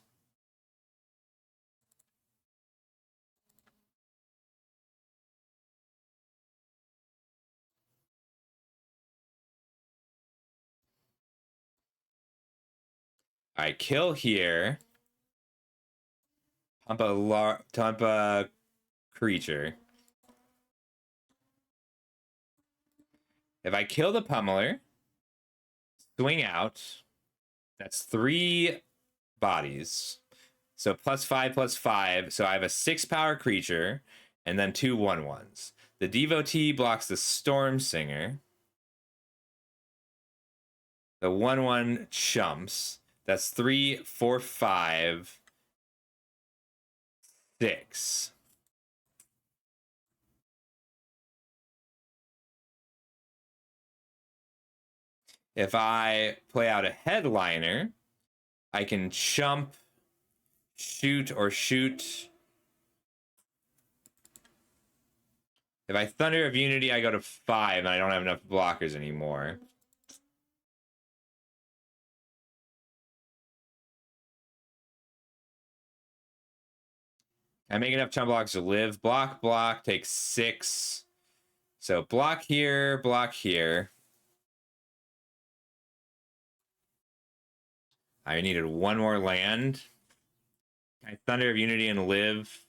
I kill here. Pump a creature. If I kill the Pummeler, swing out, that's 3 bodies. So +5/+5. So I have a 6 power creature and then 2 1/1s. The Devotee blocks the Storm Singer. The 1/1 chumps. That's 3, 4, 5, 6. If I play out a Headliner, I can chump, shoot, or shoot. If I Thunder of Unity, I go to 5, and I don't have enough blockers anymore. I make enough chump blocks to live. Block, takes 6. So block here, block here. I needed 1 more land. I Thunder of Unity and live.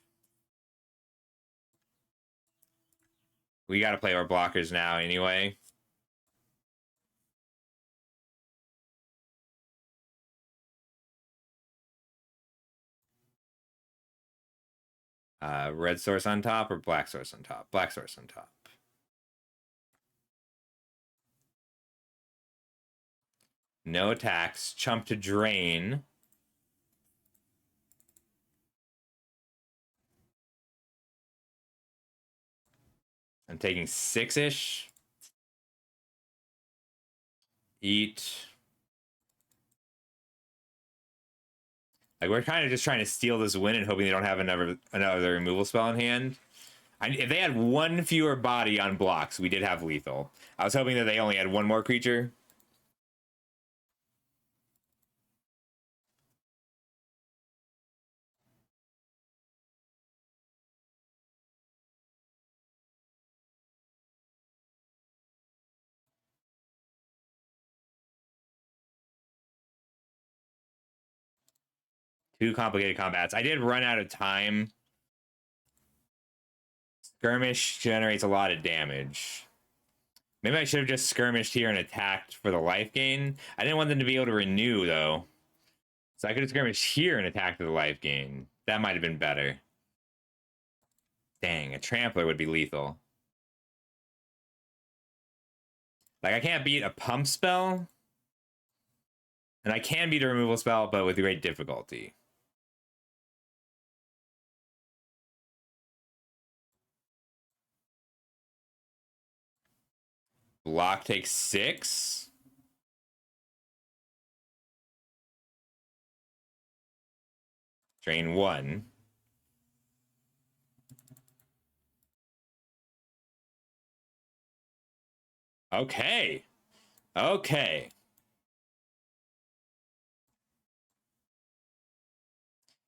We got to play our blockers now anyway. Red source on top or black source on top? Black source on top. No attacks. Chump to drain. I'm taking 6-ish. Eat. Like, we're kind of just trying to steal this win and hoping they don't have another removal spell in hand. If they had one fewer body on blocks, we did have lethal. I was hoping that they only had one more creature. Two complicated combats. I did run out of time. Skirmish generates a lot of damage. Maybe I should have just skirmished here and attacked for the life gain. I didn't want them to be able to renew, though. So I could have skirmished here and attacked for the life gain. That might have been better. Dang, a trampler would be lethal. Like, I can't beat a pump spell. And I can beat a removal spell, but with great difficulty. Block takes 6. Drain 1. Okay. Okay.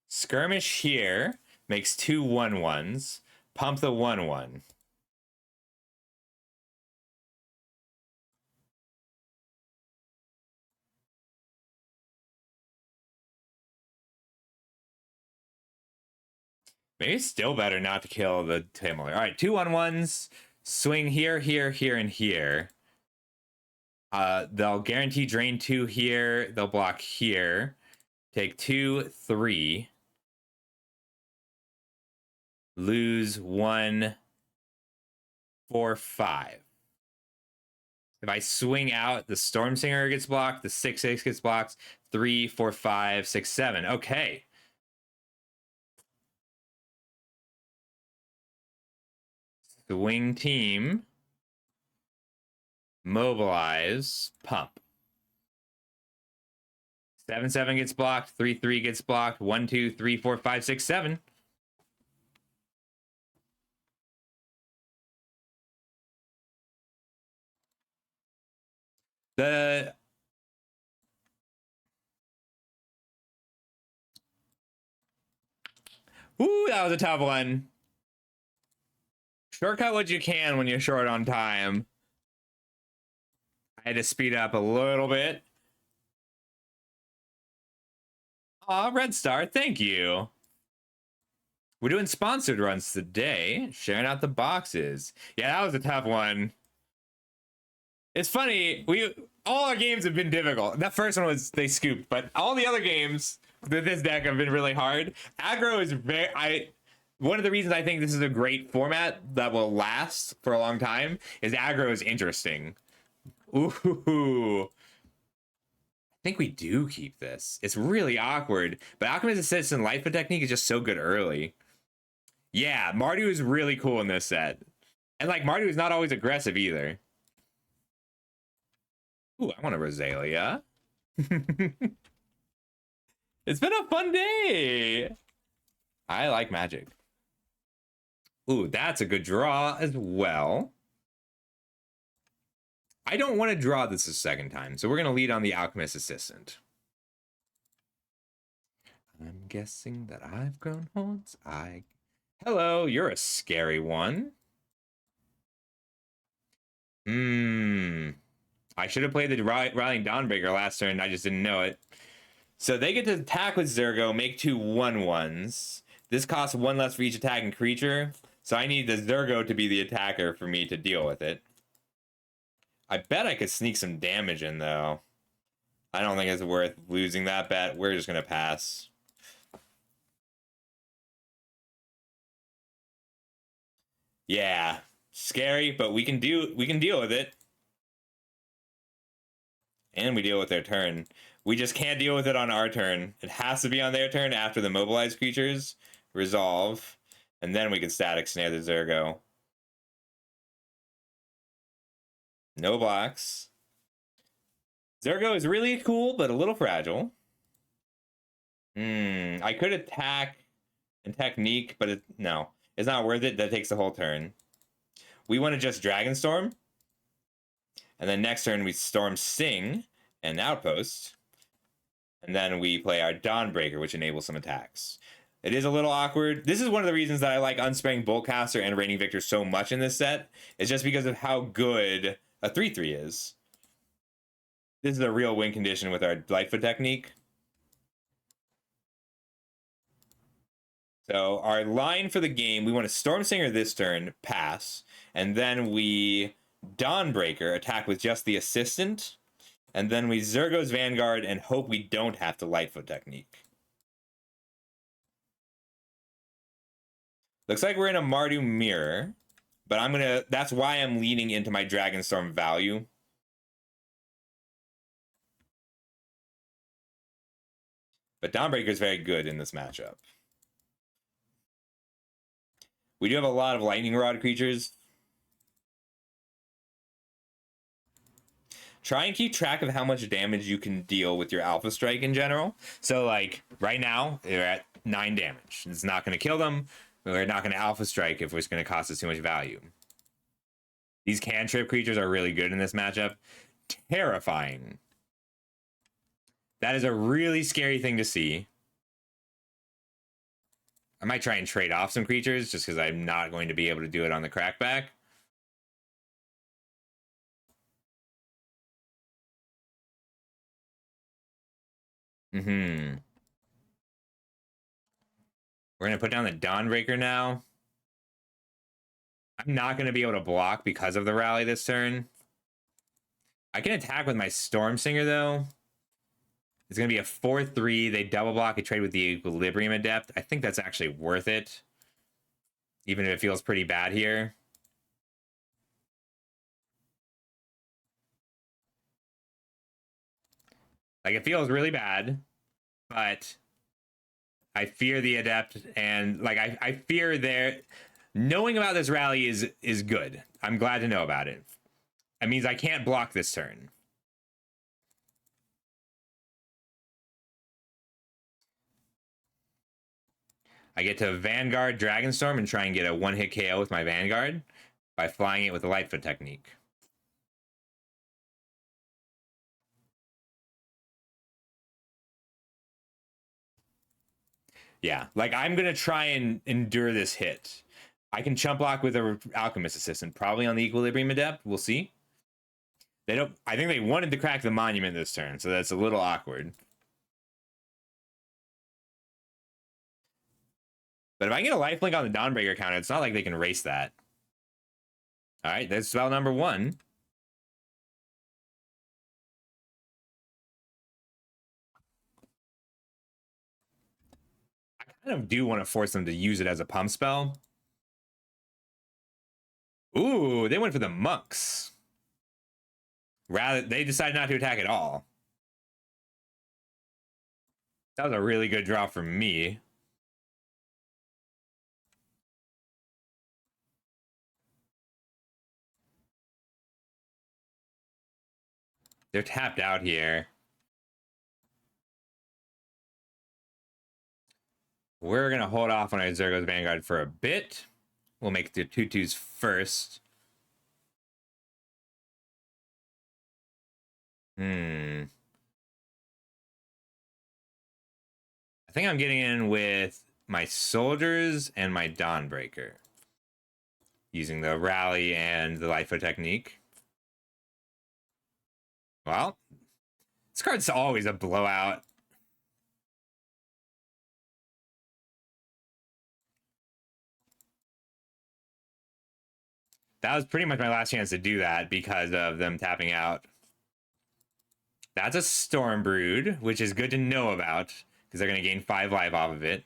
Skirmish here makes 2 1/1s. Pump the 1/1. Maybe it's still better not to kill the Timmler. All right, 2 1/1s. Swing here, here, here, and here. They'll guarantee drain 2 here. They'll block here. Take 2, 3. Lose 1, 4, 5. If I swing out, the Stormsinger gets blocked. The 6/6 gets blocked. 3, 4, 5, 6, 7. Okay. Swing team. Mobilize. Pump. 7/7 gets blocked. 3/3 gets blocked. 1, 2, 3, 4, 5, 6, 7. Ooh, that was a tough one. Shortcut what you can when you're short on time. I had to speed up a little bit. Aw, Red Star, thank you. We're doing sponsored runs today, sharing out the boxes. Yeah, that was a tough one. It's funny, all our games have been difficult. That first one was they scooped, but all the other games with this deck have been really hard. Aggro is one of the reasons I think this is a great format that will last for a long time is aggro is interesting. Ooh. I think we do keep this. It's really awkward, but Alchemist Assistant Life Technique is just so good early. Yeah, Mardu is really cool in this set. And like Mardu is not always aggressive either. Ooh, I want a Rosalia. It's been a fun day. I like Magic. Ooh, that's a good draw as well. I don't want to draw this a second time, so we're going to lead on the Alchemist Assistant. I'm guessing that I've grown horns. Hello, you're a scary one. I should have played the Rallying Dawnbreaker last turn. I just didn't know it. So they get to attack with Zergo, make 2 1/1s. This costs 1 less for each attacking creature. So I need the Zergo to be the attacker for me to deal with it. I bet I could sneak some damage in, though. I don't think it's worth losing that bet. We're just going to pass. Yeah, scary, but we can deal with it. And we deal with their turn. We just can't deal with it on our turn. It has to be on their turn after the mobilized creatures resolve, and then we can static snare the Zergo. No blocks. Zergo is really cool, but a little fragile. I could attack and technique, but no. It's not worth it. That takes the whole turn. We want to just Dragonstorm. And then next turn we Storm Sing and Outpost. And then we play our Dawnbreaker, which enables some attacks. It is a little awkward. This is one of the reasons that I like Unsparing Boltcaster and Reigning Victor so much in this set. It's just because of how good a 3/3 is. This is a real win condition with our Lightfoot technique. So our line for the game, we want to Stormsinger this turn, pass, and then we Dawnbreaker, attack with just the assistant, and then we Zergo's Vanguard and hope we don't have to Lightfoot technique. Looks like we're in a Mardu Mirror, but that's why I'm leaning into my Dragonstorm value. But Dawnbreaker is very good in this matchup. We do have a lot of Lightning Rod creatures. Try and keep track of how much damage you can deal with your Alpha Strike in general. So, like, right now, they're at 9 damage. It's not going to kill them. We're not going to Alpha Strike if it's going to cost us too much value. These cantrip creatures are really good in this matchup. Terrifying. That is a really scary thing to see. I might try and trade off some creatures just because I'm not going to be able to do it on the crackback. We're going to put down the Dawnbreaker now. I'm not going to be able to block because of the rally this turn. I can attack with my Stormsinger, though. It's going to be a 4/3. They double block. I trade with the Equilibrium Adept. I think that's actually worth it, even if it feels pretty bad here. Like, it feels really bad, but I fear the Adept, and like I fear their knowing about this rally is good. I'm glad to know about it. It means I can't block this turn. I get to Vanguard Dragonstorm and try and get a one-hit KO with my Vanguard by flying it with the Lightfoot technique. Yeah, like I'm gonna try and endure this hit. I can chump block with a Alchemist Assistant, probably on the Equilibrium Adept. We'll see. They don't. I think they wanted to crack the Monument this turn, so that's a little awkward. But if I can get a lifelink on the Dawnbreaker counter, it's not like they can race that. All right, that's spell number 1. I kind of do want to force them to use it as a pump spell. Ooh, they went for the Monks. Rather, they decided not to attack at all. That was a really good draw for me. They're tapped out here. We're going to hold off on our Zergo's Vanguard for a bit. We'll make the 2/2s first. I think I'm getting in with my soldiers and my Dawnbreaker, using the rally and the Lightfoot technique. Well, this card's always a blowout. That was pretty much my last chance to do that because of them tapping out. That's a Stormbrood, which is good to know about because they're going to gain 5 life off of it.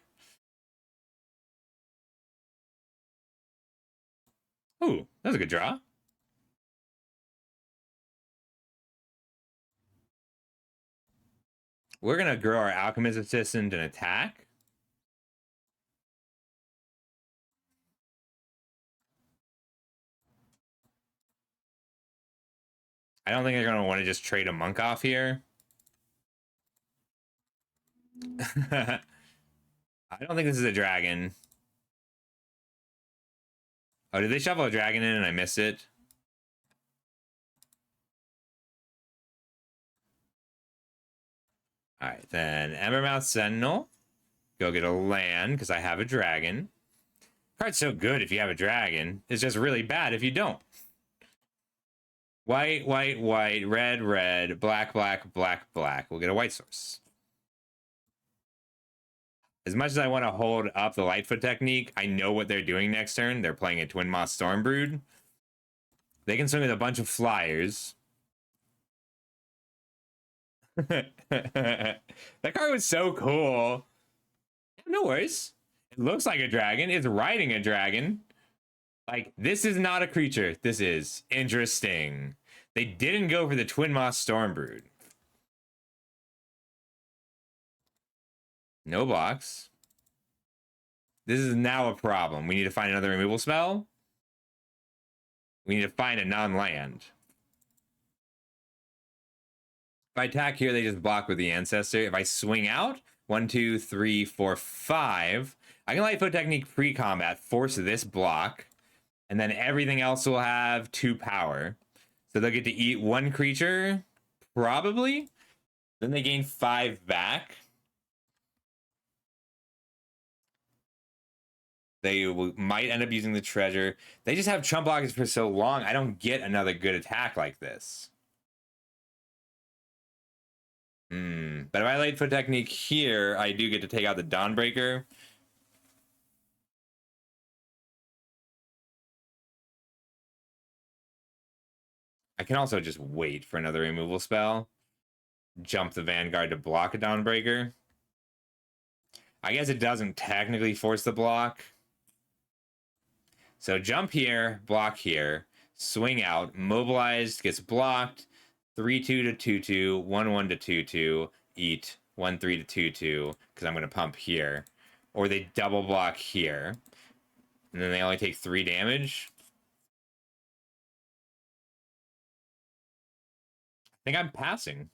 Ooh, that was a good draw. We're gonna grow our Alchemist Assistant and attack. I don't think they're gonna want to just trade a monk off here. I don't think this is a dragon. Oh, did they shuffle a dragon in and I missed it? All right, then Embermouth Sentinel. Go get a land because I have a dragon. Card's so good if you have a dragon. It's just really bad if you don't. White, white, white, red, red, black, black, black, black. We'll get a white source. As much as I want to hold up the Lightfoot technique, I know what they're doing next turn. They're playing a Twin Moth Stormbrood. They can swing with a bunch of flyers. That card was so cool. No worries. It looks like a dragon. It's riding a dragon. Like, this is not a creature. This is interesting. They didn't go for the Twin Moth Stormbrood. No blocks. This is now a problem. We need to find another removal spell. We need to find a non-land. If I attack here, they just block with the Ancestor. If I swing out, 1, 2, 3, 4, 5, I can Lightfoot Technique pre-combat, force this block, and then everything else will have 2 power. So they'll get to eat 1 creature, probably. Then they gain 5 back. They might end up using the treasure. They just have chump blockers for so long, I don't get another good attack like this. But if I Lightfoot Technique here, I do get to take out the Dawnbreaker. I can also just wait for another removal spell. Jump the Vanguard to block a Dawnbreaker. I guess it doesn't technically force the block. So jump here, block here, swing out, mobilized, gets blocked, 3/2 to 2/2, 1/1 to 2/2, eat 1/3 to 2/2, because I'm going to pump here. Or they double block here. And then they only take 3 damage. I think I'm passing.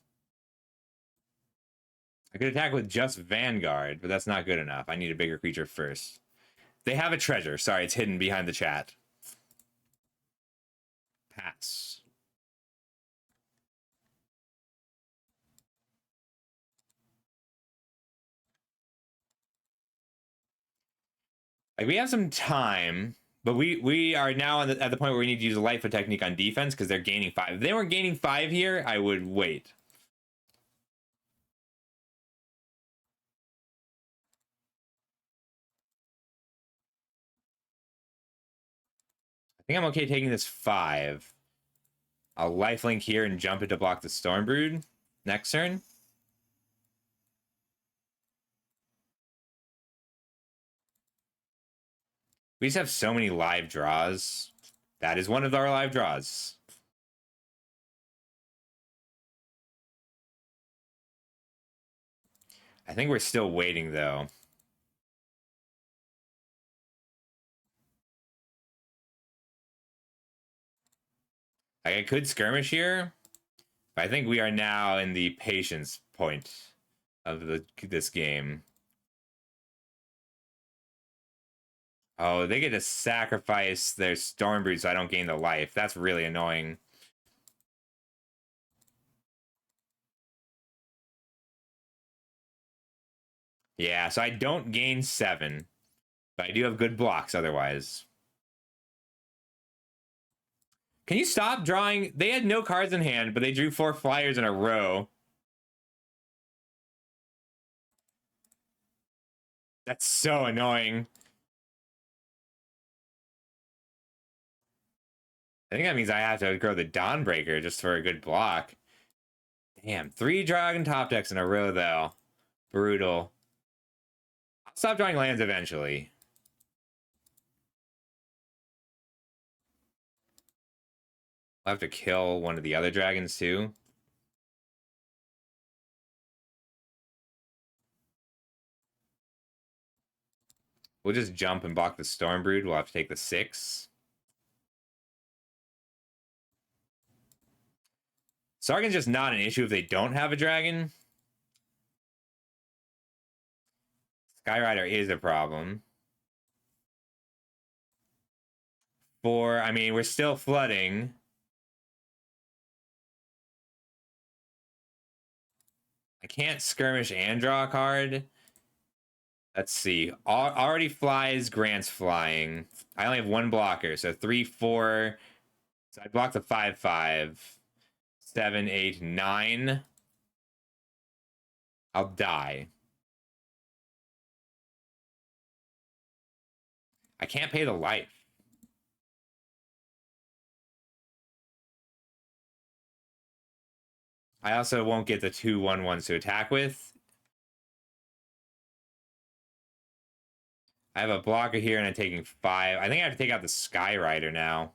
I could attack with just Vanguard, but that's not good enough. I need a bigger creature first. They have a treasure. Sorry, it's hidden behind the chat. Pass. Like, we have some time, but we are now at the point where we need to use a Lightfoot Technique on defense because they're gaining 5. If they weren't gaining 5 here, I would wait. I think I'm okay taking this 5. I'll lifelink here and jump it to block the Stormbrood next turn. We just have so many live draws. That is one of our live draws. I think we're still waiting, though. Like, I could skirmish here, but I think we are now in the patience point of this game. Oh, they get to sacrifice their Stormbrood so I don't gain the life. That's really annoying. Yeah, so I don't gain 7, but I do have good blocks otherwise. Can you stop drawing? They had no cards in hand, but they drew 4 flyers in a row. That's so annoying. I think that means I have to grow the Dawnbreaker just for a good block. Damn, 3 Dragon top decks in a row, though. Brutal. I'll stop drawing lands eventually. I'll have to kill one of the other dragons too. We'll just jump and block the Stormbrood. We'll have to take the 6. Sargon's just not an issue if they don't have a dragon. Skyrider is a problem. 4, I mean, we're still flooding. I can't skirmish and draw a card. Let's see. Already flies, grants flying. I only have one blocker, so 3, 4. So I block the 5, 5. 7, 8, 9. I'll die. I can't pay the life. I also won't get the 2 1/1s to attack with. I have a blocker here and I'm taking 5. I think I have to take out the Skyrider now.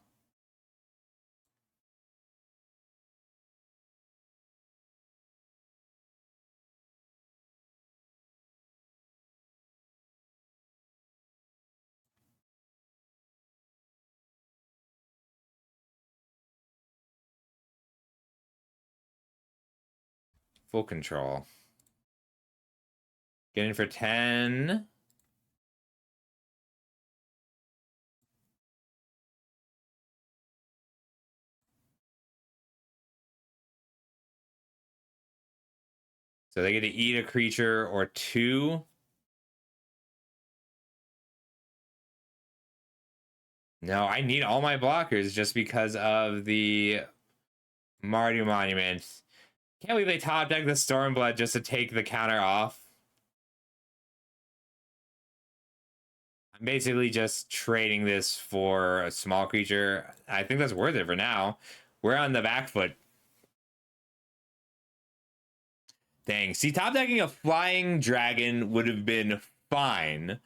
Full control. Get in for 10. So they get to eat a creature or 2. No, I need all my blockers just because of the Mardu Monument. Can't believe they top deck the Stormblood just to take the counter off. I'm basically just trading this for a small creature. I think that's worth it for now. We're on the back foot. Dang. See, top decking a flying dragon would have been fine.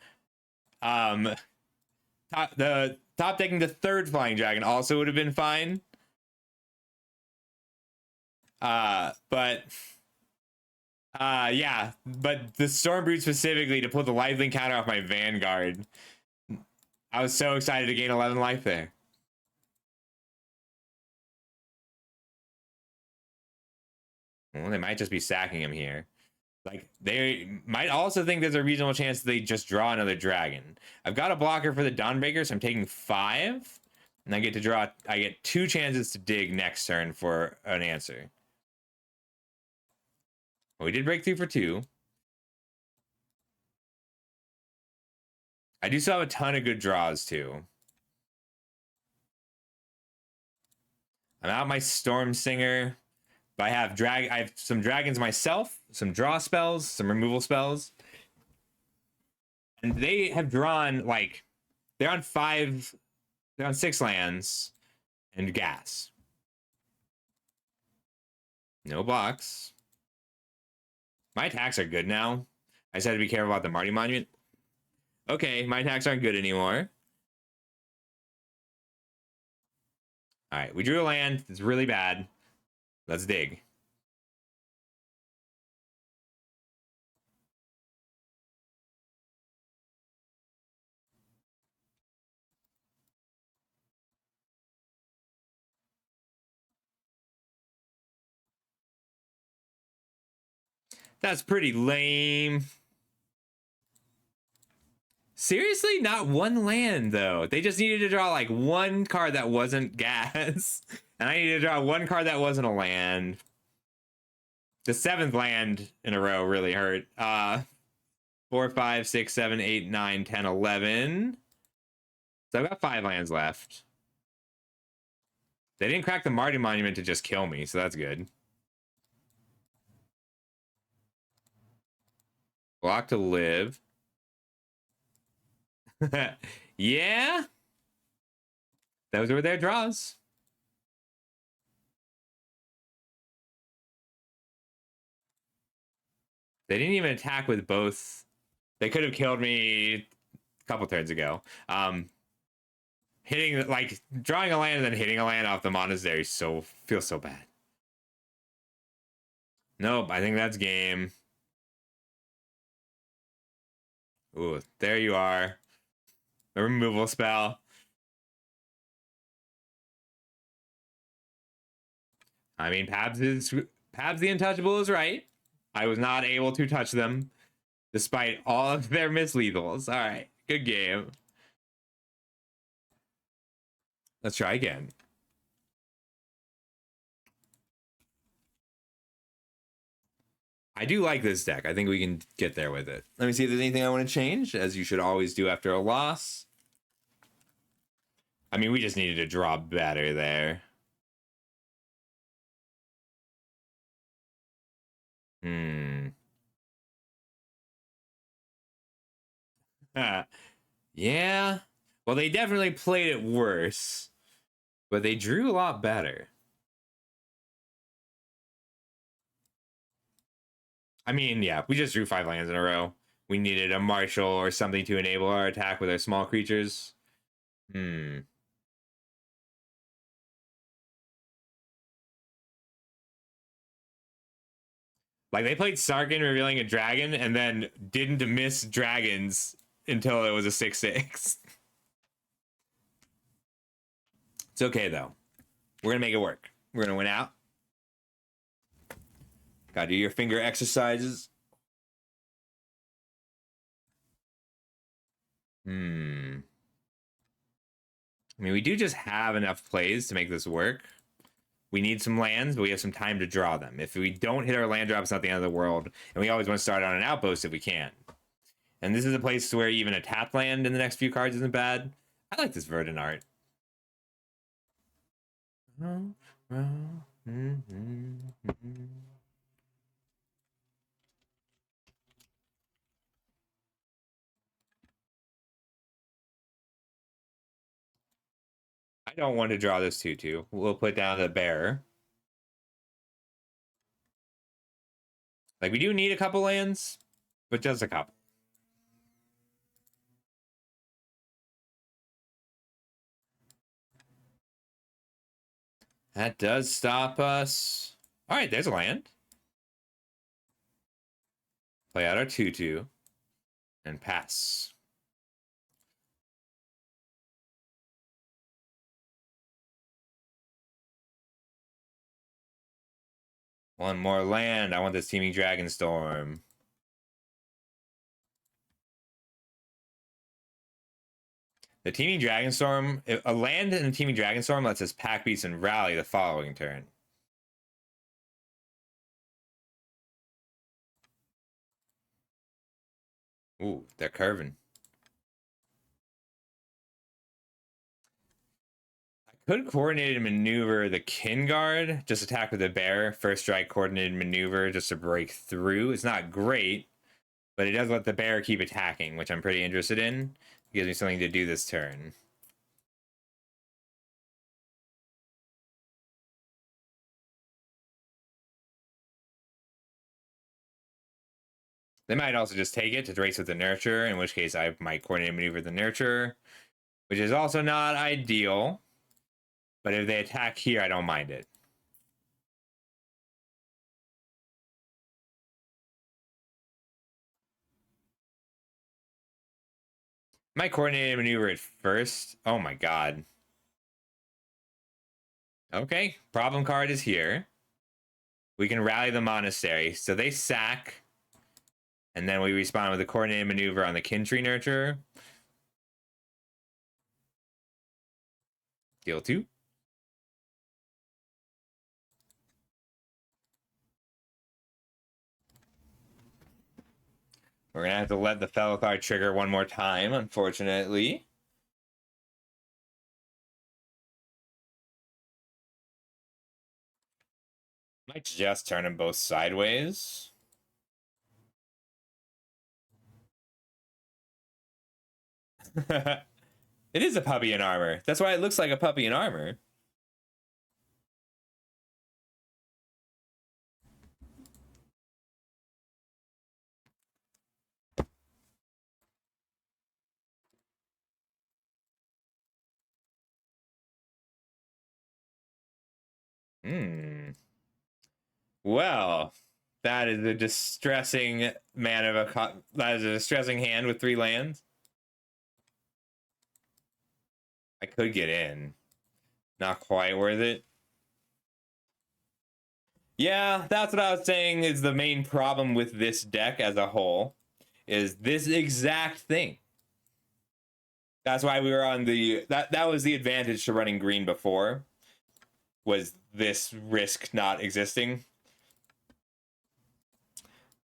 The top decking the 3rd flying dragon also would have been fine. But yeah, but the Stormbrood specifically to pull the lifelink counter off my Vanguard. I was so excited to gain 11 life there. Well, they might just be sacking him here. Like, they might also think there's a reasonable chance they just draw another dragon. I've got a blocker for the Dawnbreaker, so I'm taking 5. And I get to draw, I get 2 chances to dig next turn for an answer. Well, we did break through for 2. I do still have a ton of good draws, too. I'm out my Storm Singer. But I have some dragons myself, some draw spells, some removal spells. And they have drawn, like, they're on 6 lands and gas. No blocks. My attacks are good now. I just had to be careful about the Mardu Monument. Okay, my attacks aren't good anymore. All right, we drew a land. It's really bad. Let's dig. That's pretty lame. Seriously? Not one land, though. They just needed to draw, like, one card that wasn't gas. And I needed to draw one card that wasn't a land. The 7th land in a row really hurt. 4, 5, 6, 7, 8, 9, 10, 11. So I've got 5 lands left. They didn't crack the Mardu Monument to just kill me, so that's good. Block to live. Yeah. Those were their draws. They didn't even attack with both. They could have killed me a couple turns ago. Hitting, like, drawing a land and then hitting a land off the monastery feels so bad. Nope, I think that's game. Ooh, there you are. A removal spell. I mean, Pabs the Untouchable is right. I was not able to touch them despite all of their mislethals. All right, good game. Let's try again. I do like this deck. I think we can get there with it. Let me see if there's anything I want to change, as you should always do after a loss. I mean, we just needed to draw better there. Yeah. Well, they definitely played it worse, but they drew a lot better. I mean, yeah, we just drew 5 lands in a row. We needed a marshal or something to enable our attack with our small creatures. Like, they played Sarkhan revealing a dragon and then didn't miss dragons until it was a 6/6. It's okay, though. We're going to make it work. We're going to win out. Gotta do your finger exercises. I mean, we do just have enough plays to make this work. We need some lands, but we have some time to draw them. If we don't hit our land drop, it's not the end of the world. And we always want to start on an outpost if we can. And this is a place where even a tap land in the next few cards isn't bad. I like this Verdant art. I don't want to draw this 2/2. We'll put down the bearer. Like, we do need a couple lands, but just a couple. That does stop us. All right, there's a land. Play out our 2/2 and pass. One more land. I want this Teeming Dragonstorm. The Teeming Dragonstorm, a land in the Teeming Dragonstorm lets us pack beast and rally the following turn. Ooh, they're curving. I could coordinated maneuver the Kinguard, just attack with the bear. First strike coordinated maneuver just to break through. It's not great, but it does let the bear keep attacking, which I'm pretty interested in. It gives me something to do this turn. They might also just take it to race with the Nurture, in which case I might coordinate maneuver the Nurture, which is also not ideal. But if they attack here, I don't mind it. Might coordinate maneuver at first. Oh my god. Okay, problem card is here. We can rally the monastery. So they sack. And then we respond with a coordinated maneuver on the Kintree Nurture. Deal 2. We're going to have to let the fellow card trigger one more time, unfortunately. Might just turn them both sideways. It is a puppy in armor. That's why it looks like a puppy in armor. Well, that is a distressing that is a distressing hand with 3 lands. I could get in. Not quite worth it. Yeah, that's what I was saying is the main problem with this deck as a whole, is this exact thing. That's why we were on the that was the advantage to running green before, was this risk not existing.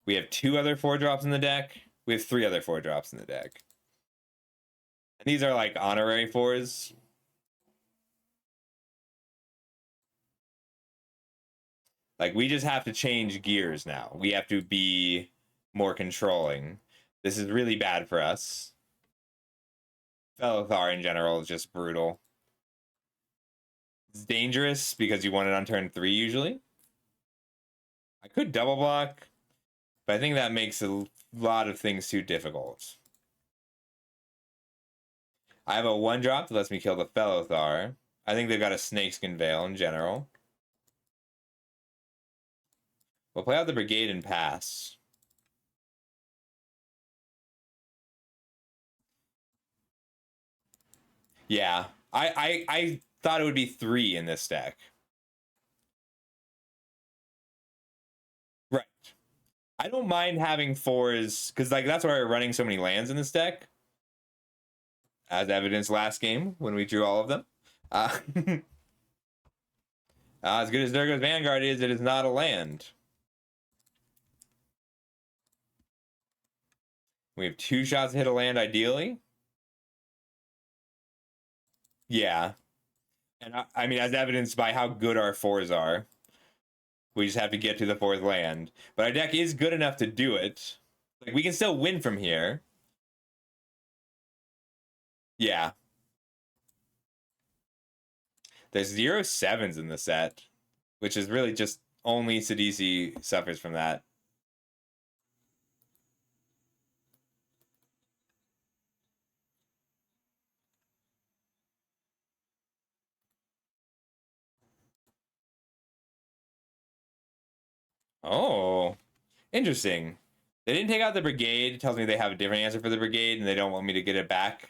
We have 2 other 4-drops in the deck. We have 3 other 4-drops in the deck. And these are like honorary 4s. Like, we just have to change gears now. We have to be more controlling. This is really bad for us. Felithar in general is just brutal. It's dangerous because you want it on turn 3 usually. I could double block, but I think that makes a lot of things too difficult. I have a 1-drop that lets me kill the Felithar. I think they've got a Snakeskin Veil in general. We'll play out the Brigade and pass. Yeah, I thought it would be 3 in this deck. Right. I don't mind having 4s, because like that's why we're running so many lands in this deck. As evidenced last game when we drew all of them. As good as Nurga's Vanguard is, it is not a land. We have 2 shots to hit a land ideally. Yeah. And I mean, as evidenced by how good our 4s are. We just have to get to the 4th land. But our deck is good enough to do it. Like, we can still win from here. Yeah. There's 0 7s in the set, which is really just only Sidisi suffers from that. Oh, interesting. They didn't take out the Brigade. It tells me they have a different answer for the Brigade, and they don't want me to get it back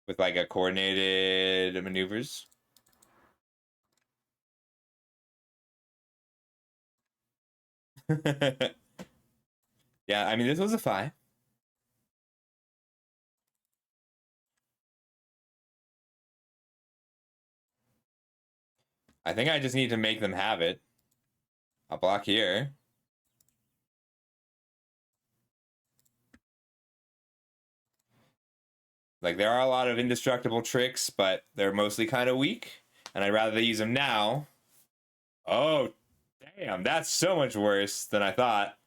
with like a coordinated maneuvers. Yeah, I mean, this was a 5. I think I just need to make them have it. I'll block here. Like, there are a lot of indestructible tricks, but they're mostly kind of weak, and I'd rather they use them now. Oh, damn, that's so much worse than I thought.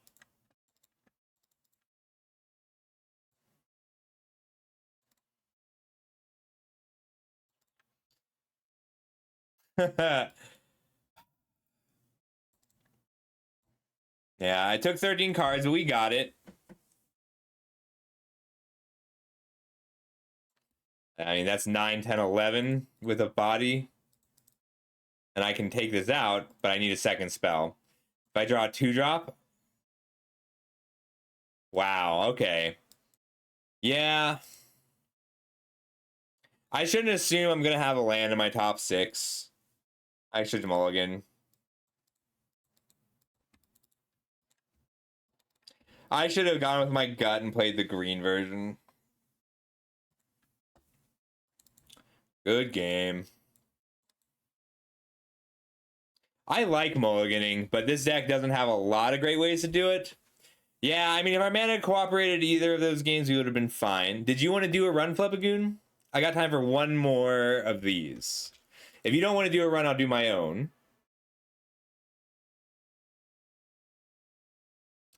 Yeah, I took 13 cards, but we got it. I mean, that's 9, 10, 11 with a body. And I can take this out, but I need a second spell. If I draw a 2-drop. Wow, okay. Yeah. I shouldn't assume I'm going to have a land in my top 6. I should mulligan. I should have gone with my gut and played the green version. Good game. I like mulliganing, but this deck doesn't have a lot of great ways to do it. Yeah, I mean, if our mana had cooperated either of those games, we would have been fine. Did you want to do a run, Flepagoon? I got time for one more of these. If you don't want to do a run, I'll do my own.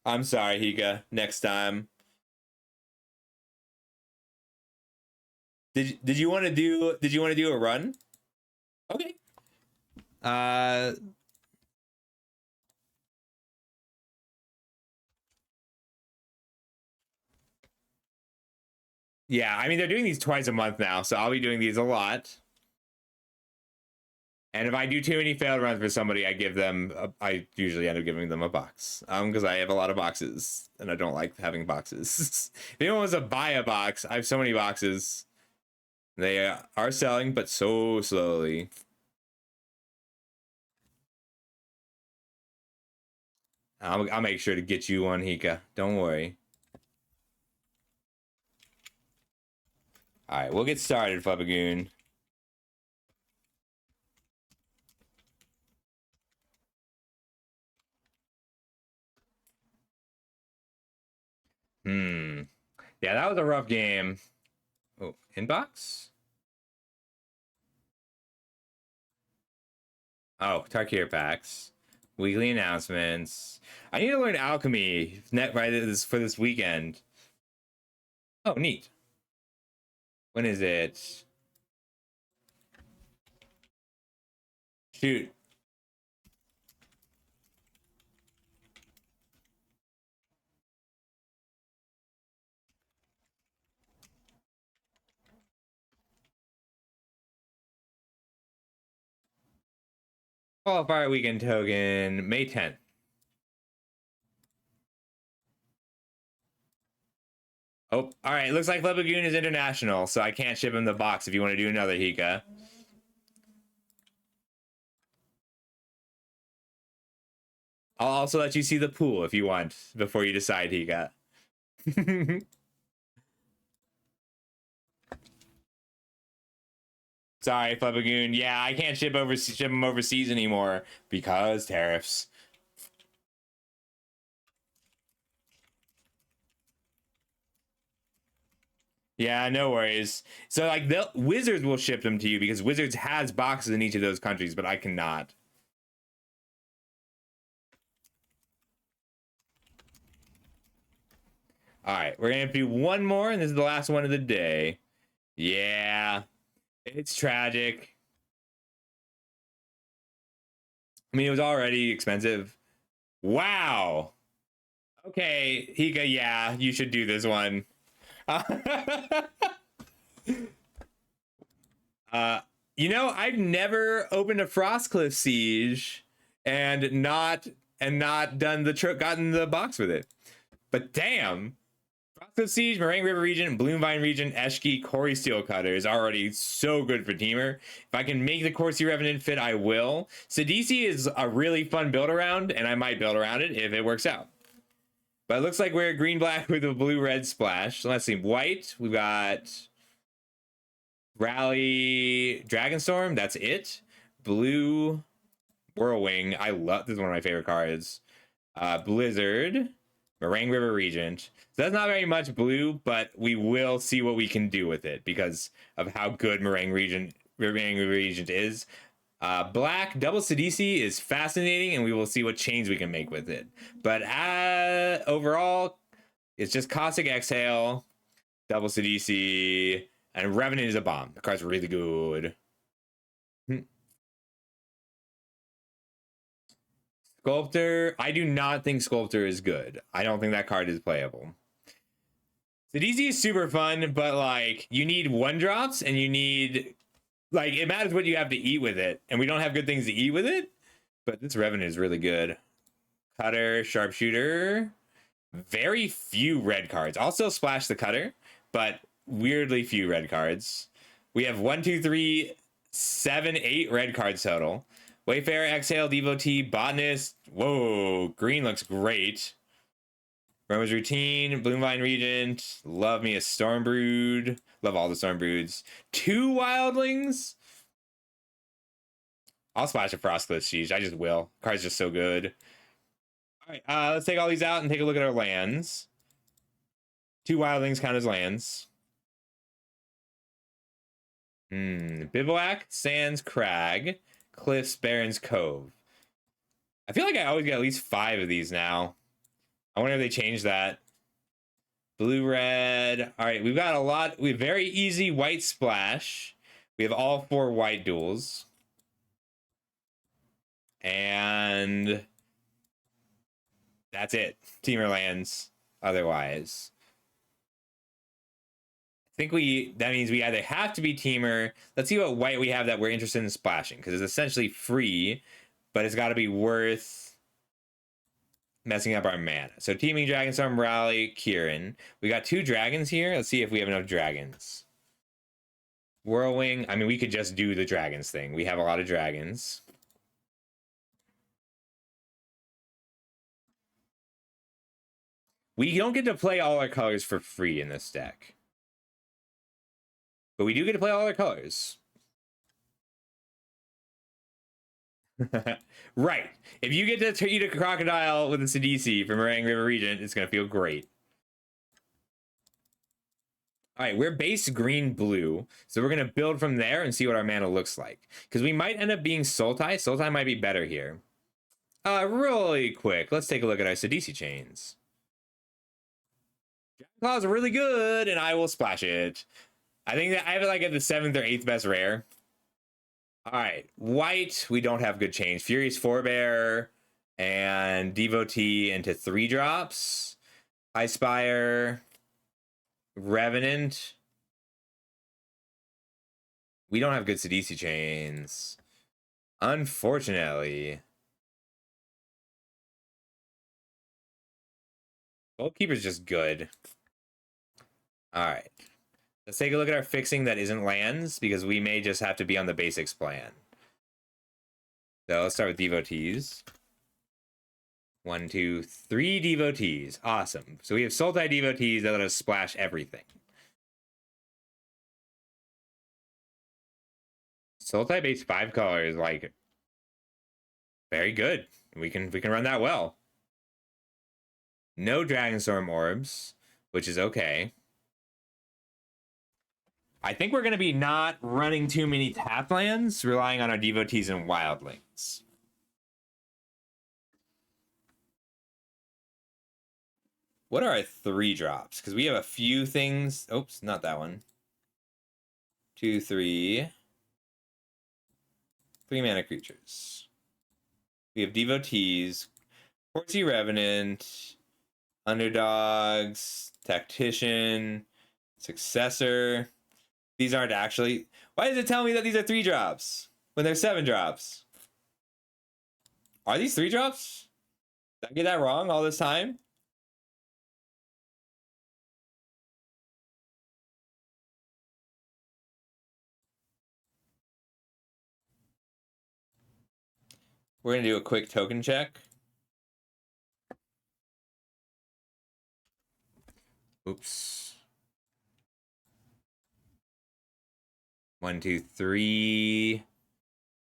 I'm sorry, Hika. Next time. Did you want to do a run? Okay. Yeah, I mean, they're doing these twice a month now, so I'll be doing these a lot. And if I do too many failed runs for somebody, I give them. I usually end up giving them a box. Because I have a lot of boxes, and I don't like having boxes. If anyone wants to buy a box, I have so many boxes. They are selling, but so slowly. I'll make sure to get you one, Hika. Don't worry. All right, we'll get started, Flubbagoon. Yeah, that was a rough game. Oh, inbox? Oh, Tarkir packs. Weekly announcements. I need to learn alchemy for this weekend. Oh, neat. When is it? Shoot. Qualifier weekend token, May 10th. Oh, all right. Looks like Lebagoon is international, so I can't ship him the box if you want to do another Hika. I'll also let you see the pool if you want before you decide Hika. Sorry, Flubbagoon. Yeah, I can't ship him overseas anymore because tariffs. Yeah, no worries. So like the Wizards will ship them to you because Wizards has boxes in each of those countries, but I cannot. All right, we're gonna do one more, and this is the last one of the day. Yeah, it's tragic. I mean, it was already expensive. Wow. Okay, Hika, yeah, you should do this one. You know, I've never opened a Frostcliff Siege and not done gotten the box with it. But damn, Frostcliff Siege, Moraine River region, Bloomvine region, Eshki, Corey Steelcutter is already so good for Teamer. If I can make the Corsi Revenant fit, I will. Sidisi is a really fun build around, and I might build around it if it works out. But it looks like we're green black with a blue red splash. So let's see, white. We've got Rally Dragonstorm. That's it. Blue Whirlwing. I love this is one of my favorite cards. Blizzard. Moraine River Regent. So that's not very much blue, but we will see what we can do with it because of how good Moraine River Regent is. Black Double Sidisi is fascinating, and we will see what chains we can make with it. But overall, it's just Caustic Exhale, Double Sidisi, and Revenant is a bomb. The card's really good. Sculptor, I do not think Sculptor is good. I don't think that card is playable. Sidisi is super fun, but like you need one drops and you need like it matters what you have to eat with it, and we don't have good things to eat with it. But this Revenant is really good. Cutter, Sharpshooter. Very few red cards. Also splash the Cutter, but weirdly few red cards. We have 1, 2, 3, 7, 8 red cards total. Wayfarer, Exhale, Devotee, Botanist. Whoa, green looks great. Roma's Routine, Bloomvine Regent. Love me a Stormbrood. Love all the Stormbroods. 2 Wildlings. I'll splash a Frostcliff Siege. I just will. Card's just so good. All right, let's take all these out and take a look at our lands. 2 Wildlings count as lands. Bivouac, Sands, Crag, Cliffs, Barrens, Cove. I feel like I always get at least 5 of these now. I wonder if they changed that. Blue, red. All right, we've got a lot. We have very easy white splash. We have all 4 white duels. And that's it. Teamer lands otherwise. think that means we either have to be Teamer. Let's see what white we have that we're interested in splashing, because it's essentially free, but it's got to be worth messing up our mana. So Teaming, Dragonstorm, Rally, Kieran. We got 2 dragons here. Let's see if we have enough dragons. Whirlwing. I mean, we could just do the dragons thing. We have a lot of dragons. We don't get to play all our colors for free in this deck. But we do get to play all our colors. Right. If you get to eat a crocodile with a Sidisi from Meringue River Regent, it's going to feel great. All right, we're base green-blue, so we're going to build from there and see what our mana looks like. Because we might end up being Sultai. Sultai might be better here. Really quick, let's take a look at our Sidisi chains. Claw's really good, and I will splash it. I think that I have it like at the 7th or 8th best rare. All right, white, we don't have good chains. Furious Forebear and Devotee into 3 drops. High Spire, Revenant. We don't have good Sidisi chains, unfortunately. Goalkeeper's just good. All right. Let's take a look at our fixing that isn't lands, because we may just have to be on the basics plan. So let's start with Devotees. 1, 2, 3 Devotees. Awesome. So we have Sultai Devotees that let us splash everything. Sultai base 5 colors, like, very good. We can run that well. No Dragonstorm orbs, which is okay. I think we're going to be not running too many tap lands, relying on our Devotees and Wildlings. What are our 3 drops? Because we have a few things. Oops, not that one. 2, 3. 3 mana creatures. We have Devotees, Horsey Revenant, Underdogs, Tactician, Successor. These aren't actually... Why does it tell me that these are 3 drops when they're 7 drops? Are these 3 drops? Did I get that wrong all this time? We're going to do a quick token check. Oops. 1, 2, 3.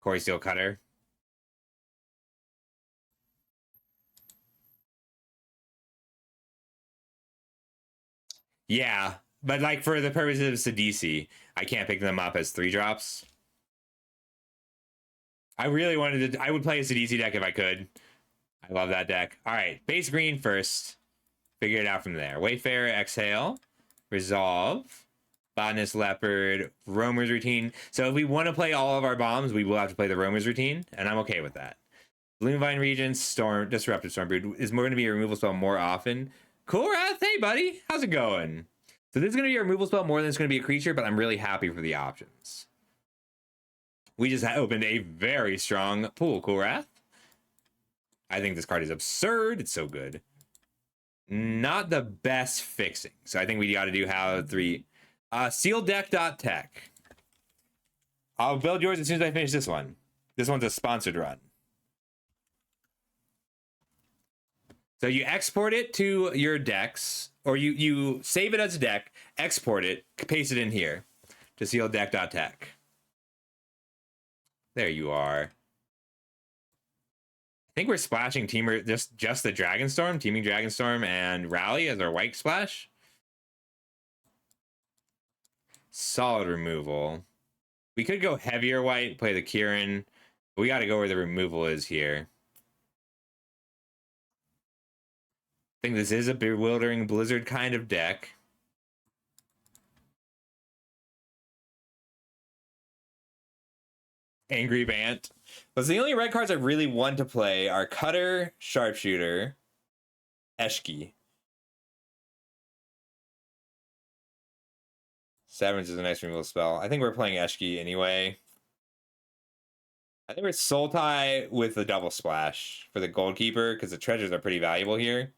Core Steel Cutter. Yeah, but like for the purposes of Sidisi, I can't pick them up as 3 drops. I really wanted to... I would play a Sidisi deck if I could. I love that deck. All right, base green first. Figure it out from there. Wayfarer, Exhale, Resolve, Botanist, Leopard, Roamer's Routine. So if we want to play all of our bombs, we will have to play the Roamer's Routine, and I'm okay with that. Gloomvine Regents, Storm, Disruptive Stormbreed is more going to be a removal spell more often. Cool, Wrath. Hey, buddy. How's it going? So this is going to be a removal spell more than it's going to be a creature, but I'm really happy for the options. We just opened a very strong pool, Cool Wrath. I think this card is absurd. It's so good. Not the best fixing. So I think we got to do how 3. Sealdeck.tech. I'll build yours as soon as I finish this one. This one's a sponsored run. So you export it to your decks, or you save it as a deck, export it, paste it in here to sealdeck.tech. There you are. I think we're splashing Teamer just the Dragonstorm, Teaming Dragonstorm and Rally as our white splash. Solid removal. We could go heavier white, play the Kieran, but we got to go where the removal is here. I think this is a Bewildering Blizzard kind of deck. Angry Bant. But the only red cards I really want to play are Cutter, Sharpshooter, Eshki. Severance is a nice removal spell. I think we're playing Eshki anyway. I think we're Sultai with the double splash for the Goldkeeper because the treasures are pretty valuable here.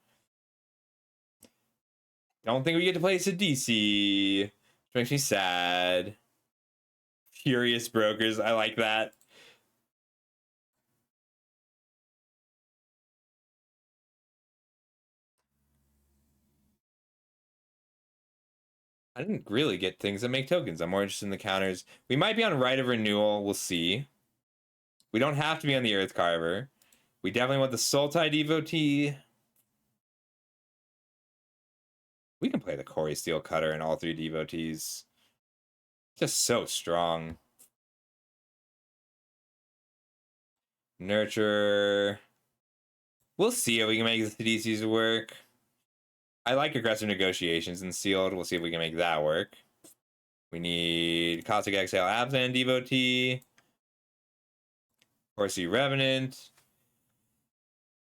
Don't think we get to play Sidisi, which makes me sad. Furious Brokers, I like that. I didn't really get things that make tokens. I'm more interested in the counters. We might be on Rite of Renewal. We'll see. We don't have to be on the Earth Carver. We definitely want the Sultai Devotee. We can play the Cori Steel Cutter and all 3 Devotees. Just so strong. Nurture. We'll see if we can make the DCs work. I like Aggressive Negotiations and Sealed. We'll see if we can make that work. We need Caustic Exhale, Abzan Devotee. Horsey Revenant.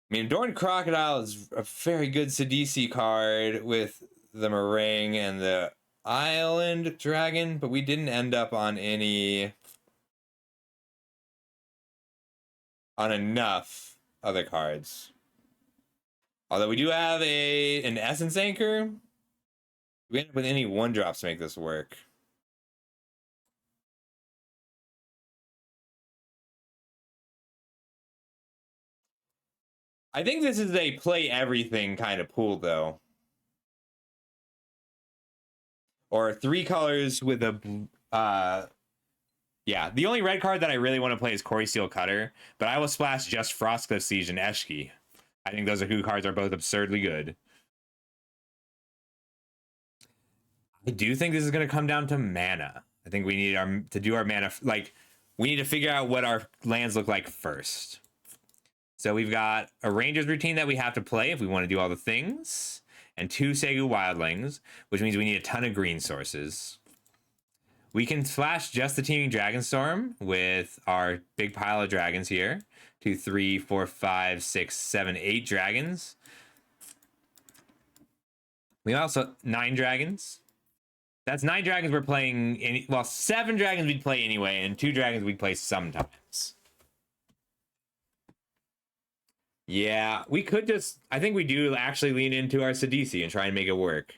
I mean, Adorned Crocodile is a very good Sidisi card with the Meringue and the Island Dragon, but we didn't end up on enough other cards. Although we do have an Essence Anchor. We end up with any 1-drops to make this work. I think this is a play everything kind of pool, though. Or 3 colors with a... yeah, the only red card that I really want to play is Cori Steel Cutter, but I will splash just Frostcliff Siege and Eshki. I think those two cards are both absurdly good. I do think this is going to come down to mana. I think we need to do our mana... Like, we need to figure out what our lands look like first. So we've got a Ranger's Routine that we have to play if we want to do all the things, and 2 Segu Wildlings, which means we need a ton of green sources. We can flash just the Teeming Dragonstorm with our big pile of dragons here. 2, 3, 4, 5, 6, 7, 8 dragons. We also 9 dragons. That's 9 dragons we're playing. Well, 7 dragons we'd play anyway, and 2 dragons we'd play sometimes. Yeah, we could just... I think we do actually lean into our Sidisi and try and make it work.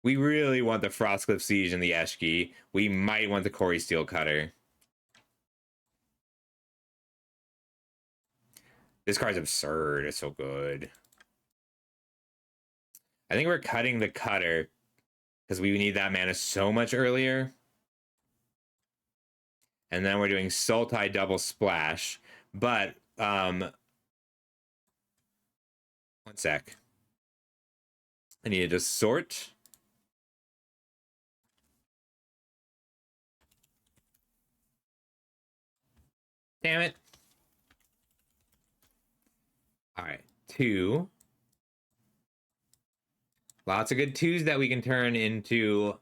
We really want the Frostcliff Siege and the Eshki. We might want the Cori Steel Cutter. This card's absurd. It's so good. I think we're cutting the Cutter because we need that mana so much earlier. And then we're doing Sultai double splash. But, one sec. I need to sort. Damn it. All right, 2. Lots of good 2s that we can turn into...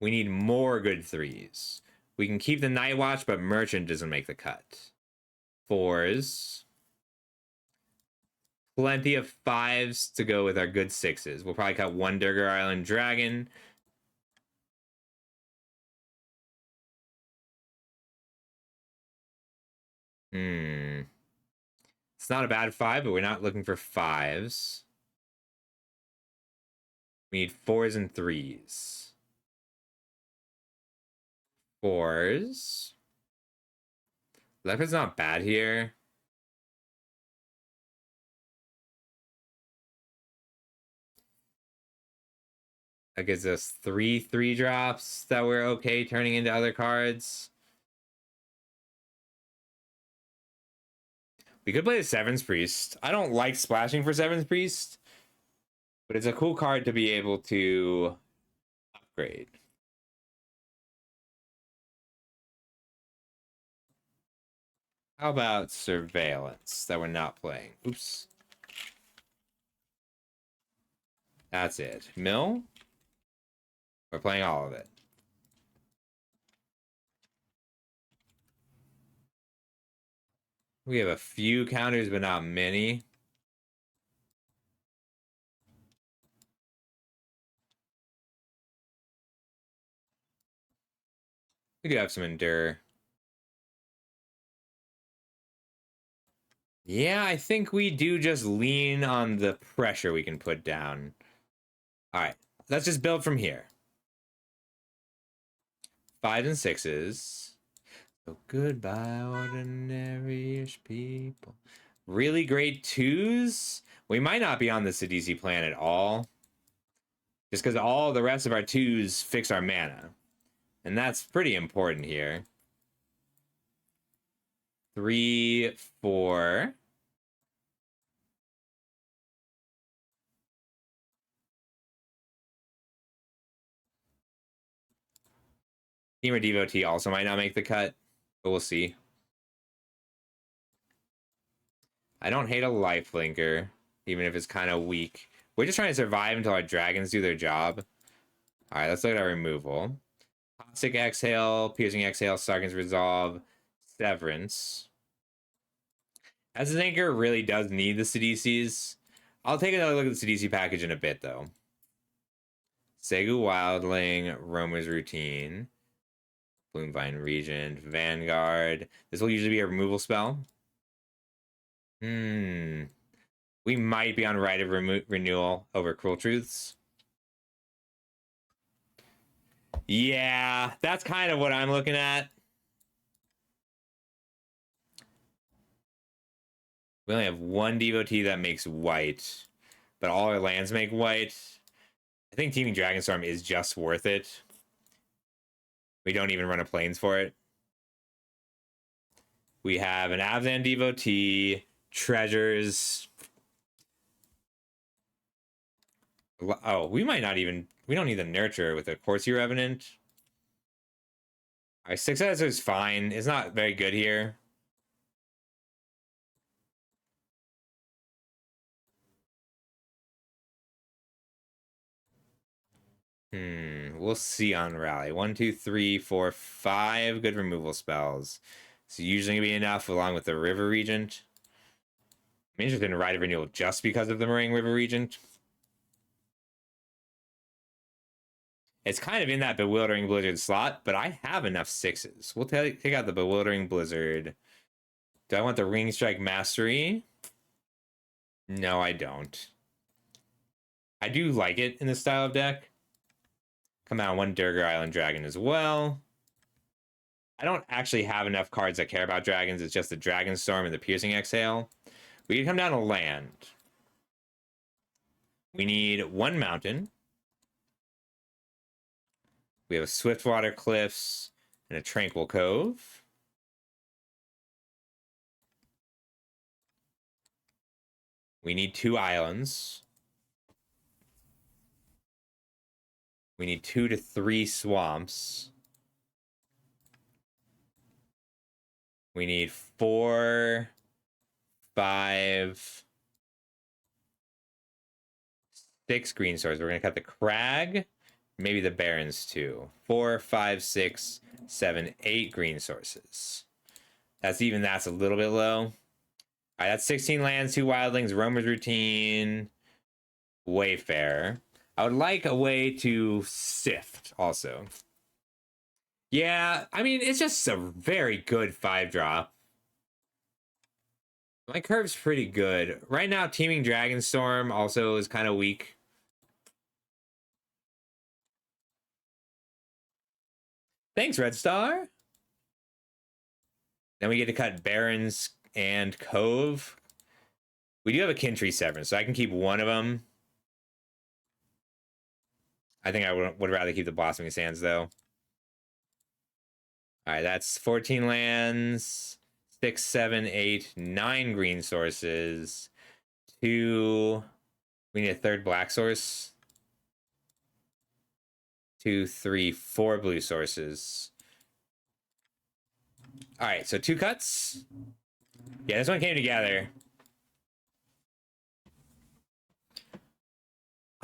We need more good 3s. We can keep the Night Watch, but Merchant doesn't make the cut. 4s. Plenty of 5s to go with our good 6s. We'll probably cut 1 Durgar Island Dragon. It's not a bad 5, but we're not looking for 5s. We need 4s and 3s. 4s. Leopard's not bad here. That gives us 3 3-drops that we're okay turning into other cards. We could play the Seventh Priest. I don't like splashing for Seventh Priest, but it's a cool card to be able to upgrade. How about Surveillance that we're not playing? Oops. That's it. Mill? We're playing all of it. We have a few counters, but not many. We do have some endure. Yeah, I think we do just lean on the pressure we can put down. All right, let's just build from here. 5s and 6s. So goodbye, ordinary-ish people. Really great 2s. We might not be on the Sidisi plan at all. Just because all the rest of our 2s fix our mana. And that's pretty important here. 3, 4. Team or Devotee also might not make the cut, but we'll see. I don't hate a lifelinker, even if it's kind of weak. We're just trying to survive until our dragons do their job. All right, let's look at our removal. Toxic Exhale, Piercing Exhale, Sargon's Resolve, Severance. As an anchor really does need the CDCs. I'll take another look at the CDC package in a bit, though. Segu Wildling, Roamer's Routine, Bloomvine Regent, Vanguard. This will usually be a removal spell. We might be on Rite of Renewal over Cruel Truths. Yeah, that's kind of what I'm looking at. We only have one devotee that makes white, but all our lands make white. I think Teeming Dragonstorm is just worth it. We don't even run a plains for it. We have an Abzan devotee, treasures. Oh, we might not even. We don't need the nurture with a Corsi Revenant. Our 6 Ezra is fine. It's not very good here. We'll see on rally. 1, 2, 3, 4, 5 good removal spells. It's usually gonna be enough along with the River Regent. I'm interested in Rite of Renewal just because of the Meringue River Regent. It's kind of in that Bewildering Blizzard slot, but I have enough 6s. We'll take out the Bewildering Blizzard. Do I want the Ring Strike Mastery? No, I don't. I do like it in this style of deck. Come out one Durgar Island Dragon as well. I don't actually have enough cards that care about dragons. It's just the Dragonstorm and the Piercing Exhale. We can come down to land. We need one mountain. We have a Swiftwater Cliffs and a Tranquil Cove. We need 2 islands. We need 2 to 3 swamps. We need 4, 5, 6 green swords. We're going to cut the Crag, maybe the Barrens too. 4, 5, 6, 7, 8 green sources. That's a little bit low. All right, that's 16 lands, 2 wildlings, Roamer's Routine, Wayfarer. I would like a way to sift also. Yeah, I mean, it's just a very good 5-drop. My curve's pretty good. Right now, Teeming Dragonstorm also is kind of weak. Thanks, Red Star. Then we get to cut Barrens and Cove. We do have a Kintree Severance, so I can keep one of them. I think I would rather keep the Blossoming Sands, though. All right, that's 14 lands, 6, 7, 8, 9 green sources, 2. We need a 3rd black source. 2, 3, 4 blue sources. All right, so 2 cuts. Yeah, this one came together.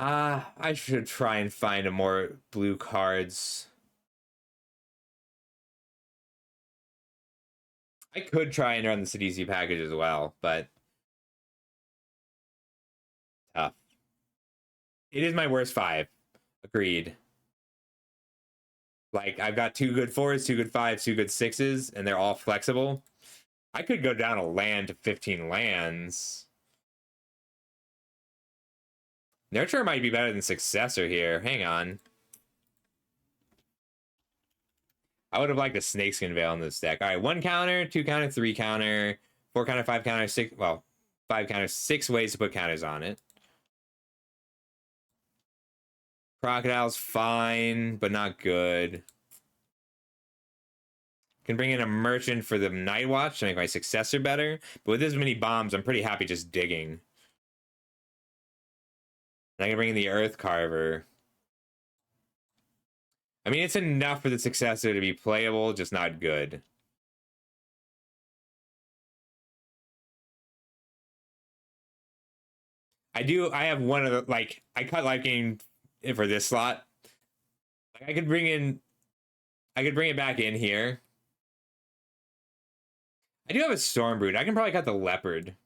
I should try and find more blue cards. I could try and run the Sidisi package as well, but tough. It is my worst 5. Agreed. Like, I've got 2 good 4s, 2 good 5s, 2 good 6s, and they're all flexible. I could go down a land to 15 lands. Nurture might be better than Successor here. Hang on. I would have liked a Snakeskin Veil in this deck. All right, 1 counter, 2 counter, 3 counter, 4 counter, 5 counter, 6. Well, 5 counter, 6 ways to put counters on it. Crocodile's fine, but not good. Can bring in a Merchant for the Night Watch to make my Successor better. But with this many bombs, I'm pretty happy just digging. And I can bring in the Earth Carver. I mean, it's enough for the Successor to be playable, just not good. I have one of the, like, I cut Life Gain for this slot. Like, I could bring it back in here. I do have a Stormbrood. I can probably cut the Leopard.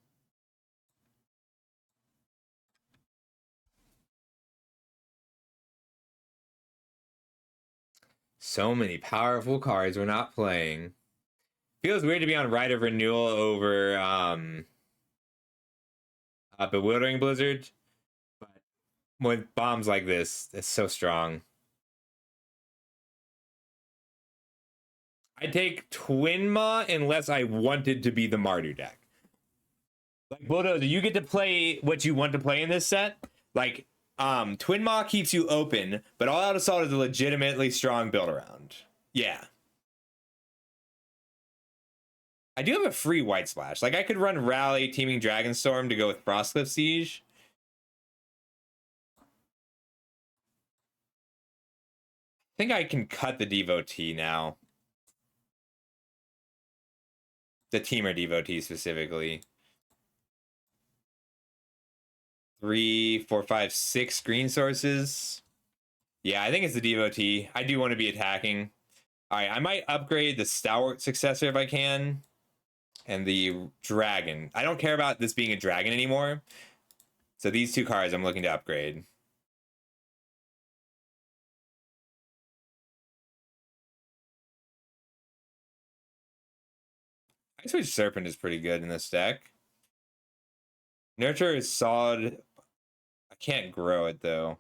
So many powerful cards we're not playing. Feels weird to be on Rite of Renewal over Bewildering Blizzard, but with bombs like this, it's so strong. I'd take Twin Maw unless I wanted to be the Mardu deck. Like, Bulldozer, you get to play what you want to play in this set. Like, Twin Maw keeps you open, but All Out Assault is a legitimately strong build around. Yeah. I do have a free White Splash. Like, I could run Rally, Teeming Dragonstorm to go with Frostcliff Siege. I think I can cut the Devotee now. The Teamer Devotee specifically. 3, 4, 5, 6 green sources. Yeah, I think it's the Devotee. I do want to be attacking. All right, I might upgrade the Stalwart Successor if I can. And the Dragon. I don't care about this being a dragon anymore. So these 2 cards I'm looking to upgrade. I switch Serpent is pretty good in this deck. Nurture is solid. I can't grow it though.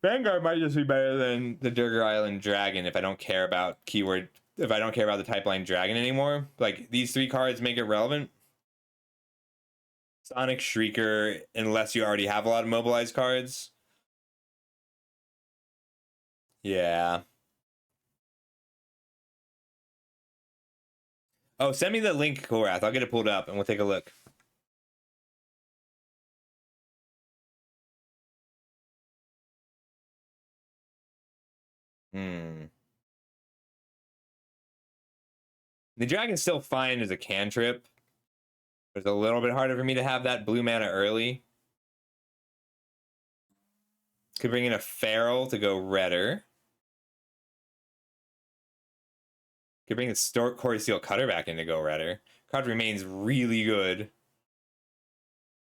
Vanguard might just be better than the Durgar Island Dragon if I don't care about if I don't care about the type line Dragon anymore. Like, these 3 cards make it relevant. Sonic Shrieker, unless you already have a lot of mobilized cards. Yeah. Oh, send me the link, Korath. I'll get it pulled up and we'll take a look. The Dragon's still fine as a cantrip. It's a little bit harder for me to have that blue mana early. Could bring in a Feral to go redder. Could bring the Core Steel Cutter back in to go redder. Card remains really good.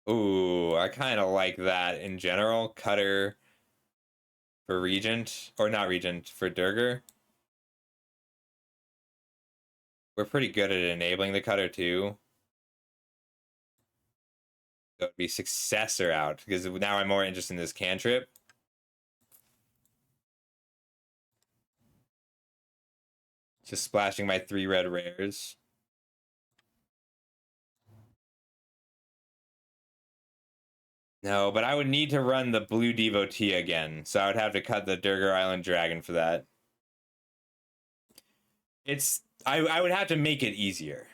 Ooh, I kind of like that in general. Cutter for Regent. Or not Regent, for Durgar. We're pretty good at enabling the Cutter too. So it'd be Successor out, because now I'm more interested in this cantrip. Just splashing my 3 red rares. No, but I would need to run the blue Devotee again, so I would have to cut the Durgar Island Dragon for that. I would have to make it easier.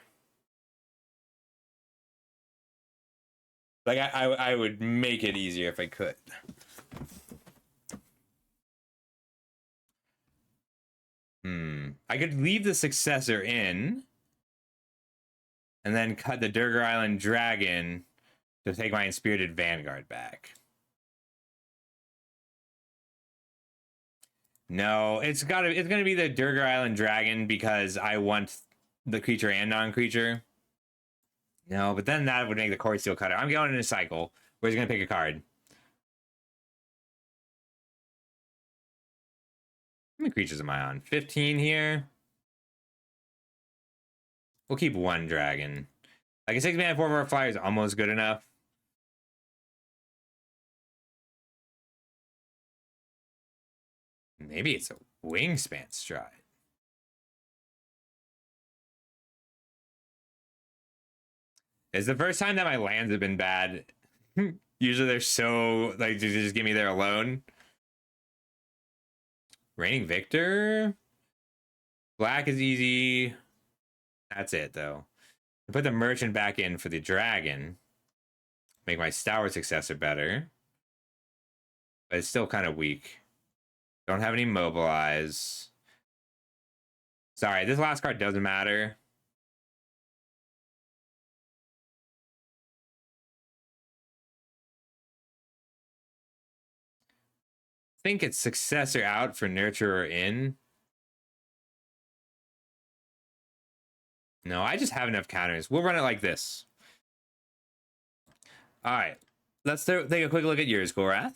Like, I would make it easier if I could. I could leave the Successor in and then cut the Durgar Island Dragon to take my Inspirited Vanguard back. No, it's gonna be the Durgar Island Dragon because I want the creature and non-creature. No, but then that would make the Cord Steel Cutter. I'm going in a cycle where he's gonna pick a card. How many creatures am I on? 15 here. We'll keep one dragon. Like a 6-mana 4/4 flyer is almost good enough. Maybe it's a Wingspan Stride. It's the first time that my lands have been bad. Usually they're so like just give me there alone. Reigning Victor. Black is easy. That's it though. I put the merchant back in for the dragon. Make my Stalwart Successor better. But it's still kind of weak. Don't have any mobilize. Sorry, this last card doesn't matter. I think it's Successor out for Nurturer in. No, I just have enough counters. We'll run it like this. All right. Let's take a quick look at yours, Gorath.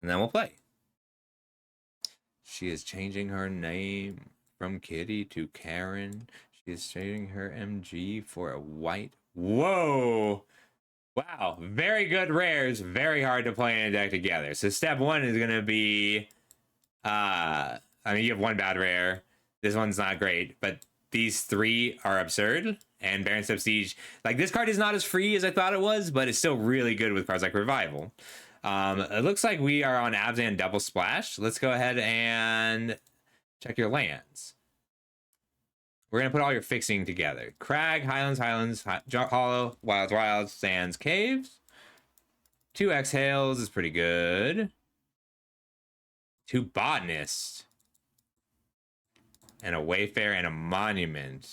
And then we'll play. She is changing her name from Kitty to Karen. She is changing her MG for a white. Whoa! Wow, very good rares. Very hard to play in a deck together. So step one is going to be... I mean, you have one bad rare. This one's not great, but these three are absurd. And Baron Step Siege, like this card is not as free as I thought it was, but it's still really good with cards like Revival. It looks like we are on Abzan Double Splash. Let's go ahead and check your lands. We're going to put all your fixing together. Crag, Highlands, Hollow, Wilds, Sands, Caves. 2 Exhales is pretty good. 2 Botanist. And a Wayfarer and a Monument.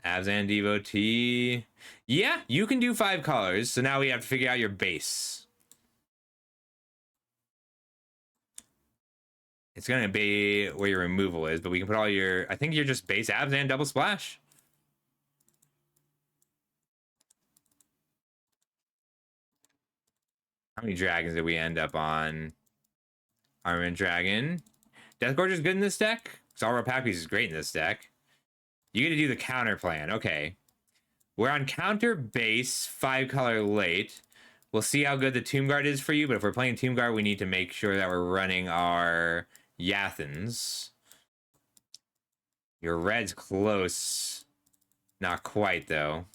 Abzan Devotee. Yeah, you can do 5 colors. So now we have to figure out your base. It's going to be where your removal is, but we can put all your... I think you're just base Abzan Double Splash. How many dragons did we end up on? Armament Dragon. Deathgorge is good in this deck. Sorrow Pack Piece is great in this deck. You get to do the counter plan. Okay. We're on counter base, 5 color late. We'll see how good the Tomb Guard is for you, but if we're playing Tomb Guard, we need to make sure that we're running our Yathans. Your red's close. Not quite, though.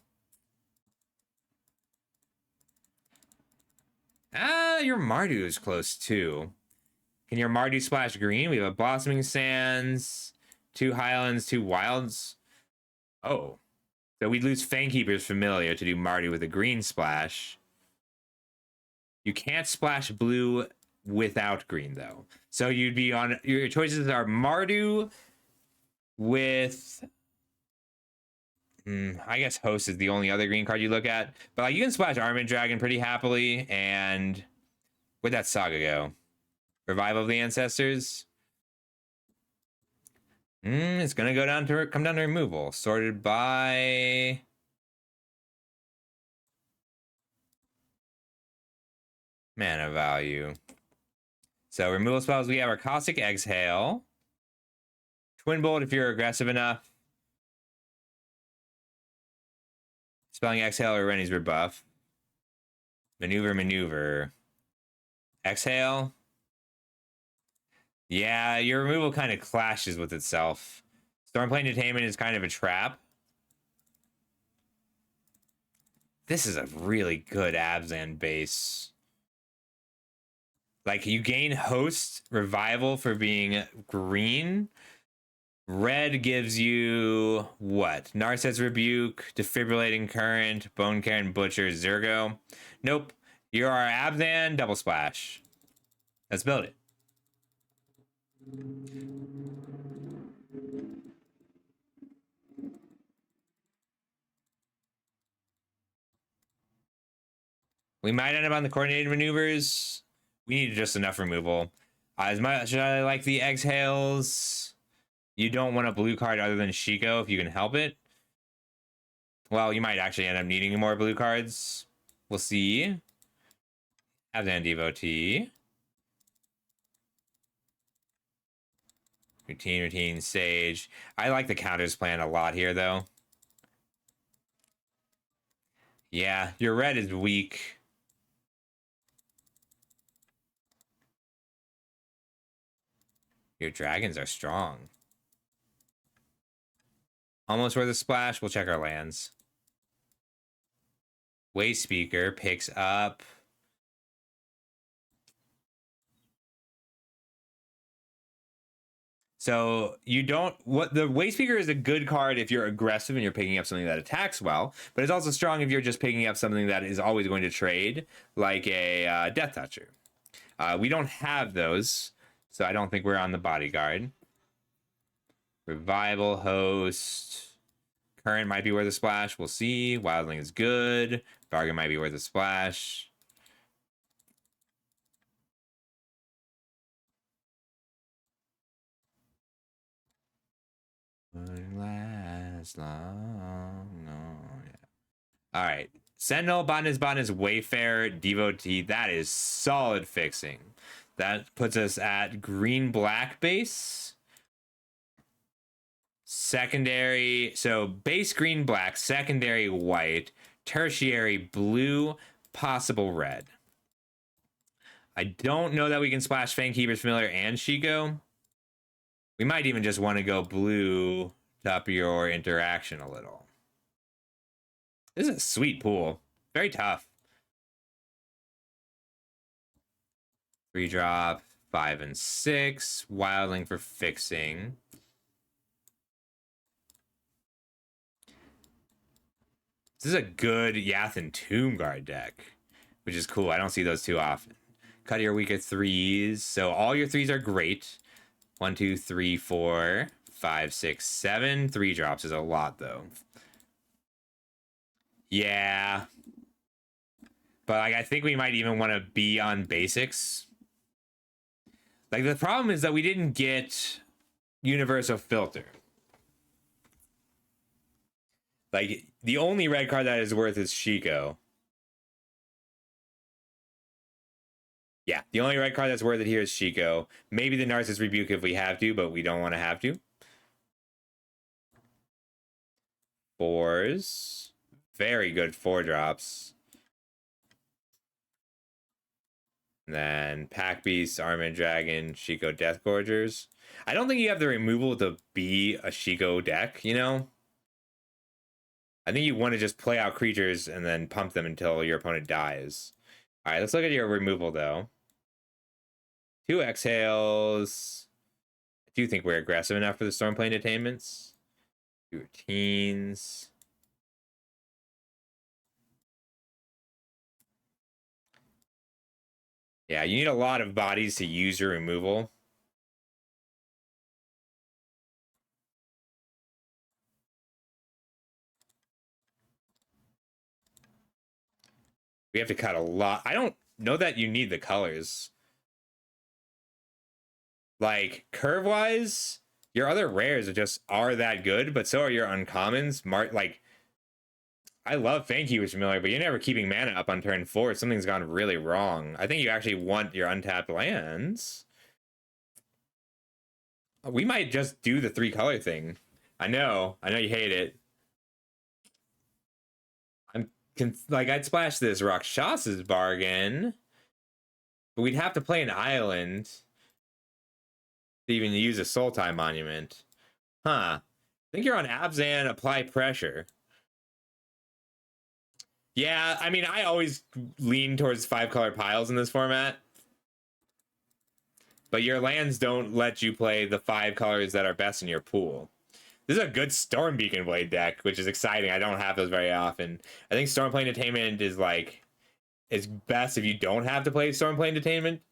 Your Mardu is close, too. Can your Mardu splash green? We have a Blossoming Sands, 2 Highlands, 2 Wilds. Oh. So we'd lose Fangkeeper's Familiar to do Mardu with a green splash. You can't splash blue without green, though. So you'd be on... Your choices are Mardu with... I guess Host is the only other green card you look at. But like, you can splash Armament Dragon pretty happily. And where'd that Saga go? Revival of the Ancestors? It's gonna come down to removal. Sorted by... mana value. So removal spells, we have our Caustic Exhale. Twin Bolt if you're aggressive enough. Spelling Exhale or Rennie's Rebuff. Maneuver. Exhale. Yeah, your removal kind of clashes with itself. Stormplane Detainment is kind of a trap. This is a really good Abzan base. Like, you gain Host Revival for being green. Red gives you what? Narset's Rebuke, Defibrillating Current, Bone Karen Butcher, Zergo. Nope. You are Abzan Double Splash. Let's build it. We might end up on the Coordinated Maneuvers. We need just enough removal. As much as I like the exhales, you don't want a blue card other than Shiko if you can help it. Well, you might actually end up needing more blue cards. We'll see. Abzan Devotee. Routine, Sage. I like the counters plan a lot here, though. Yeah, your red is weak. Your dragons are strong. Almost worth a splash. We'll check our lands. Waste Speaker picks up. So you don't, what the Waste Speaker is a good card if you're aggressive and you're picking up something that attacks well, but it's also strong if you're just picking up something that is always going to trade, like a Death Toucher. We don't have those, so I don't think we're on the Bodyguard. Revival Host. Current might be worth a splash. We'll see. Wildling is good. Bargain might be worth a splash. Wouldn't last long. No, yeah. All right. Sentinel, Botanist, Wayfarer, Devotee. That is solid fixing. That puts us at green-black base. Secondary, so base green black, secondary white, tertiary blue, possible red. I don't know that we can splash Fangkeeper's Familiar and Shiko. We might even just want to go blue to up your interaction a little. This is a sweet pool. Very tough. 3-drop, 5 and 6. Wildling for fixing. This is a good Yathen Tomb Guard deck, which is cool. I don't see those too often. Cut your weaker 3s. So all your 3s are great. 1, 2, 3, 4, 5, 6, 7. 3 drops is a lot, though. Yeah. But like, I think we might even want to be on basics. Like, the problem is that we didn't get Universal Filter. Like, the only red card that is worth is Shiko. Yeah, the only red card that's worth it here is Shiko. Maybe the Narcissus Rebuke if we have to, but we don't want to have to. 4s. Very good 4-drops. And then Pack Beast, Armored Dragon, Shiko Deathgorgers. I don't think you have the removal to be a Shiko deck, you know? I think you want to just play out creatures and then pump them until your opponent dies. All right, let's look at your removal, though. 2 exhales. I do think we're aggressive enough for the Stormplane Attainments. 2 routines. Yeah, you need a lot of bodies to use your removal. We have to cut a lot. I don't know that you need the colors. Like, curve-wise, your other rares are that good, but so are your uncommons. Like, I love Fangkeeper's Familiar, but you're never keeping mana up on turn 4. Something's gone really wrong. I think you actually want your untapped lands. We might just do the 3-color thing. I know you hate it. I'd splash this Rakshas's Bargain, but we'd have to play an island to even use a Sultai Monument. Huh. I think you're on Abzan, apply pressure. Yeah, I mean, I always lean towards 5-color piles in this format. But your lands don't let you play the 5 colors that are best in your pool. This is a good Stormbeacon Blade deck, which is exciting. I don't have those very often. I think Stormplane Attainment is like, it's best if you don't have to play Stormplane Attainment.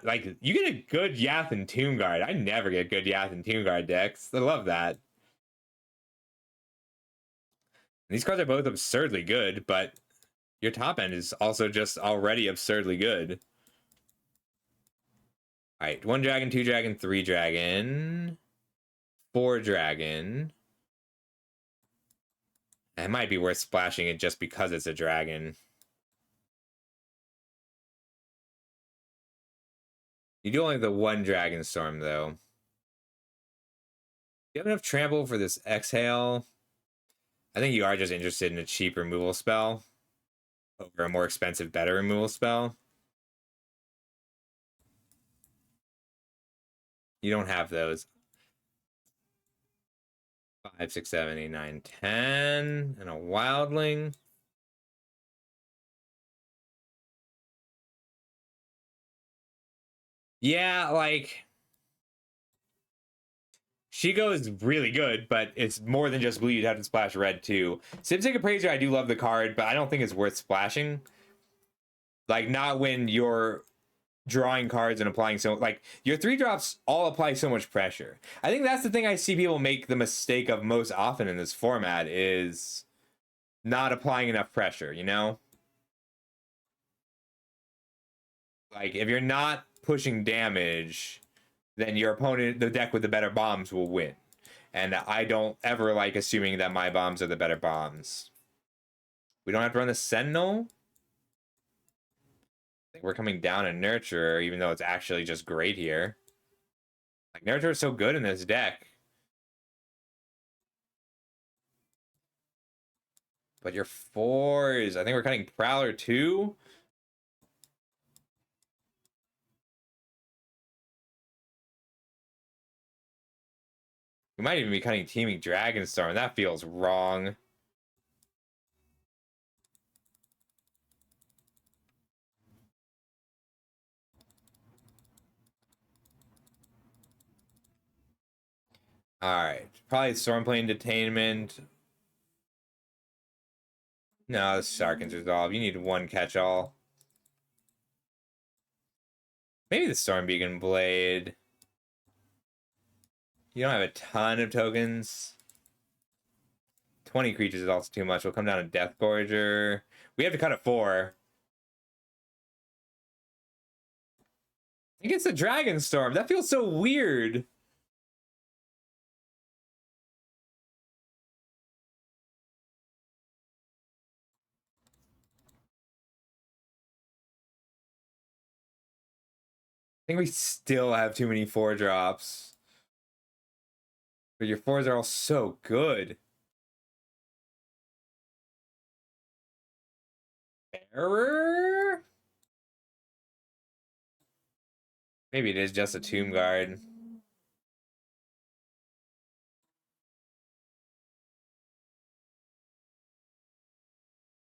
Like, you get a good Yathen Tomb Guard. I never get good Yathen Tomb Guard decks. I love that. These cards are both absurdly good, but your top end is also just already absurdly good. All right, 1 dragon, 2 dragon, 3 dragon, 4 dragon. It might be worth splashing it just because it's a dragon. You do only have the 1 dragon storm though. You have enough trample for this exhale. I think you are just interested in a cheap removal spell over a more expensive, better removal spell. You don't have those. 5, 6, 7, 8, 9, 10, and a wildling. Yeah, like Shigo is really good, but it's more than just blue. You'd have to splash red too. Sipsig Appraiser, I do love the card, but I don't think it's worth splashing. Like, not when you're drawing cards and applying so, like, your 3-drops all apply so much pressure. I think that's the thing I see people make the mistake of most often in this format is not applying enough pressure, you know? Like, if you're not pushing damage, then your opponent, the deck with the better bombs, will win. And I don't ever like assuming that my bombs are the better bombs. We don't have to run the Sentinel. I think we're coming down a Nurture, even though it's actually just great here. Like, Nurture is so good in this deck. But your 4s, I think we're cutting Prowler too. We might even be cutting Teeming Dragonstorm, and that feels wrong. Alright, probably Stormplane Detainment. No, the Sarkhan's Resolve. You need 1 catch-all. Maybe the Stormbeacon Blade. You don't have a ton of tokens. 20 creatures is also too much. We'll come down to Death Gorger. We have to cut a 4. I think it's a Dragonstorm. That feels so weird. I think we still have too many 4-drops. But your 4s are all so good. Error? Maybe it is just a Tomb Guard.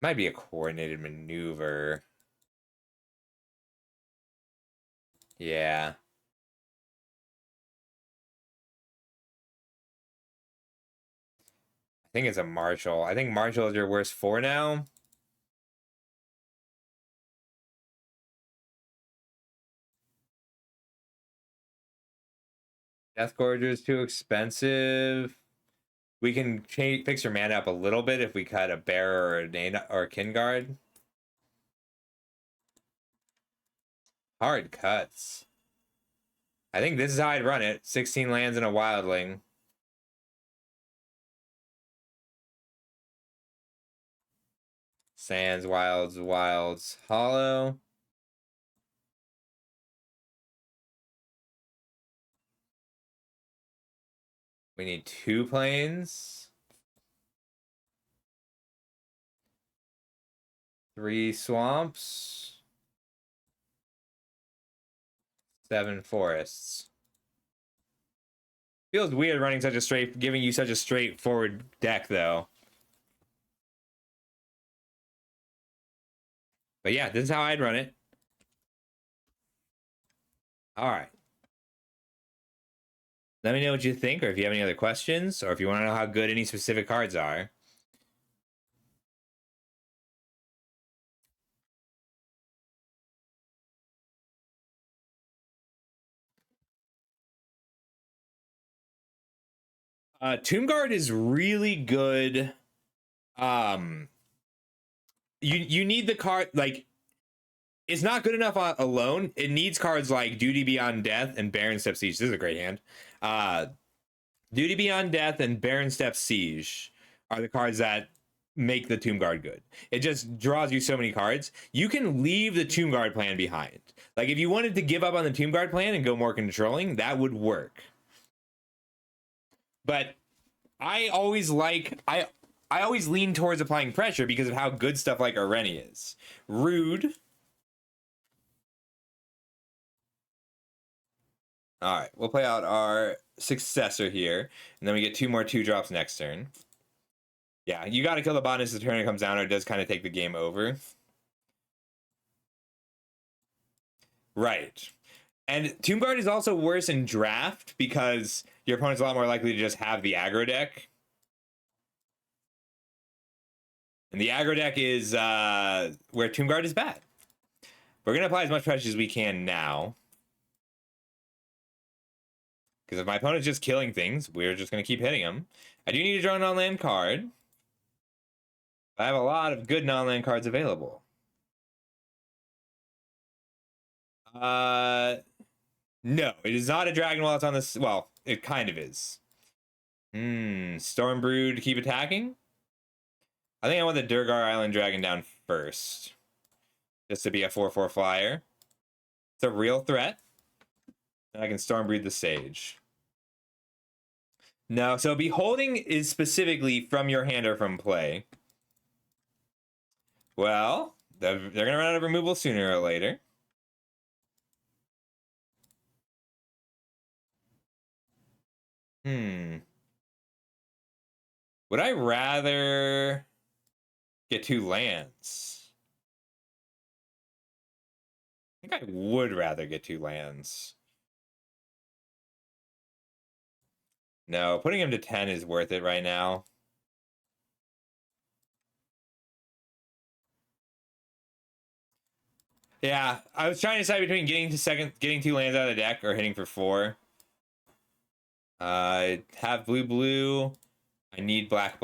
Might be a coordinated maneuver. Yeah. I think it's a Marshall. I think Marshall is your worst 4 now. Death Gorger is too expensive. We can fix your mana up a little bit if we cut a Bear or a Dana or a Kinguard. Hard cuts. I think this is how I'd run it. 16 lands and a Wildling. Sands, Wilds, Hollow. We need 2 planes. 3 swamps. 7 forests. Feels weird running such a giving you such a straightforward deck though. But yeah, this is how I'd run it. All right. Let me know what you think, or if you have any other questions, or if you want to know how good any specific cards are. Tomb Guard is really good. you need the card, like, it's not good enough alone. It needs cards like Duty Beyond Death and Baron Step Siege. This is a great hand. Duty Beyond Death and Baron Step Siege are the cards that make the Tomb Guard good. It just draws you so many cards. You can leave the Tomb Guard plan behind. Like, if you wanted to give up on the Tomb Guard plan and go more controlling, that would work. But I always lean towards applying pressure because of how good stuff like Areni is. Rude. All right, we'll play out our successor here, and then we get 2 more 2-drops next turn. Yeah, you got to kill the botanist the turn it comes down, or it does kind of take the game over. Right. And Tomb Guard is also worse in draft because your opponent's a lot more likely to just have the aggro deck. And the aggro deck is where Tomb Guard is bad. We're going to apply as much pressure as we can now. Because if my opponent's just killing things, we're just going to keep hitting them. I do need to draw a non-land card. I have a lot of good non-land cards available. No, it is not a dragon while it's on this. Well, it kind of is. Stormbrew to keep attacking? I think I want the Durgar Island Dragon down first. Just to be a 4/4 flyer. It's a real threat. And I can Stormbreed the Sage. No, so Beholding is specifically from your hand or from play. Well, they're going to run out of removal sooner or later. Would I rather get 2 lands? I think I would rather get 2 lands. No, putting him to 10 is worth it right now. Yeah, I was trying to decide between getting 2 lands out of the deck or hitting for 4. I have blue. I need black.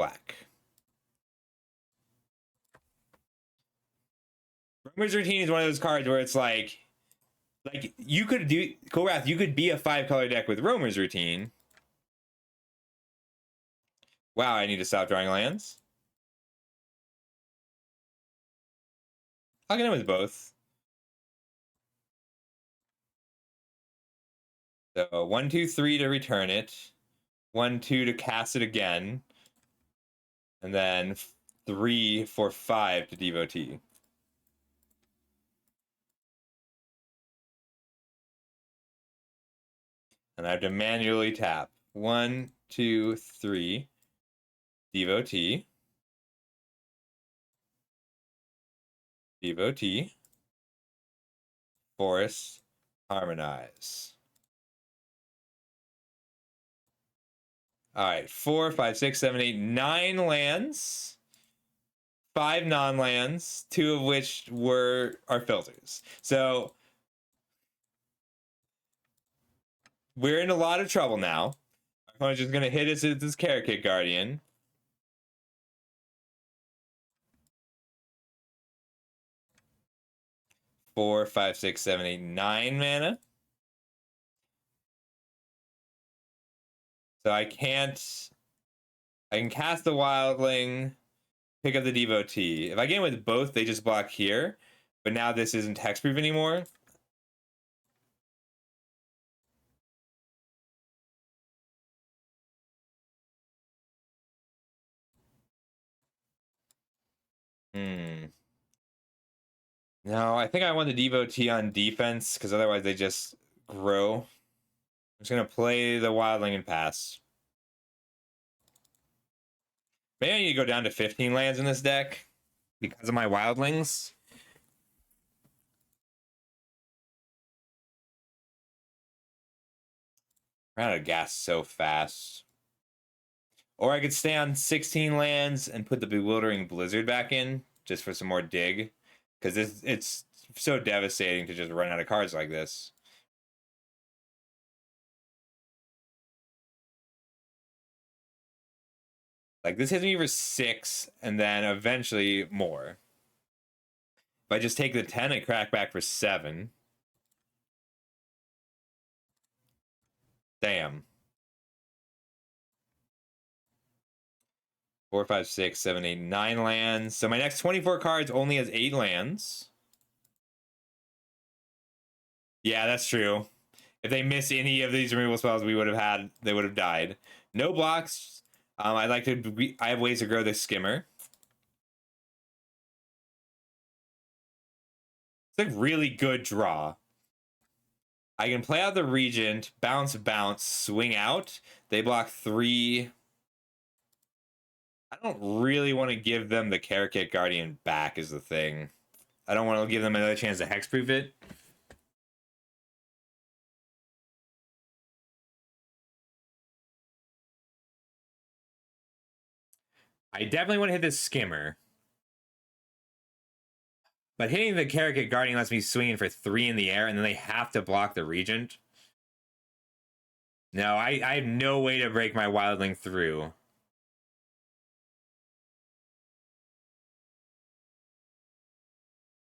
Roamer's Routine is one of those cards where it's like you could do Korath, you could be a 5-color deck with Roamer's Routine. Wow, I need to stop drawing lands. I'll get him with both. So 1, 2, 3 to return it. 1, 2 to cast it again. And then 3 for 5 to Devotee. And I have to manually tap. 1, 2, 3. Devotee. Forest. Harmonize. All right, 4, 5, 6, 7, 8, 9 lands. 5 non-lands, 2 of which are filters. So we're in a lot of trouble now. Our opponent's just gonna hit us with this Karakit Guardian. Four, 5, 6, 7, 8, 9 mana. So I can cast the Wildling, pick up the Devotee. If I get in with both, they just block here. But now this isn't hexproof anymore. No, I think I want the Devotee on defense, because otherwise they just grow. I'm just going to play the Wildling and pass. Maybe I need to go down to 15 lands in this deck because of my Wildlings. Ran out of gas so fast. Or I could stay on 16 lands and put the Bewildering Blizzard back in just for some more dig. Because it's so devastating to just run out of cards like this. Like, this hits me for 6, and then eventually more. If I just take the 10 and crack back for 7. Damn. 4, 5, 6, 7, 8, 9 lands. So my next 24 cards only has 8 lands. Yeah, that's true. If they miss any of these removal spells, they would have died. No blocks. I have ways to grow the skimmer. It's a really good draw. I can play out the Regent, bounce, swing out. They block 3. I don't really want to give them the Karakit Guardian back is the thing. I don't want to give them another chance to hexproof it. I definitely want to hit this skimmer. But hitting the Karakit Guardian lets me swing in for 3 in the air, and then they have to block the Regent. No, I have no way to break my Wildling through.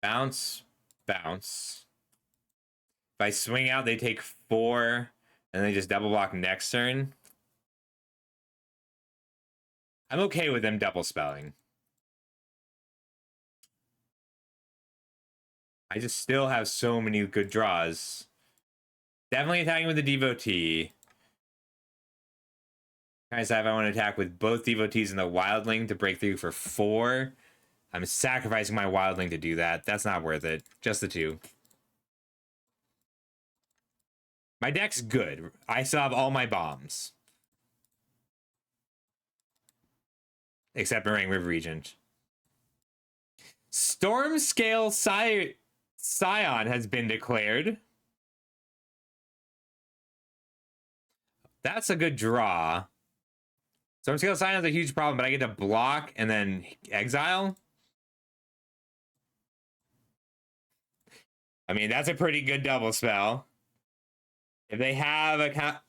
Bounce. If I swing out, they take 4, and they just double block next turn. I'm okay with them double spelling. I just still have so many good draws. Definitely attacking with the Devotee. Guys, if I want to attack with both Devotees and the Wildling to break through for 4. I'm sacrificing my Wildling to do that. That's not worth it. Just the 2. My deck's good. I still have all my bombs. Except Meringue River Regent. Stormscale Scion has been declared. That's a good draw. Stormscale Scion is a huge problem, but I get to block and then exile. I mean, that's a pretty good double spell. If they have a...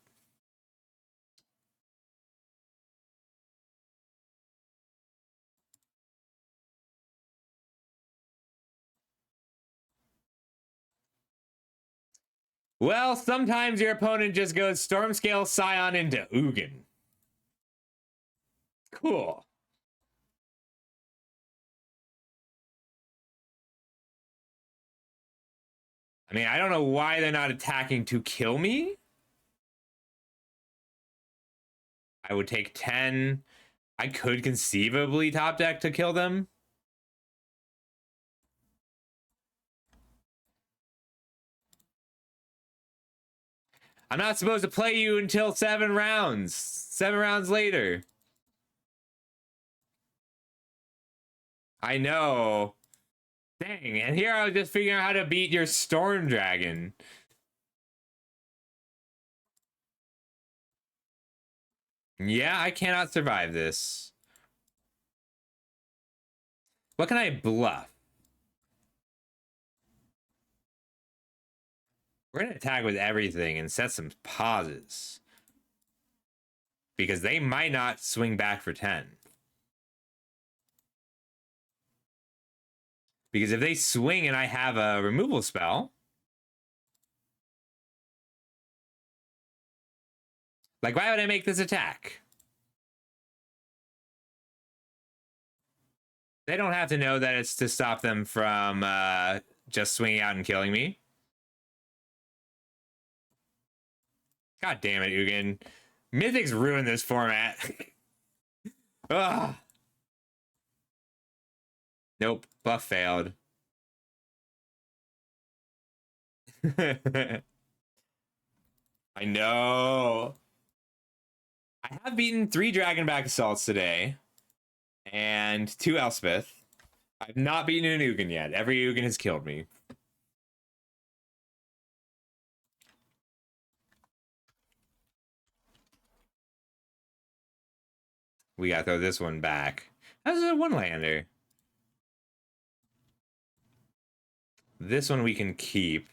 Well, sometimes your opponent just goes Stormscale Scion into Ugin. Cool. I mean, I don't know why they're not attacking to kill me. I would take 10. I could conceivably top deck to kill them. I'm not supposed to play you until 7 rounds. 7 rounds later. I know. Dang, and here I was just figuring out how to beat your Storm Dragon. Yeah, I cannot survive this. What can I bluff? We're going to attack with everything and set some pauses. Because they might not swing back for 10. Because if they swing and I have a removal spell... Like, why would I make this attack? They don't have to know that it's to stop them from just swinging out and killing me. God damn it, Ugin. Mythic's ruined this format. Ugh. Nope, buff failed. I know. I have beaten 3 Dragonback Assaults today. And 2 Elspeth. I've not beaten an Ugin yet. Every Ugin has killed me. We gotta throw this one back. That's a 1-lander. This one we can keep. I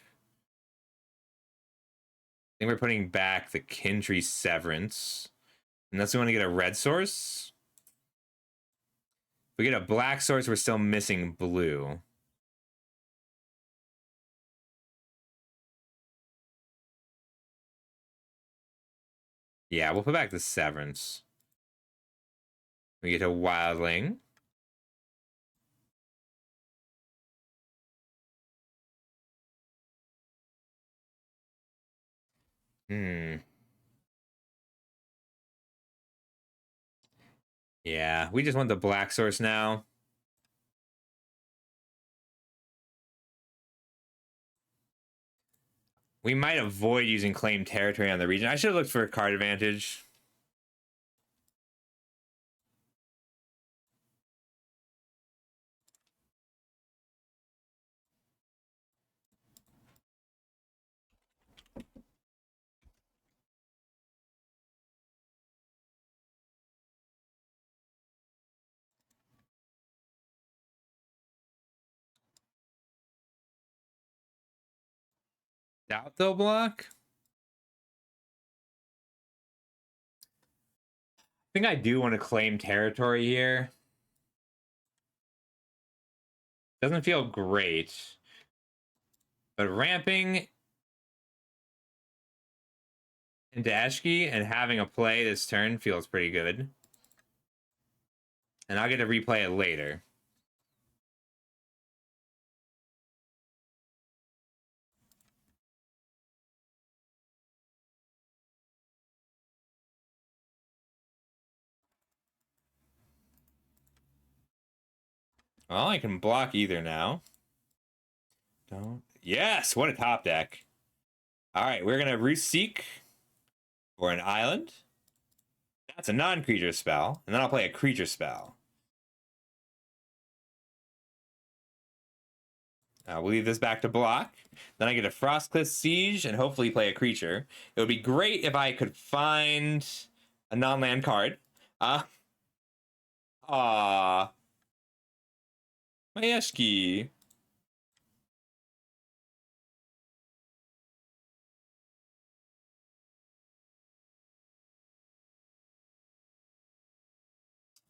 think we're putting back the Kintree Severance. Unless we want to get a red source. If we get a black source, we're still missing blue. Yeah, we'll put back the Severance. We get a Wildling. Yeah, we just want the black source now. We might avoid using claim territory on the region. I should have looked for a card advantage. Doubt they'll block. I think I do want to claim territory here. Doesn't feel great. But ramping into Eshki and having a play this turn feels pretty good. And I'll get to replay it later. Well, I can block either now. Don't. Yes, what a top deck. All right, we're going to Roost Seek for an island. That's a non-creature spell. And then I'll play a creature spell. We'll leave this back to block. Then I get a Frostcliff Siege and hopefully play a creature. It would be great if I could find a non-land card. Mayeshki.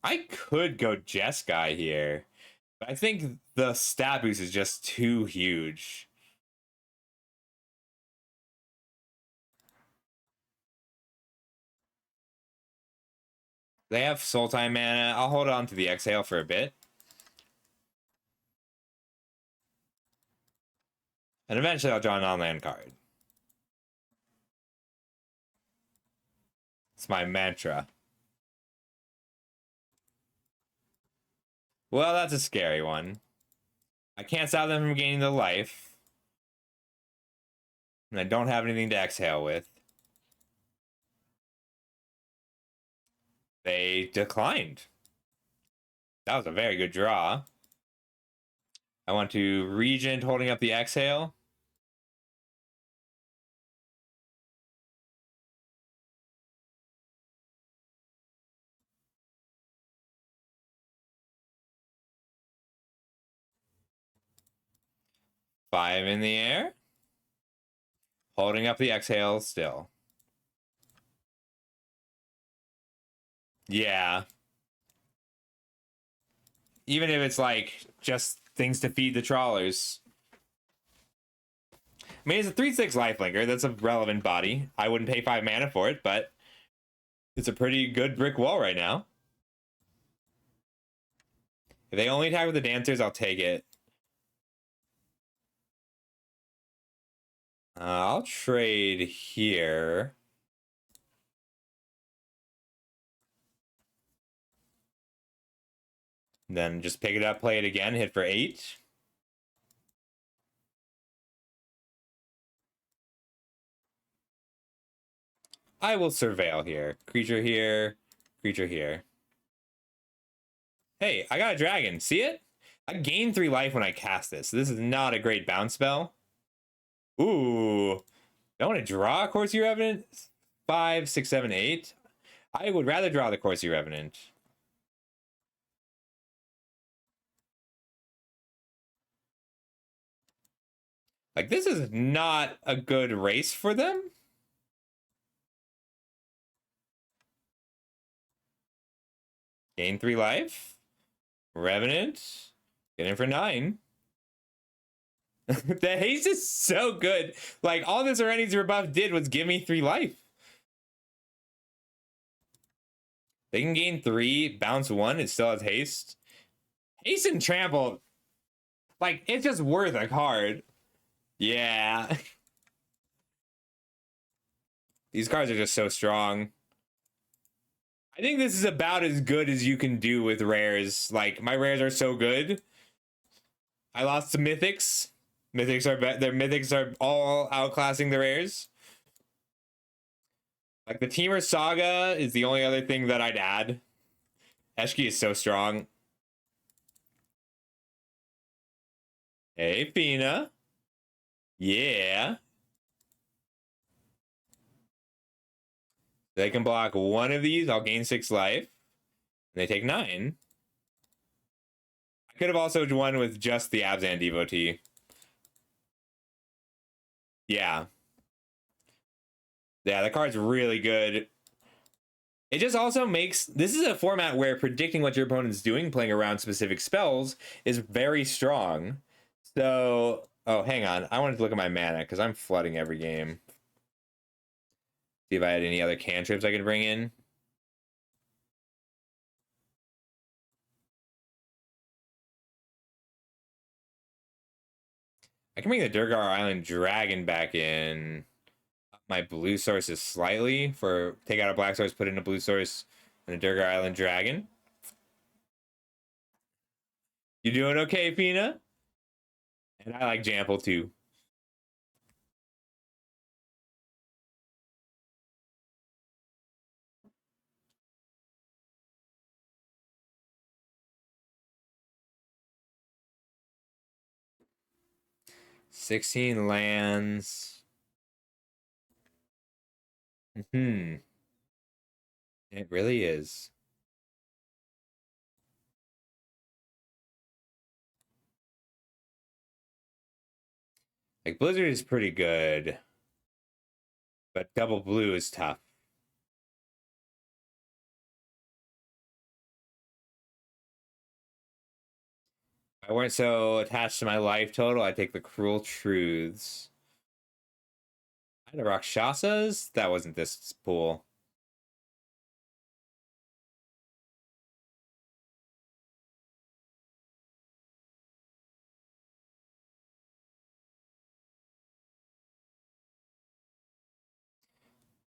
I could go Jeskai here, but I think the stat boost is just too huge. They have Sultai mana. I'll hold on to the Exhale for a bit. And eventually I'll draw an on-land card. It's my mantra. Well, that's a scary one. I can't stop them from gaining the life. And I don't have anything to exhale with. They declined. That was a very good draw. I want to Regent holding up the exhale. Five in the air. Holding up the exhale still. Yeah. Even if it's like just things to feed the trawlers. I mean, it's a 3/6 lifelinker. That's a relevant body. I wouldn't pay 5 mana for it, but it's a pretty good brick wall right now. If they only attack with the dancers, I'll take it. I'll trade here. Then just pick it up, play it again, hit for 8. I will surveil here. Creature here, creature here. Hey, I got a dragon. See it? I gain 3 life when I cast this. So this is not a great bounce spell. Ooh. I want to draw a Corsi Revenant. 5, 6, 7, 8. I would rather draw the Corsi Revenant. Like, this is not a good race for them. Gain 3 life. Revenant. Get in for 9. The haste is so good. Like, all this Erennies rebuff did was give me 3 life. They can gain 3, bounce 1, it still has haste. Haste and trample, like, it's just worth a card. Yeah. These cards are just so strong. I think this is about as good as you can do with rares. Like, my rares are so good. I lost to mythics. Mythics are their mythics are all outclassing the rares. Like, the Teamer Saga is the only other thing that I'd add. Eshki is so strong. Hey, Fina. Yeah. They can block one of these. I'll gain 6 life. And they take 9. I could have also won with just the Abzan Devotee. Yeah. Yeah, the card's really good. It just also makes... This is a format where predicting what your opponent's doing, playing around specific spells, is very strong. So... Oh, hang on. I wanted to look at my mana, because I'm flooding every game. See if I had any other cantrips I could bring in. I can bring the Durgar Island Dragon back in. My blue sources slightly for take out a black source, put in a blue source, and a Durgar Island Dragon. You doing okay, Fina? And I like Jample too. $16 lands. It really is. Like, Blizzard is pretty good, but double blue is tough. If I weren't so attached to my life total, I'd take the Cruel Truths. I had a Rakshasas? That wasn't this pool.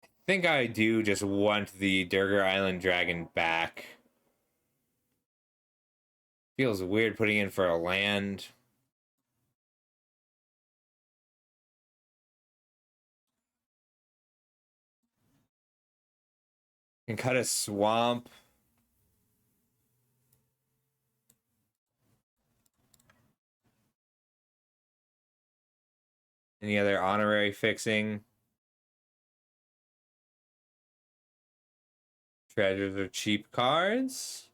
I think I do just want the Durgar Island Dragon back. Feels weird putting in for a land. Can cut a swamp. Any other honorary fixing? Treasures are cheap cards.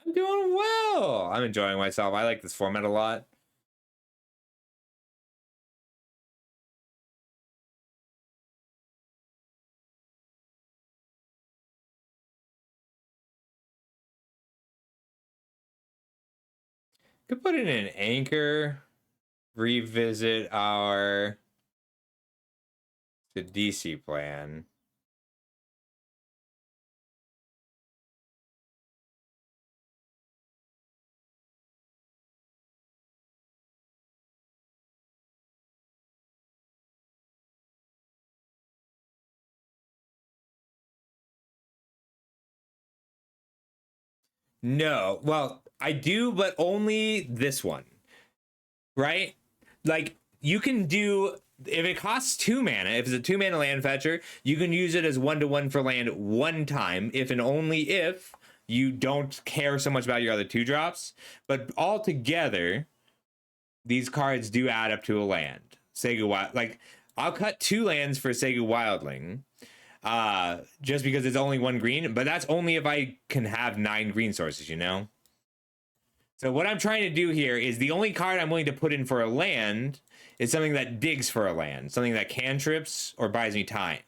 I'm doing well. I'm enjoying myself. I like this format a lot. Could put in an anchor. Revisit our DC plan. No. Well, I do, but only this one. Right? Like, you can do... If it costs 2 mana, if it's a 2 mana land fetcher, you can use it as 1/1 for land one time, if and only if you don't care so much about your other 2 drops. But altogether, these cards do add up to a land. Segu Wild, like, I'll cut 2 lands for Segu Wildling, just because it's only 1 green, but that's only if I can have 9 green sources, you know? So what I'm trying to do here is the only card I'm willing to put in for a land is something that digs for a land, something that cantrips or buys me time.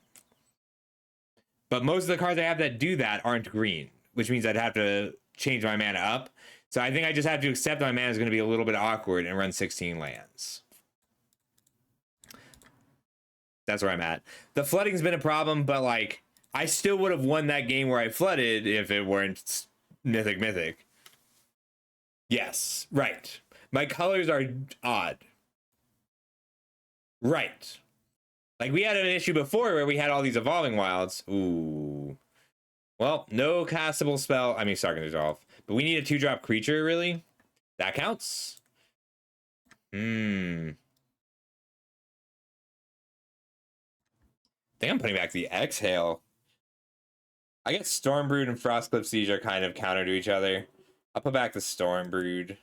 But most of the cards I have that do that aren't green, which means I'd have to change my mana up. So I think I just have to accept my mana is going to be a little bit awkward and run 16 lands. That's where I'm at. The flooding's been a problem, but like I still would have won that game where I flooded if it weren't Mythic. Yes, right. My colors are odd. Right. Like we had an issue before where we had all these evolving wilds. Ooh. Well, no castable spell. I mean, Sarkhan Resolve. But we need a 2-drop creature, really? That counts? I think I'm putting back the Exhale. I guess Stormbrood and Frostcliff Siege are kind of counter to each other. I'll put back the Stormbrood.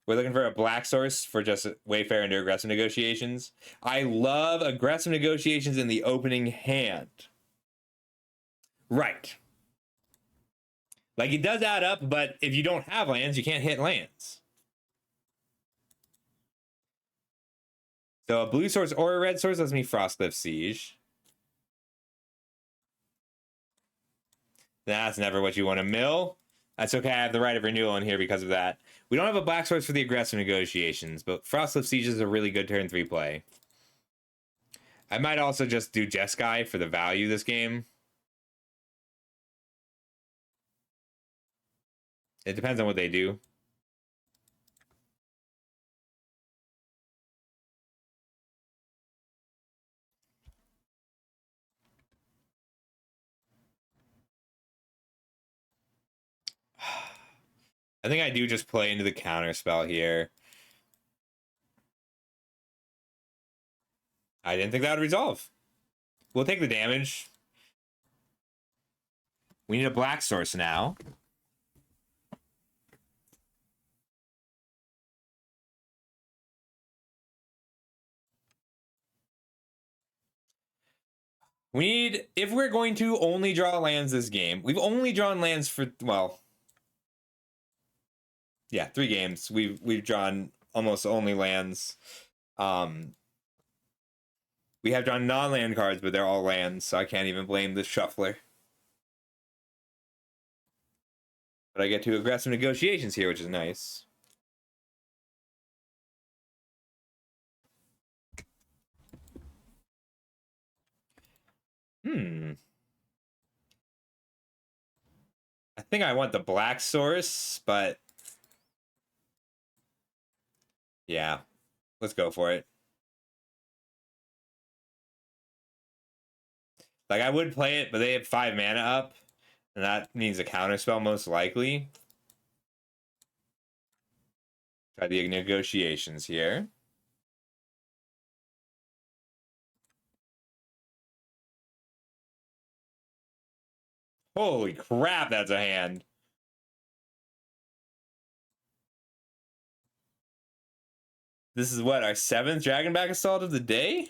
We're looking for a black source for just Wayfarer into aggressive negotiations. I love aggressive negotiations in the opening hand. Right. Like it does add up, but if you don't have lands, you can't hit lands. So a blue source or a red source lets me Frostcliff Siege. That's never what you want to mill. That's okay. I have the right of renewal in here because of that. We don't have a black source for the aggressive negotiations, but Frostcliff Siege is a really good turn 3 play. I might also just do Jeskai for the value this game. It depends on what they do. I think I do just play into the counter spell here. I didn't think that would resolve. We'll take the damage. We need a black source now. We need, if we're going to only draw lands this game, we've only drawn lands for, well, yeah, 3 games. We've drawn almost only lands. We have drawn non-land cards, but they're all lands, so I can't even blame the shuffler. But I get to aggressive negotiations here, which is nice. I think I want the black source, but yeah, let's go for it. Like I would play it, but they have 5 mana up, and that means a counter spell most likely. Try the negotiations here. Holy crap, that's a hand. This is what, our 7th Dragonback Assault of the day?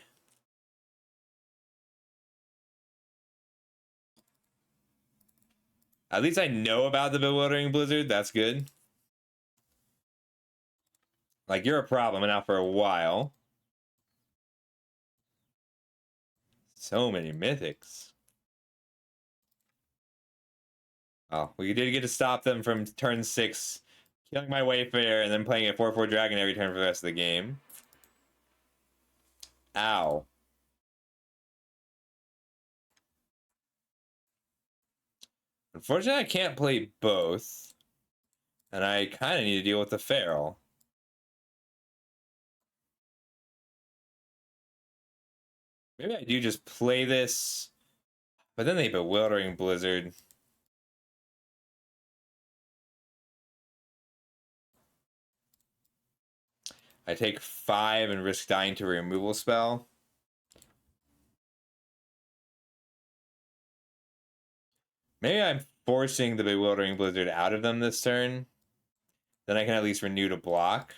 At least I know about the Bewildering Blizzard. That's good. Like, you're a problem now for a while. So many mythics. Oh, we did get to stop them from turn 6, killing my Wayfarer, and then playing a 4/4 dragon every turn for the rest of the game. Ow. Unfortunately, I can't play both. And I kind of need to deal with the Feral. Maybe I do just play this. But then they Bewildering Blizzard. I take 5 and risk dying to a removal spell. Maybe I'm forcing the Bewildering Blizzard out of them this turn. Then I can at least renew to block.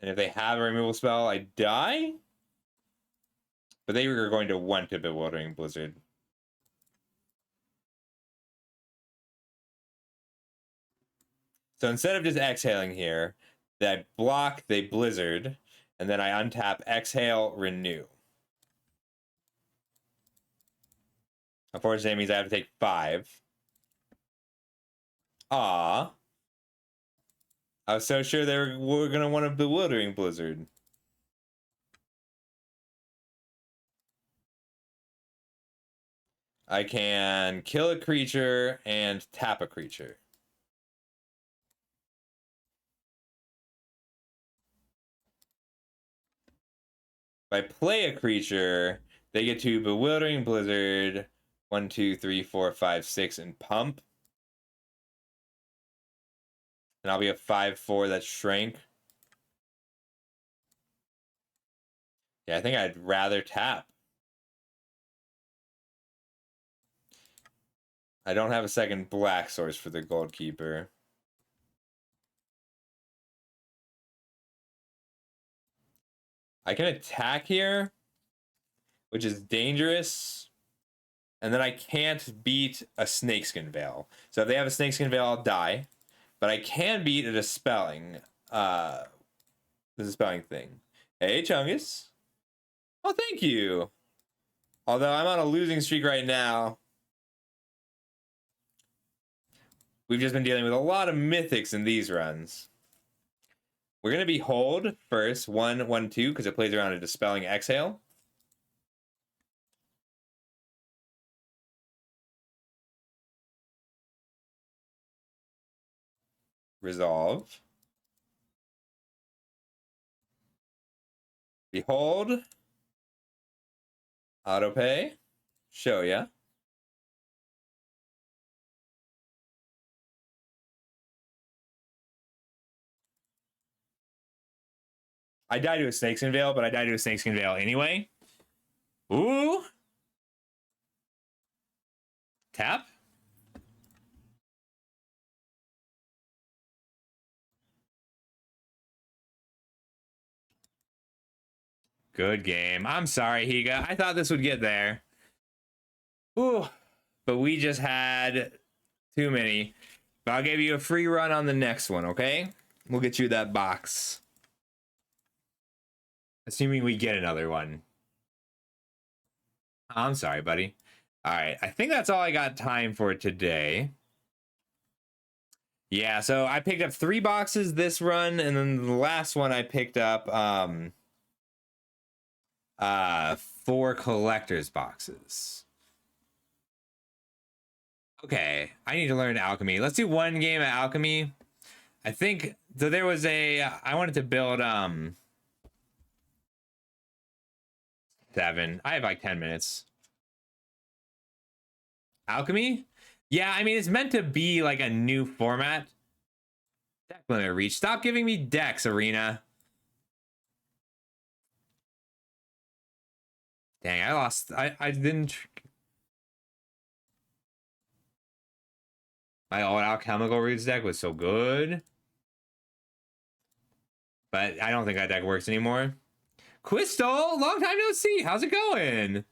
And if they have a removal spell, I die. But they were going to want a Bewildering Blizzard. So instead of just exhaling here, I block the Blizzard, and then I untap, exhale, renew. Unfortunately, that means I have to take 5. Aw. I was so sure were gonna want a Bewildering Blizzard. I can kill a creature and tap a creature. If I play a creature, they get to Bewildering Blizzard 1, 2, 3, 4, 5, 6 and pump. And I'll be a 5/4 that shrank. Yeah, I think I'd rather tap. I don't have a second black source for the Gold Keeper. I can attack here, which is dangerous. And then I can't beat a Snakeskin Veil. So if they have a Snakeskin Veil, I'll die. But I can beat a Dispelling. The Dispelling thing. Hey, Chungus. Oh, thank you. Although I'm on a losing streak right now. We've just been dealing with a lot of mythics in these runs. We're going to be hold first. 1, 1, 2, because it plays around a Dispelling Exhale. Resolve. Behold. Autopay. Show ya. I died to a Snakeskin Veil, but I died to a Snakeskin Veil anyway. Ooh. Tap. Good game. I'm sorry, Higa. I thought this would get there. Ooh. But we just had too many. But I'll give you a free run on the next one, okay? We'll get you that box. Assuming we get another one. I'm sorry, buddy. All right. I think that's all I got time for today. Yeah, so I picked up 3 boxes this run, and then the last one I picked up 4 collector's boxes. Okay, I need to learn alchemy. Let's do one game of alchemy. I think so. There was I wanted to build 7. I have like 10 minutes. Alchemy? Yeah, I mean it's meant to be like a new format. Deck limit reach. Stop giving me decks, Arena. Dang, I lost. I didn't. My old alchemical roots deck was so good. But I don't think that deck works anymore. Quistal, long time no see. How's it going?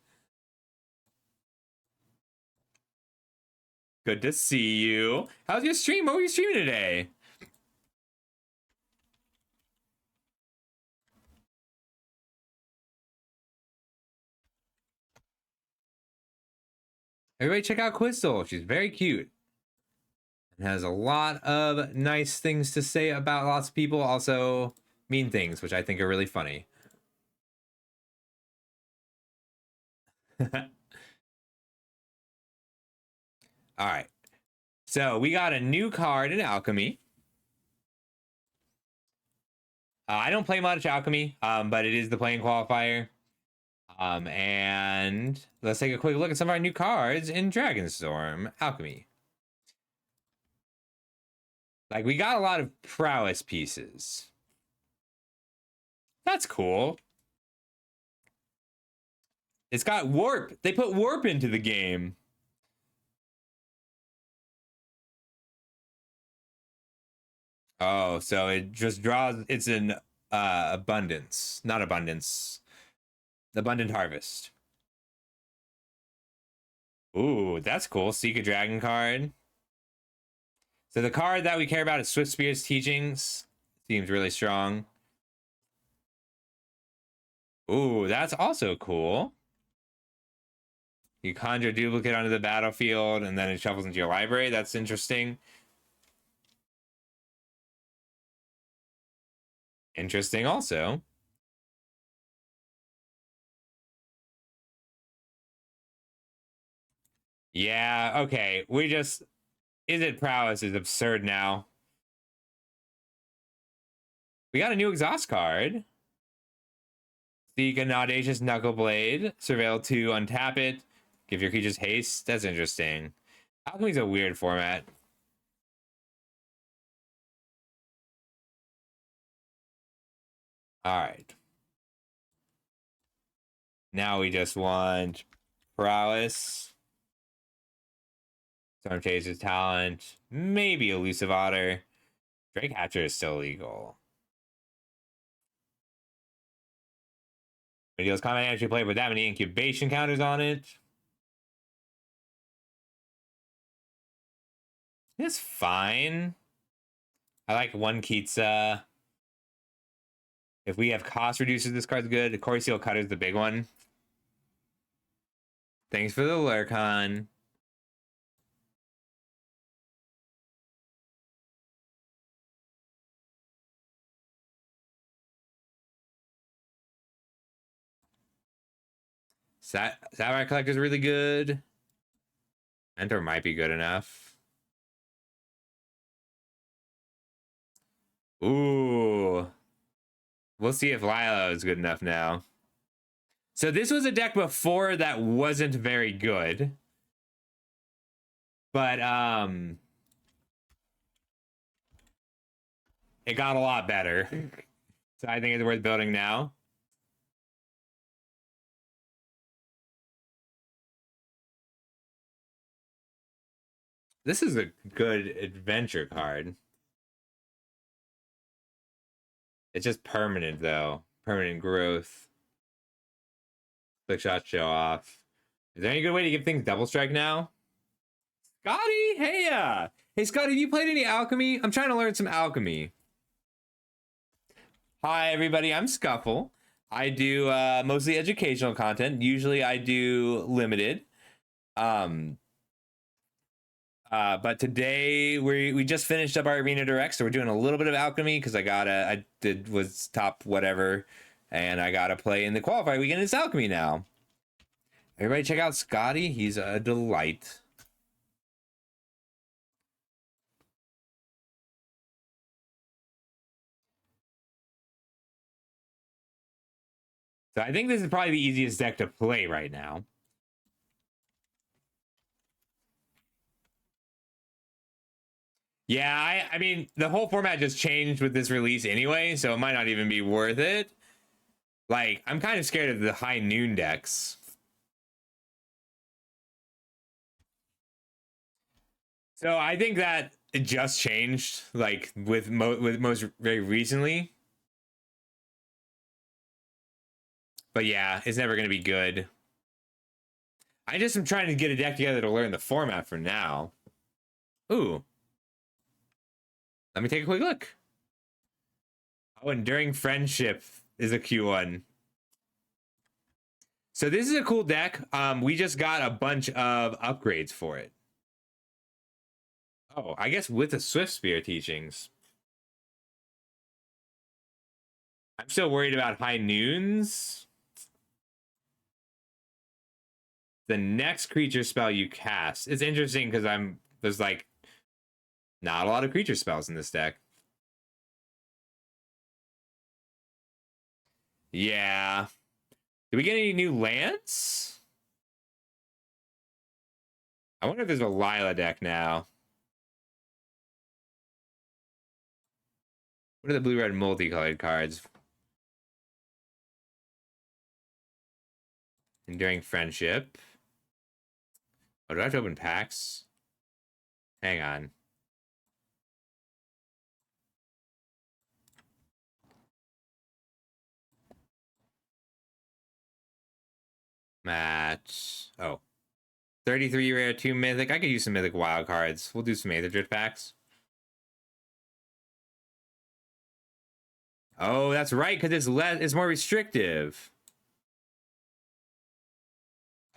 Good to see you. How's your stream? What were you streaming today? Everybody check out Quistal. She's very cute. And has a lot of nice things to say about lots of people. Also mean things, which I think are really funny. All right. So we got a new card in Alchemy. I don't play much Alchemy, but it is the playing qualifier. And let's take a quick look at some of our new cards in Dragonstorm Alchemy. Like, we got a lot of prowess pieces. That's cool. It's got warp. They put warp into the game. Oh, so it just draws. It's an abundance, not abundance. Abundant harvest. Ooh, that's cool. Seek a dragon card. So the card that we care about is Swiftspear's Teachings. Seems really strong. Ooh, that's also cool. You conjure a duplicate onto the battlefield, and then it shuffles into your library. That's interesting. Interesting also. Yeah, okay. Is it prowess is absurd now. We got a new exhaust card. Seek an audacious Knuckleblade. Surveil 2, untap it. Give your creatures haste. That's interesting. Alchemy's a weird format. Alright. Now we just want prowess. Storm Chaser's talent. Maybe Elusive Otter. Drake Hatcher is still legal. It deals combat actually play with that many incubation counters on it. It's fine. I like one Kitsa. If we have cost reducers, this card's good. Core Seal Cutter's the big one. Thanks for the Lurkon. Sapphire Collector's really good. Mentor might be good enough. Ooh. We'll see if Lila is good enough now. So this was a deck before that wasn't very good. But it got a lot better. So I think it's worth building now. This is a good adventure card. It's just permanent though. Permanent growth. Click shot, show off. Is there any good way to give things double strike now? Scotty, hey, hey Scotty, have you played any alchemy? I'm trying to learn some alchemy. Hi everybody, I'm Scuffle. I do mostly educational content. Usually I do limited. But today we just finished up our arena direct, so we're doing a little bit of alchemy because was top whatever, and I gotta play in the qualifier weekend. It's alchemy now. Everybody check out Scotty. He's a delight. So I think this is probably the easiest deck to play right now. Yeah, I mean, the whole format just changed with this release anyway, so it might not even be worth it. Like, I'm kind of scared of the high noon decks. So I think that it just changed, like, with most very recently. But yeah, it's never going to be good. I just am trying to get a deck together to learn the format for now. Ooh. Let me take a quick look. Oh, Enduring Friendship is a Q1. So this is a cool deck. We just got a bunch of upgrades for it. Oh, I guess with the Swiftspear teachings. I'm still worried about high noons. The next creature spell you cast. It's interesting because there's like not a lot of creature spells in this deck. Yeah. Did we get any new lands? I wonder if there's a Lila deck now. What are the blue-red multicolored cards? Enduring Friendship. Oh, do I have to open packs? Hang on. Match. Oh. 33 rare, 2 mythic. I could use some mythic wild cards. We'll do some Aether Drift packs. Oh, that's right, because it's more restrictive.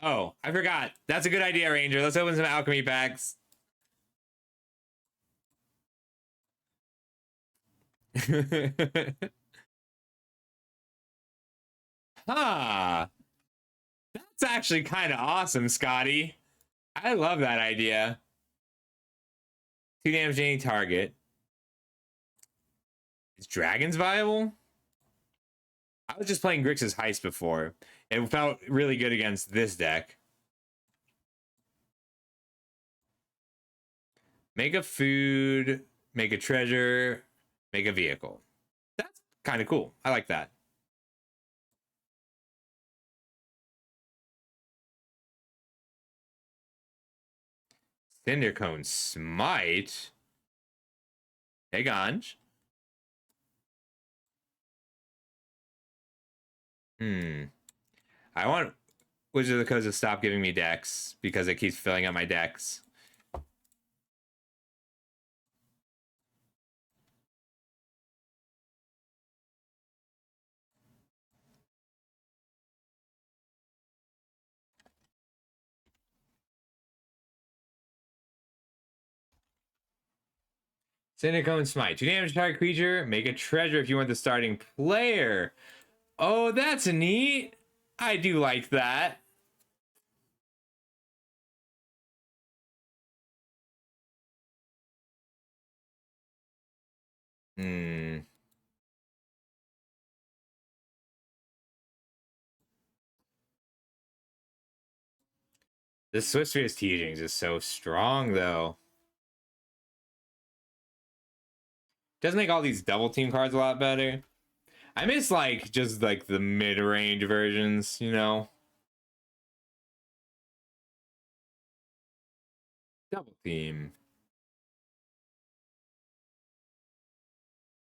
Oh, I forgot. That's a good idea, Ranger. Let's open some alchemy packs. Huh. That's actually kind of awesome, Scotty. I love that idea. 2 damage to any target. Is Dragons viable? I was just playing Grixis Heist before. It felt really good against this deck. Make a food, make a treasure, make a vehicle. That's kind of cool. I like that. Cindercone Smite. Hey, Ganj. I want Wizard of the Coast to stop giving me decks because it keeps filling up my decks. Cindercone Smite. 2 damage to target creature. Make a treasure if you want the starting player. Oh, that's neat. I do like that. Hmm. This Swiftspear's Teachings is so strong, though. Does make all these double team cards a lot better. I miss like just like the mid-range versions, you know. Double team.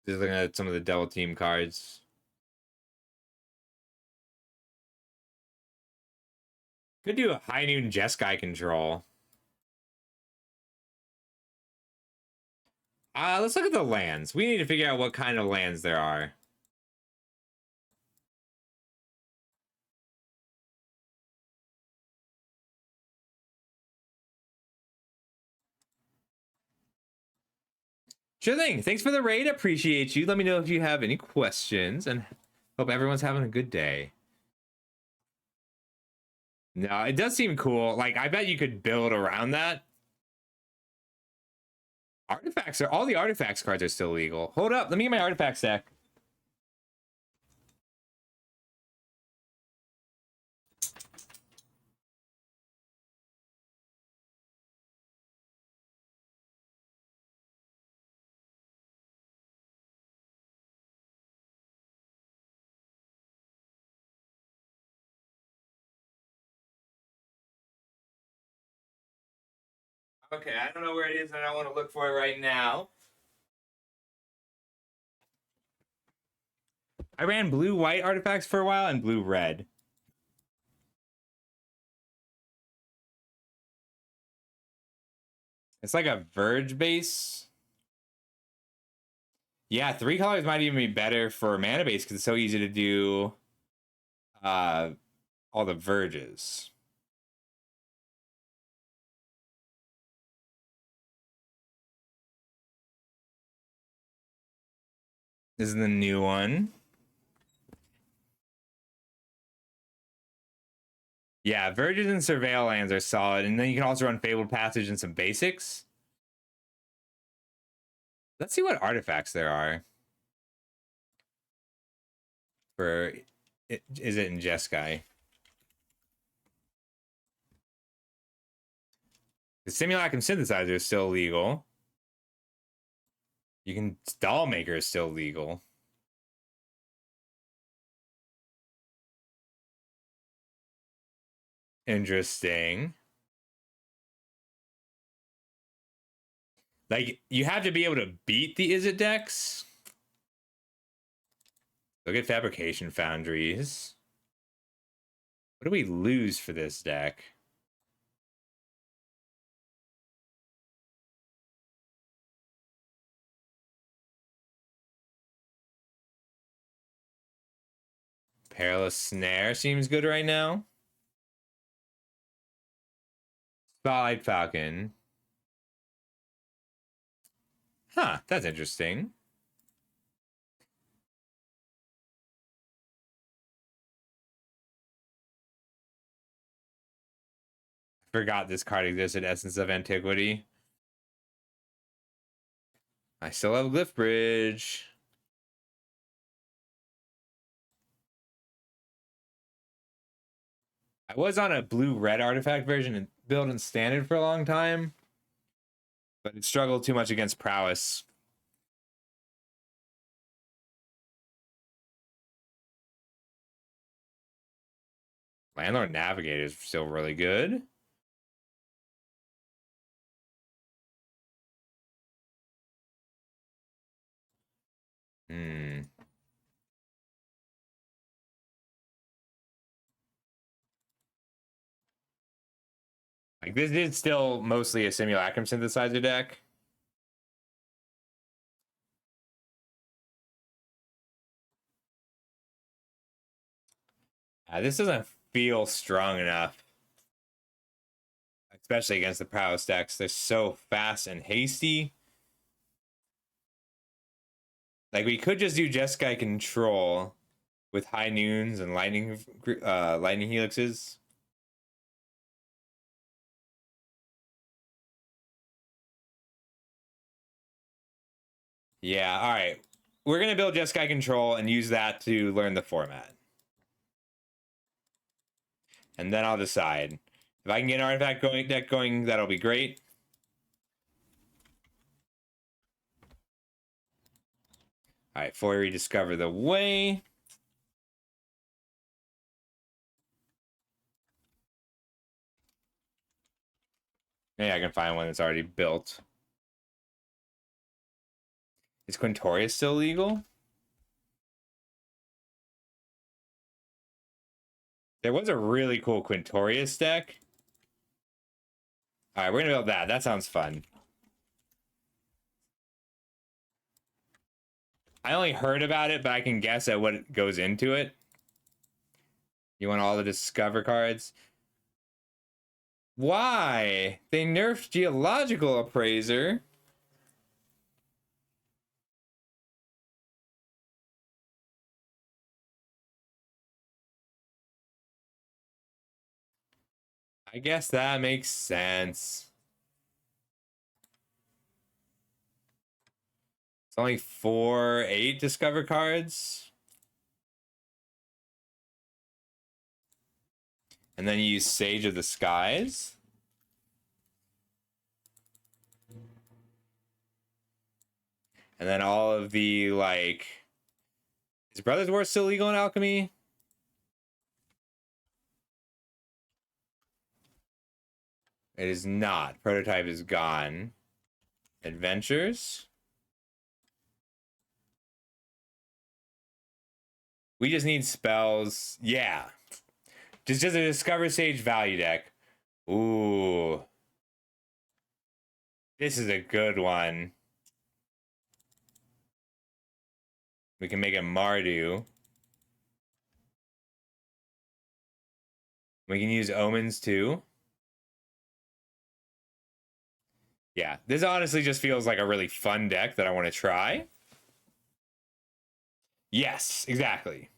Just looking at some of the double team cards. Could do a High Noon Jeskai control. Let's look at the lands. We need to figure out what kind of lands there are. Sure thing. Thanks for the raid. Appreciate you. Let me know if you have any questions, and hope everyone's having a good day. No, it does seem cool. Like, I bet you could build around that. Artifacts are all the artifacts cards are still legal. Hold up, let me get my artifact stack. Okay, I don't know where it is, and I don't want to look for it right now. I ran blue-white artifacts for a while and blue-red. It's like a Verge base. Yeah, 3 colors might even be better for mana base because it's so easy to do all the Verges. This is the new one. Yeah, Verges and Surveil lands are solid, and then you can also run Fabled Passage and some basics. Let's see what artifacts there are. For is it in Jeskai? The Simulacrum Synthesizer is still legal. You can Doll Maker is still legal. Interesting. Like, you have to be able to beat the Izzet decks. Look at Fabrication Foundries. What do we lose for this deck? Perilous Snare seems good right now. Spotlight Falcon. Huh, that's interesting. forgot this card existed, Essence of Antiquity. I still have Glyph Bridge. I was on a blue-red artifact version and built in standard for a long time, but it struggled too much against prowess. Landlord Navigator is still really good. Like, this is still mostly a Simulacrum Synthesizer deck. This doesn't feel strong enough. Especially against the prowess decks. They're so fast and hasty. Like, we could just do Jeskai Control with High Noons and Lightning Helixes. Yeah, all right. We're going to build Jeskai Control and use that to learn the format. And then I'll decide. If I can get an artifact deck going, that'll be great. All right, before we rediscover the way. Maybe I can find one that's already built. Is Quintorius still legal? There was a really cool Quintorius deck. All right, we're going to build that. That sounds fun. I only heard about it, but I can guess at what goes into it. You want all the Discover cards? Why? They nerfed Geological Appraiser. I guess that makes sense. It's only 8 Discover cards. And then you use Sage of the Skies. And then all of the, like... Is Brothers War still legal in Alchemy? It is not. Prototype is gone. Adventures. We just need spells. Yeah. Just a Discover Sage value deck. Ooh. This is a good one. We can make a Mardu. We can use Omens too. Yeah, this honestly just feels like a really fun deck that I want to try. Yes, exactly.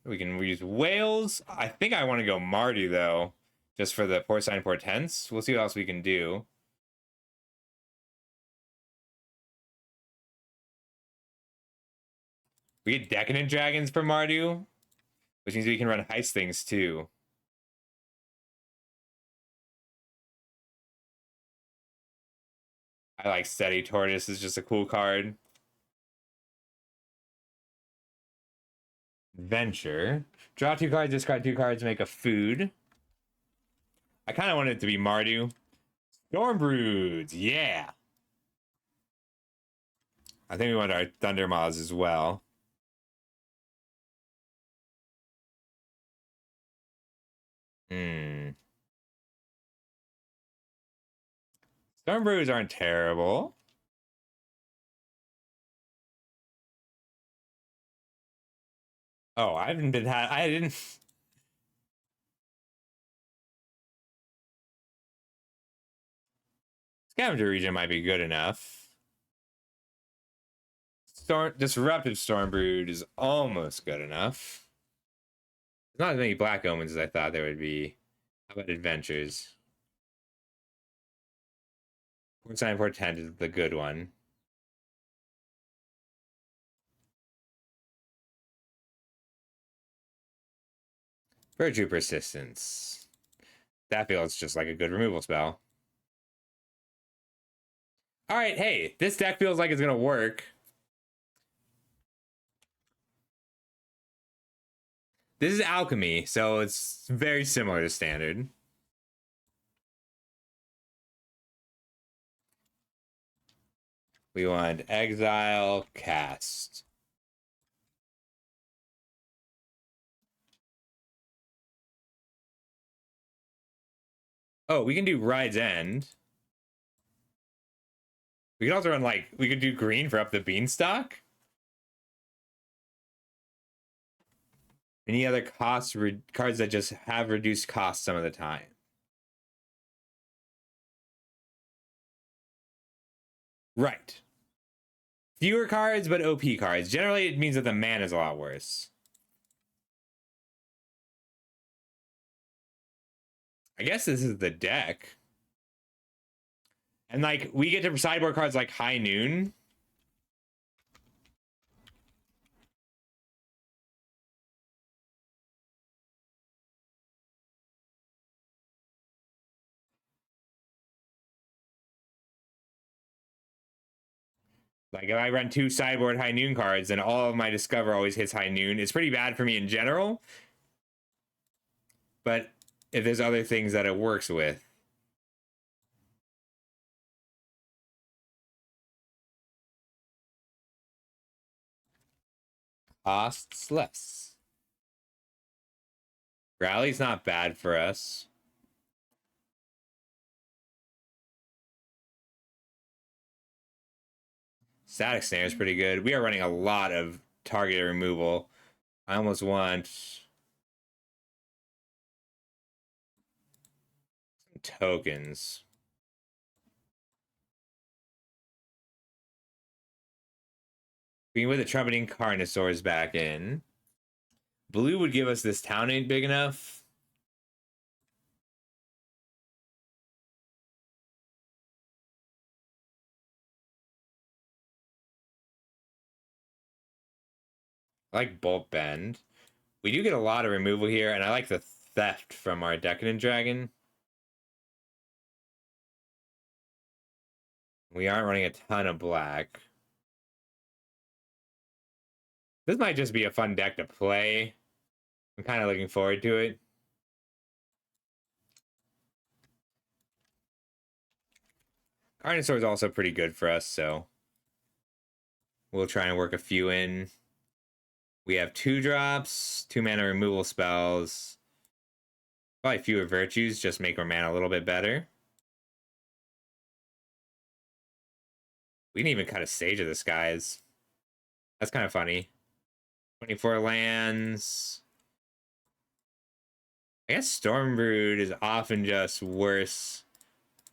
We can use Whales. I think I want to go Mardu, though, just for the Porcine Portents. We'll see what else we can do. We get Decadent Dragons for Mardu, which means we can run Heist things, too. I like Steady Tortoise. Is just a cool card. Venture. Draw 2 cards, discard 2 cards, make a food. I kind of want it to be Mardu. Stormbroods, yeah. I think we want our Thunder Moths as well. Stormbroods aren't terrible. Oh, I didn't. Scavenger Region might be good enough. Disruptive Stormbrood is almost good enough. There's not as many Black Omens as I thought there would be. How about Adventures? Porcine Portent is the good one. Virtue Persistence. That feels just like a good removal spell. All right, hey, this deck feels like it's gonna work. This is Alchemy, so it's very similar to Standard. We want Exile, Cast. Oh, we can do Ride's End. We could also run, like, we could do green for up the Beanstalk. Any other cards that just have reduced cost some of the time. Right. Fewer cards, but OP cards. Generally, it means that the mana is a lot worse. I guess this is the deck. And, like, we get to sideboard cards like High Noon. Like, if I run 2 sideboard High Noon cards, and all of my Discover always hits High Noon, it's pretty bad for me in general. But if there's other things that it works with. Costs less. Rally's not bad for us. Static Snare is pretty good. We are running a lot of targeted removal. I almost want some tokens. We can put the Trumpeting Carnosaurs back in. Blue would give us this town ain't big enough. I like Bolt Bend. We do get a lot of removal here, and I like the Theft from our Decadent Dragon. We aren't running a ton of black. This might just be a fun deck to play. I'm kind of looking forward to it. Carnosaur is also pretty good for us, so we'll try and work a few in. We have 2 drops, 2 mana removal spells. Probably fewer virtues, just make our mana a little bit better. We can even cut a Sage of the Skies. That's kind of funny. 24 lands. I guess Stormbrood is often just worse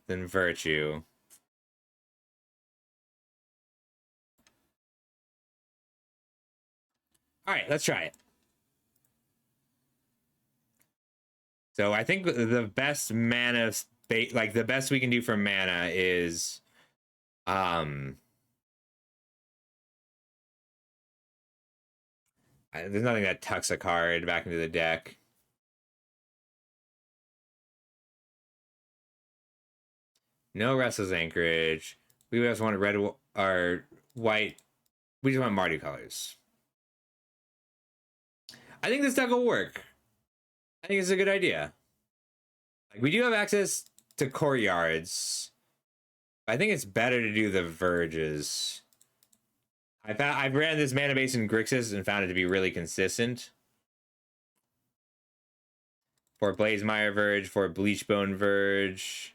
than Virtue. All right, let's try it. So I think the best mana, like the best we can do for mana is, there's nothing that tucks a card back into the deck. No Restless Anchorage. We just want red or white. We just want Mardu colors. I think this deck will work. I think it's a good idea. Like, we do have access to Courtyards. I think it's better to do the Verges. I've ran this mana base in Grixis and found it to be really consistent. For Blazemire Verge, for Bleachbone Verge,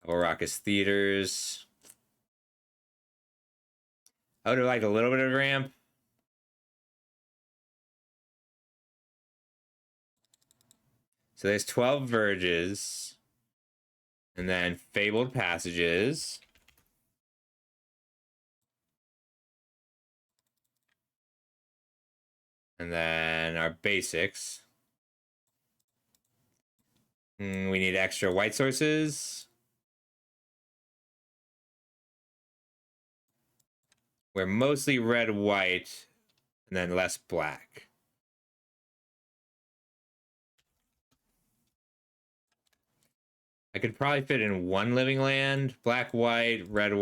Oracus Theaters. I would have liked a little bit of ramp. So there's 12 Verges. And then Fabled Passages. And then our basics. We need extra white sources. we're mostly red, white, and then less black. I could probably fit in one living land, black, white, red,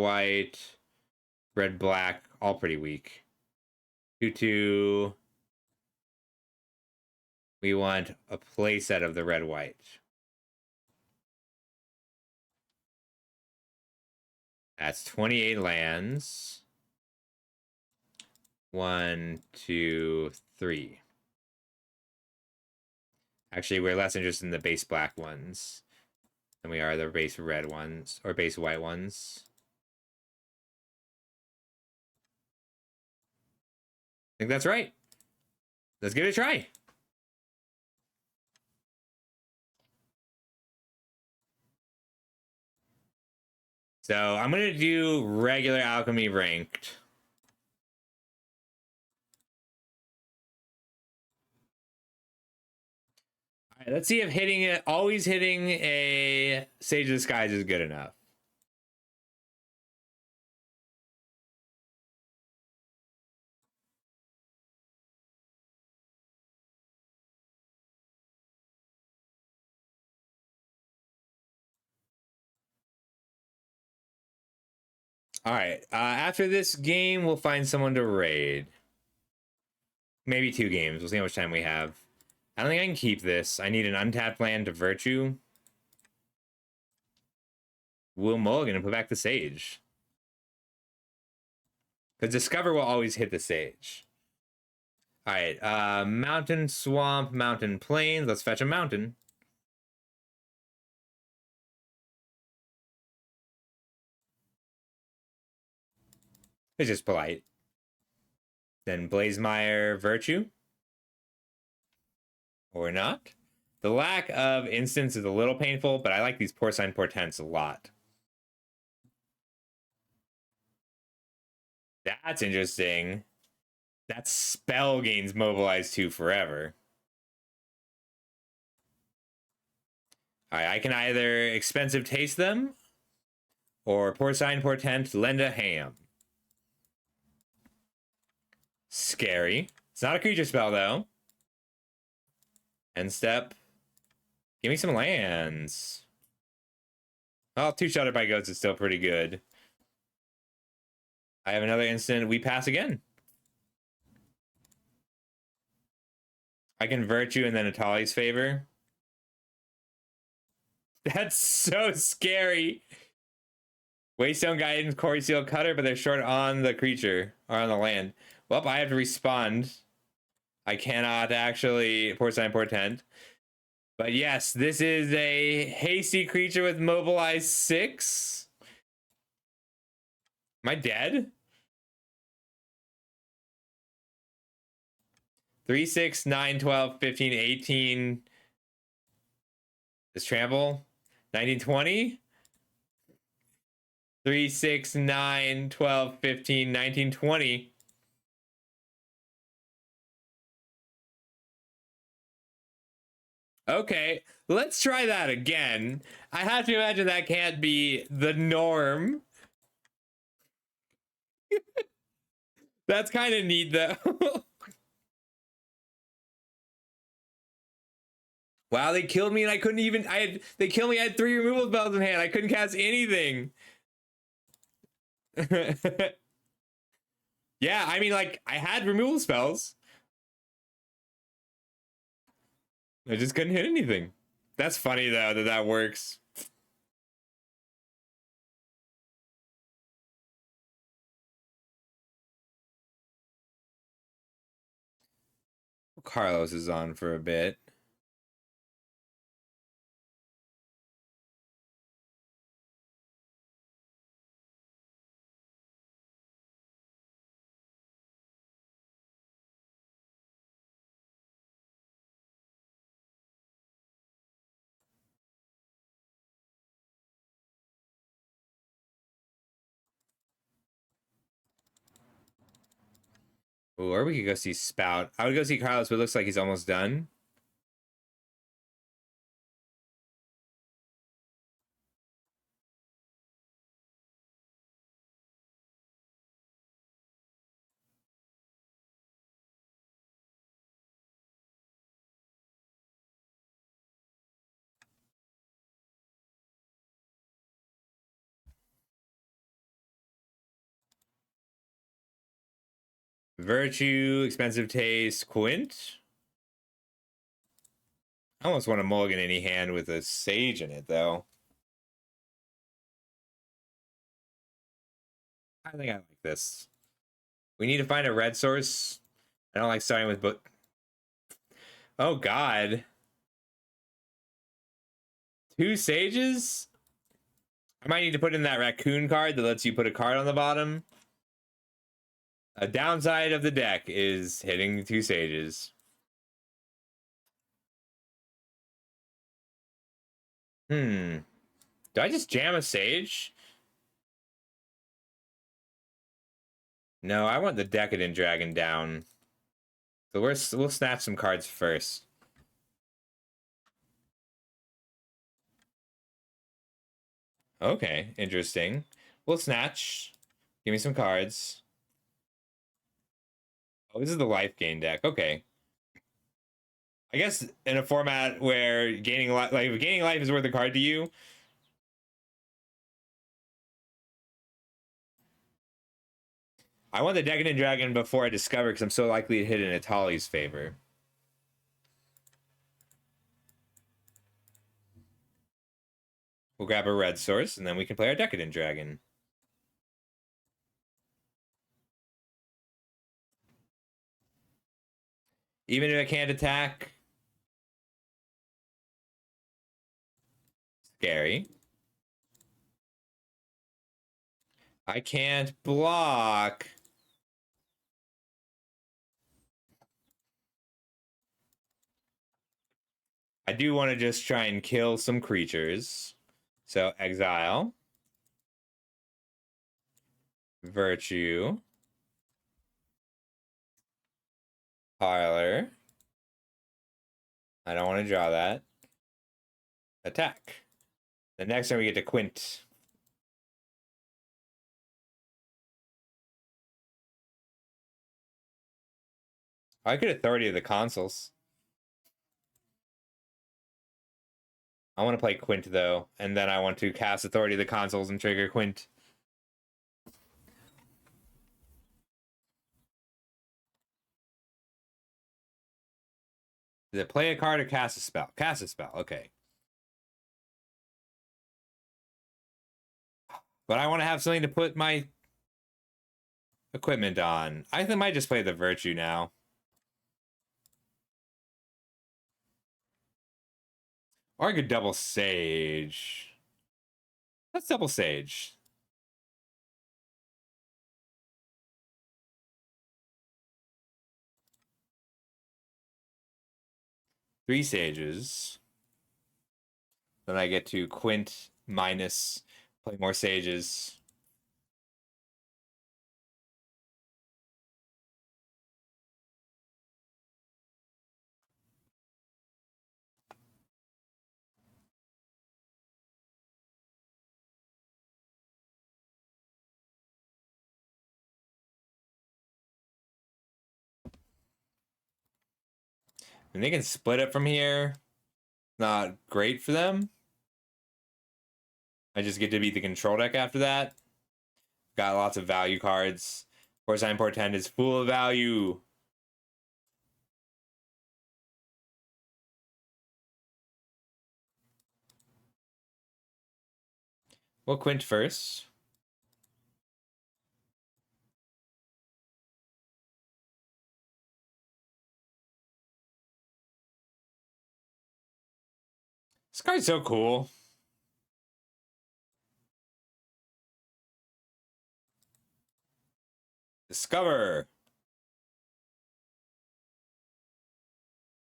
black, all pretty weak. 2-2. We want a playset of the red, white. That's 28 lands. 1, 2, 3. Actually, we're less interested in the base black ones than we are the base red ones or base white ones. I think that's right. Let's give it a try. So I'm going to do regular alchemy ranked. All right, let's see if always hitting a Sage of the Skies is good enough. All right. After this game, we'll find someone to raid. Maybe 2 games. We'll see how much time we have. I don't think I can keep this. I need an untapped land to Virtue. We'll mulligan and put back the Sage. Because Discover will always hit the Sage. All right. Mountain, Swamp, Mountain, Plains. Let's fetch a mountain. It's just polite. Then Blazemire, Virtue. Or not. The lack of instance is a little painful, but I like these Porcine Portents a lot. That's interesting. That spell gains Mobilize 2 forever. All right, I can either Expensive Taste them or Porcine Portent, lend a ham. Scary. It's not a creature spell, though. End step. Give me some lands. Well, 2 Sheltered by Goats is still pretty good. I have another instant. We pass again. I can Virtue and then Atali's Favor. That's so scary. Waystone Guidance, Quarry Seal Cutter, but they're short on the creature or on the land. Well, I have to respond. I cannot actually Porcine Portent. But yes, this is a hasty creature with Mobilize 6. Am I dead? 3, 6, 9, 12, 15, 18. This trample. 19, 20. 3, 6, 9, 12, 15, 19, 20. Okay, let's try that again. I have to imagine that can't be the norm. That's kind of neat, though. Wow, they killed me and I couldn't even. They killed me. I had 3 removal spells in hand. I couldn't cast anything. Yeah, I mean, like, I had removal spells. I just couldn't hit anything. That's funny, though, that works. Carlos is on for a bit. Ooh, or we could go see Spout. I would go see Carlos, but it looks like he's almost done. Virtue, expensive taste, Quint. I almost want to mulligan any hand with a Sage in it, though. I think I like this. We need to find a red source. I don't like starting with but. Oh God. 2 Sages? I might need to put in that raccoon card that lets you put a card on the bottom. A downside of the deck is hitting 2 Sages. Do I just jam a Sage? No, I want the Decadent Dragon down. So we'll snatch some cards first. Okay, interesting. We'll snatch. Give me some cards. Oh, this is the life gain deck. Okay. I guess in a format where gaining life, like if gaining life is worth a card to you. I want the Decadent Dragon before I discover because I'm so likely to hit in Atali's favor. We'll grab a red source and then we can play our Decadent Dragon. Even if I can't attack. Scary. I can't block. I do want to just try and kill some creatures. So exile. Virtue. Parlor. I don't want to draw that. Attack. The next time we get to Quint. I could Authority of the Consuls. I want to play Quint though, and then I want to cast Authority of the Consuls and trigger Quint. Is it play a card or cast a spell? Cast a spell, okay. But I want to have something to put my equipment on. I think I might just play the Virtue now. Or I could double Sage. Let's double Sage. Three Sages. Then I get to Quint minus play more Sages. And they can split it from here. Not great for them. I just get to beat the control deck after that. Got lots of value cards. Porcine Portend is full of value. We'll Quint first. This card's so cool. Discover.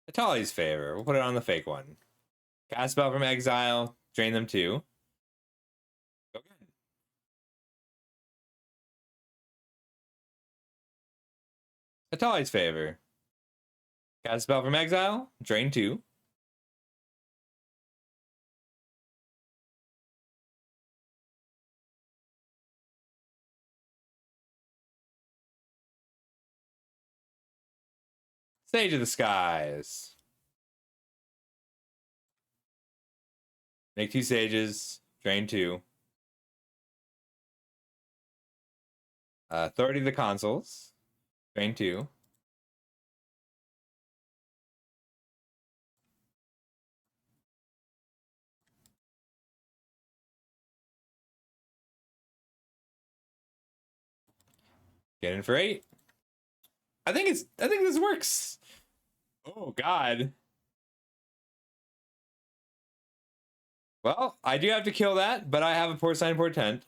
Atali's favor. We'll put it on the fake one. Cast spell from exile. Drain them 2. Go again. Atali's favor. Cast spell from exile. Drain 2. Sage of the Skies. Make 2 Sages. Drain 2. Authority of the Consuls. Drain 2. Get in for 8. I think this works. Oh god. Well, I do have to kill that, but I have a Porcine Portent.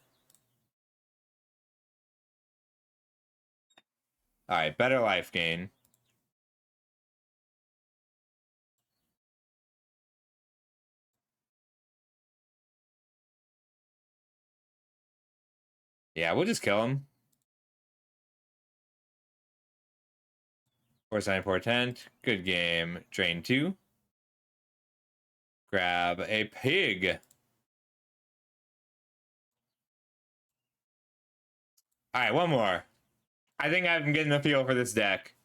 Alright, better life gain. Yeah, we'll just kill him. Porcine Portent. Good game. Drain 2. Grab a pig. Alright, one more. I think I'm getting the feel for this deck.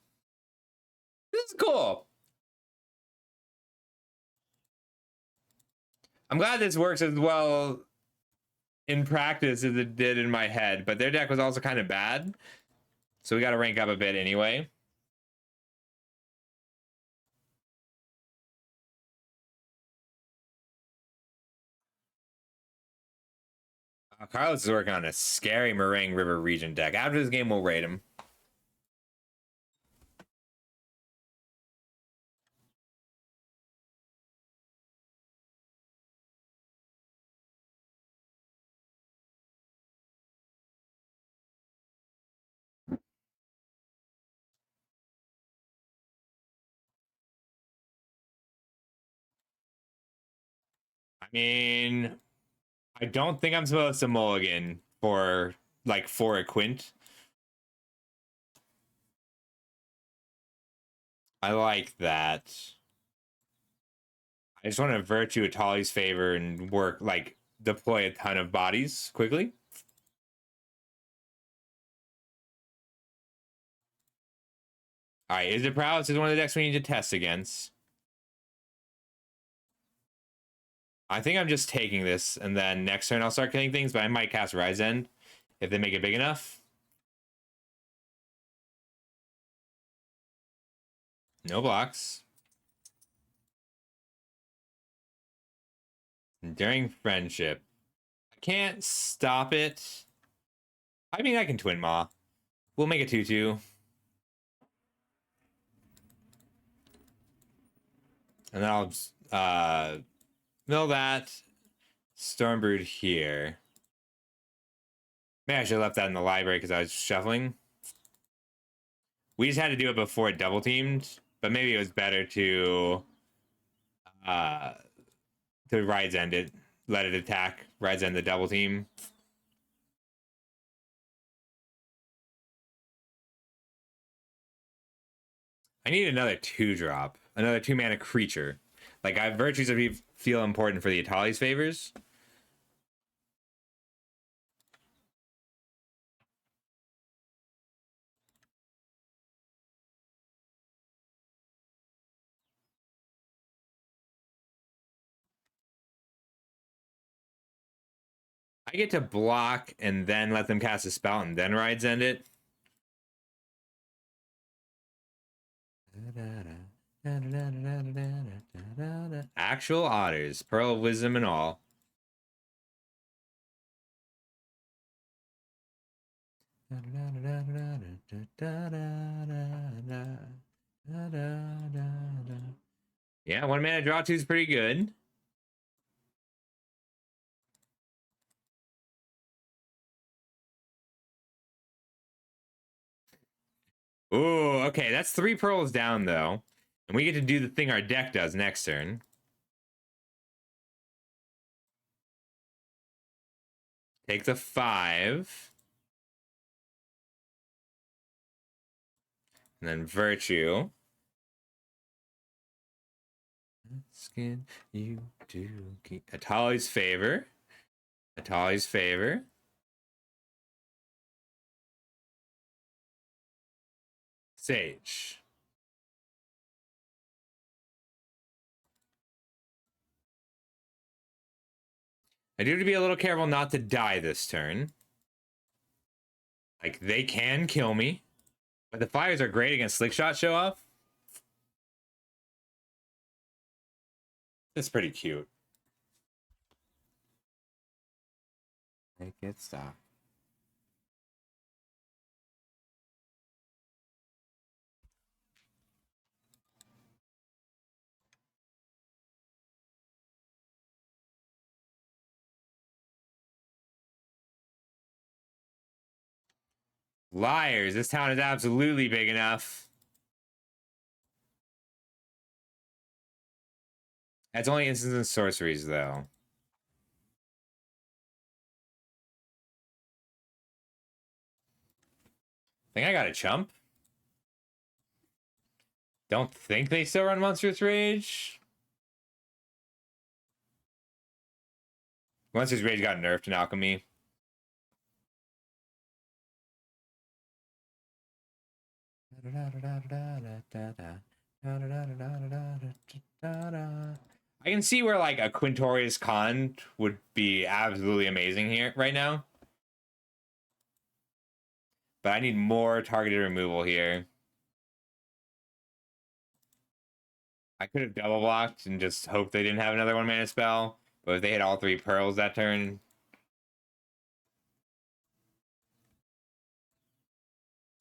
This is cool. I'm glad this works as well in practice as it did in my head, but their deck was also kind of bad. So we got to rank up a bit anyway. Carlos is working on a scary Meringue River Region deck. After this game, we'll rate him. I mean, I don't think I'm supposed to mulligan for a quint. I like that. I just want to virtue Atali's favor and work deploy a ton of bodies quickly. All right, Izzet Prowess is one of the decks we need to test against. I think I'm just taking this, and then next turn I'll start killing things, but I might cast Rise End if they make it big enough. No blocks. During Friendship. I can't stop it. I mean, I can Twin Maw. We'll make a 2/2. And then I'll mill that. Stormbrood here. Maybe I should have left that in the library because I was shuffling. We just had to do it before it double teamed, but maybe it was better to Rise End it, let it attack, Rise End the double team. I need another 2-drop, another 2-mana creature. Like, I have Virtues that feel important for the Atali's favors. I get to block and then let them cast a spell and then Rise End it. Actual Otters, Pearl of Wisdom and all. Yeah, 1-mana draw 2 is pretty good. Ooh, okay, that's 3 pearls down though. And we get to do the thing our deck does next turn. Take the 5. And then Virtue. Skin you do keep Atali's favor. Atali's favor. Sage. I do have to be a little careful not to die this turn. Like, they can kill me, But the flyers are great against Slickshot Show Off. It's pretty cute. Make it stop. Liars, this town is absolutely big enough. That's only instants and sorceries, though. Think I got a chump? Don't think they still run Monstrous Rage. Monstrous Rage got nerfed in Alchemy. I can see where like a Quintorius Con would be absolutely amazing here right now. But I need more targeted removal here. I could have double blocked and just hoped they didn't have another 1-mana spell. But if they hit all 3 pearls that turn...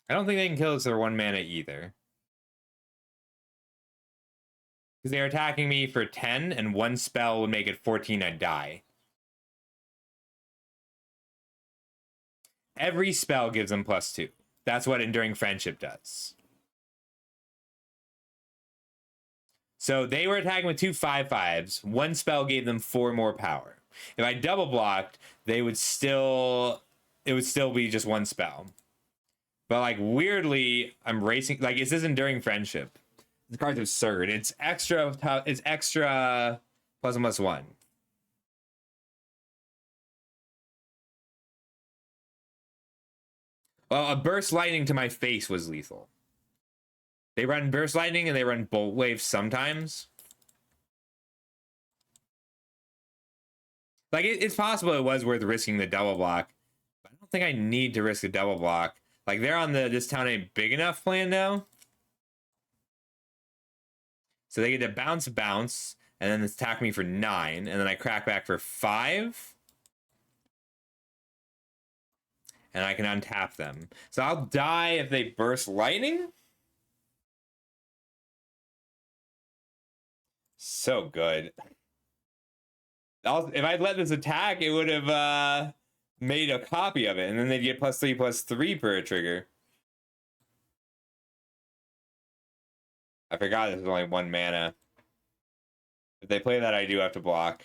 I don't think they can kill us for 1 mana either. Because they're attacking me for 10, and 1 spell would make it 14, I'd die. Every spell gives them +2. That's what Enduring Friendship does. So they were attacking with 2 5/5s. 1 spell gave them 4 more power. If I double blocked, they would still... It would still be just 1 spell. But like weirdly, I'm racing... Like, it's this Enduring Friendship. The card's absurd. It's extra... It's extra +1/+1. Well, a Burst Lightning to my face was lethal. They run Burst Lightning and they run Bolt Wave sometimes. Like, it's possible it was worth risking the double block. But I don't think I need to risk a double block. Like, they're on the this town ain't big enough plan now. So they get to bounce, and then attack me for 9, and then I crack back for 5. And I can untap them. So I'll die if they Burst Lightning. So good. If I'd let this attack, it would have made a copy of it, and then they'd get +3/+3 per trigger. I forgot this was only 1 mana. If they play that, I do have to block.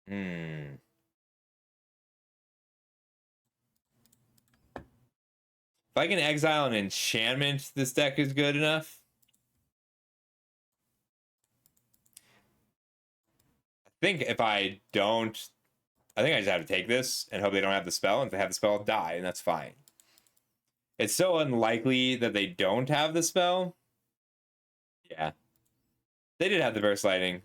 If I can exile an enchantment, this deck is good enough. I think if I don't... I think I just have to take this and hope they don't have the spell. And if they have the spell, I'll die, and that's fine. It's so unlikely that they don't have the spell. Yeah. They did have the Burst Lightning.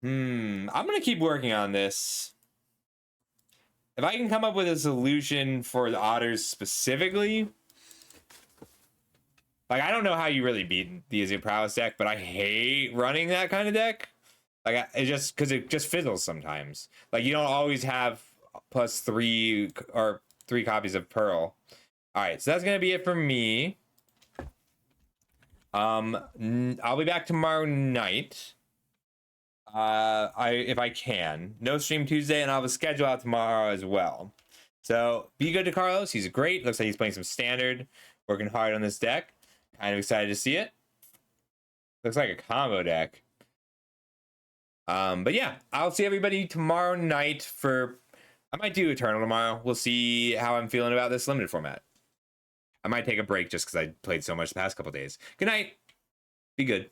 I'm gonna keep working on this. If I can come up with a solution for the Otters specifically, like, I don't know how you really beat the Azir Prowess deck, but I hate running that kind of deck. Like, it just, because it just fizzles sometimes. Like, you don't always have +3 or 3 copies of Pearl. All right, so that's gonna be it for me. I'll be back tomorrow night. If I can. No stream Tuesday, and I'll have a schedule out tomorrow as well. So be good to Carlos. He's great. Looks like he's playing some standard, working hard on this deck. Kind of excited to see it. Looks like a combo deck. But yeah, I'll see everybody tomorrow night for... I might do Eternal tomorrow. We'll see how I'm feeling about this limited format. I might take a break just because I played so much the past couple days. Good night. Be good.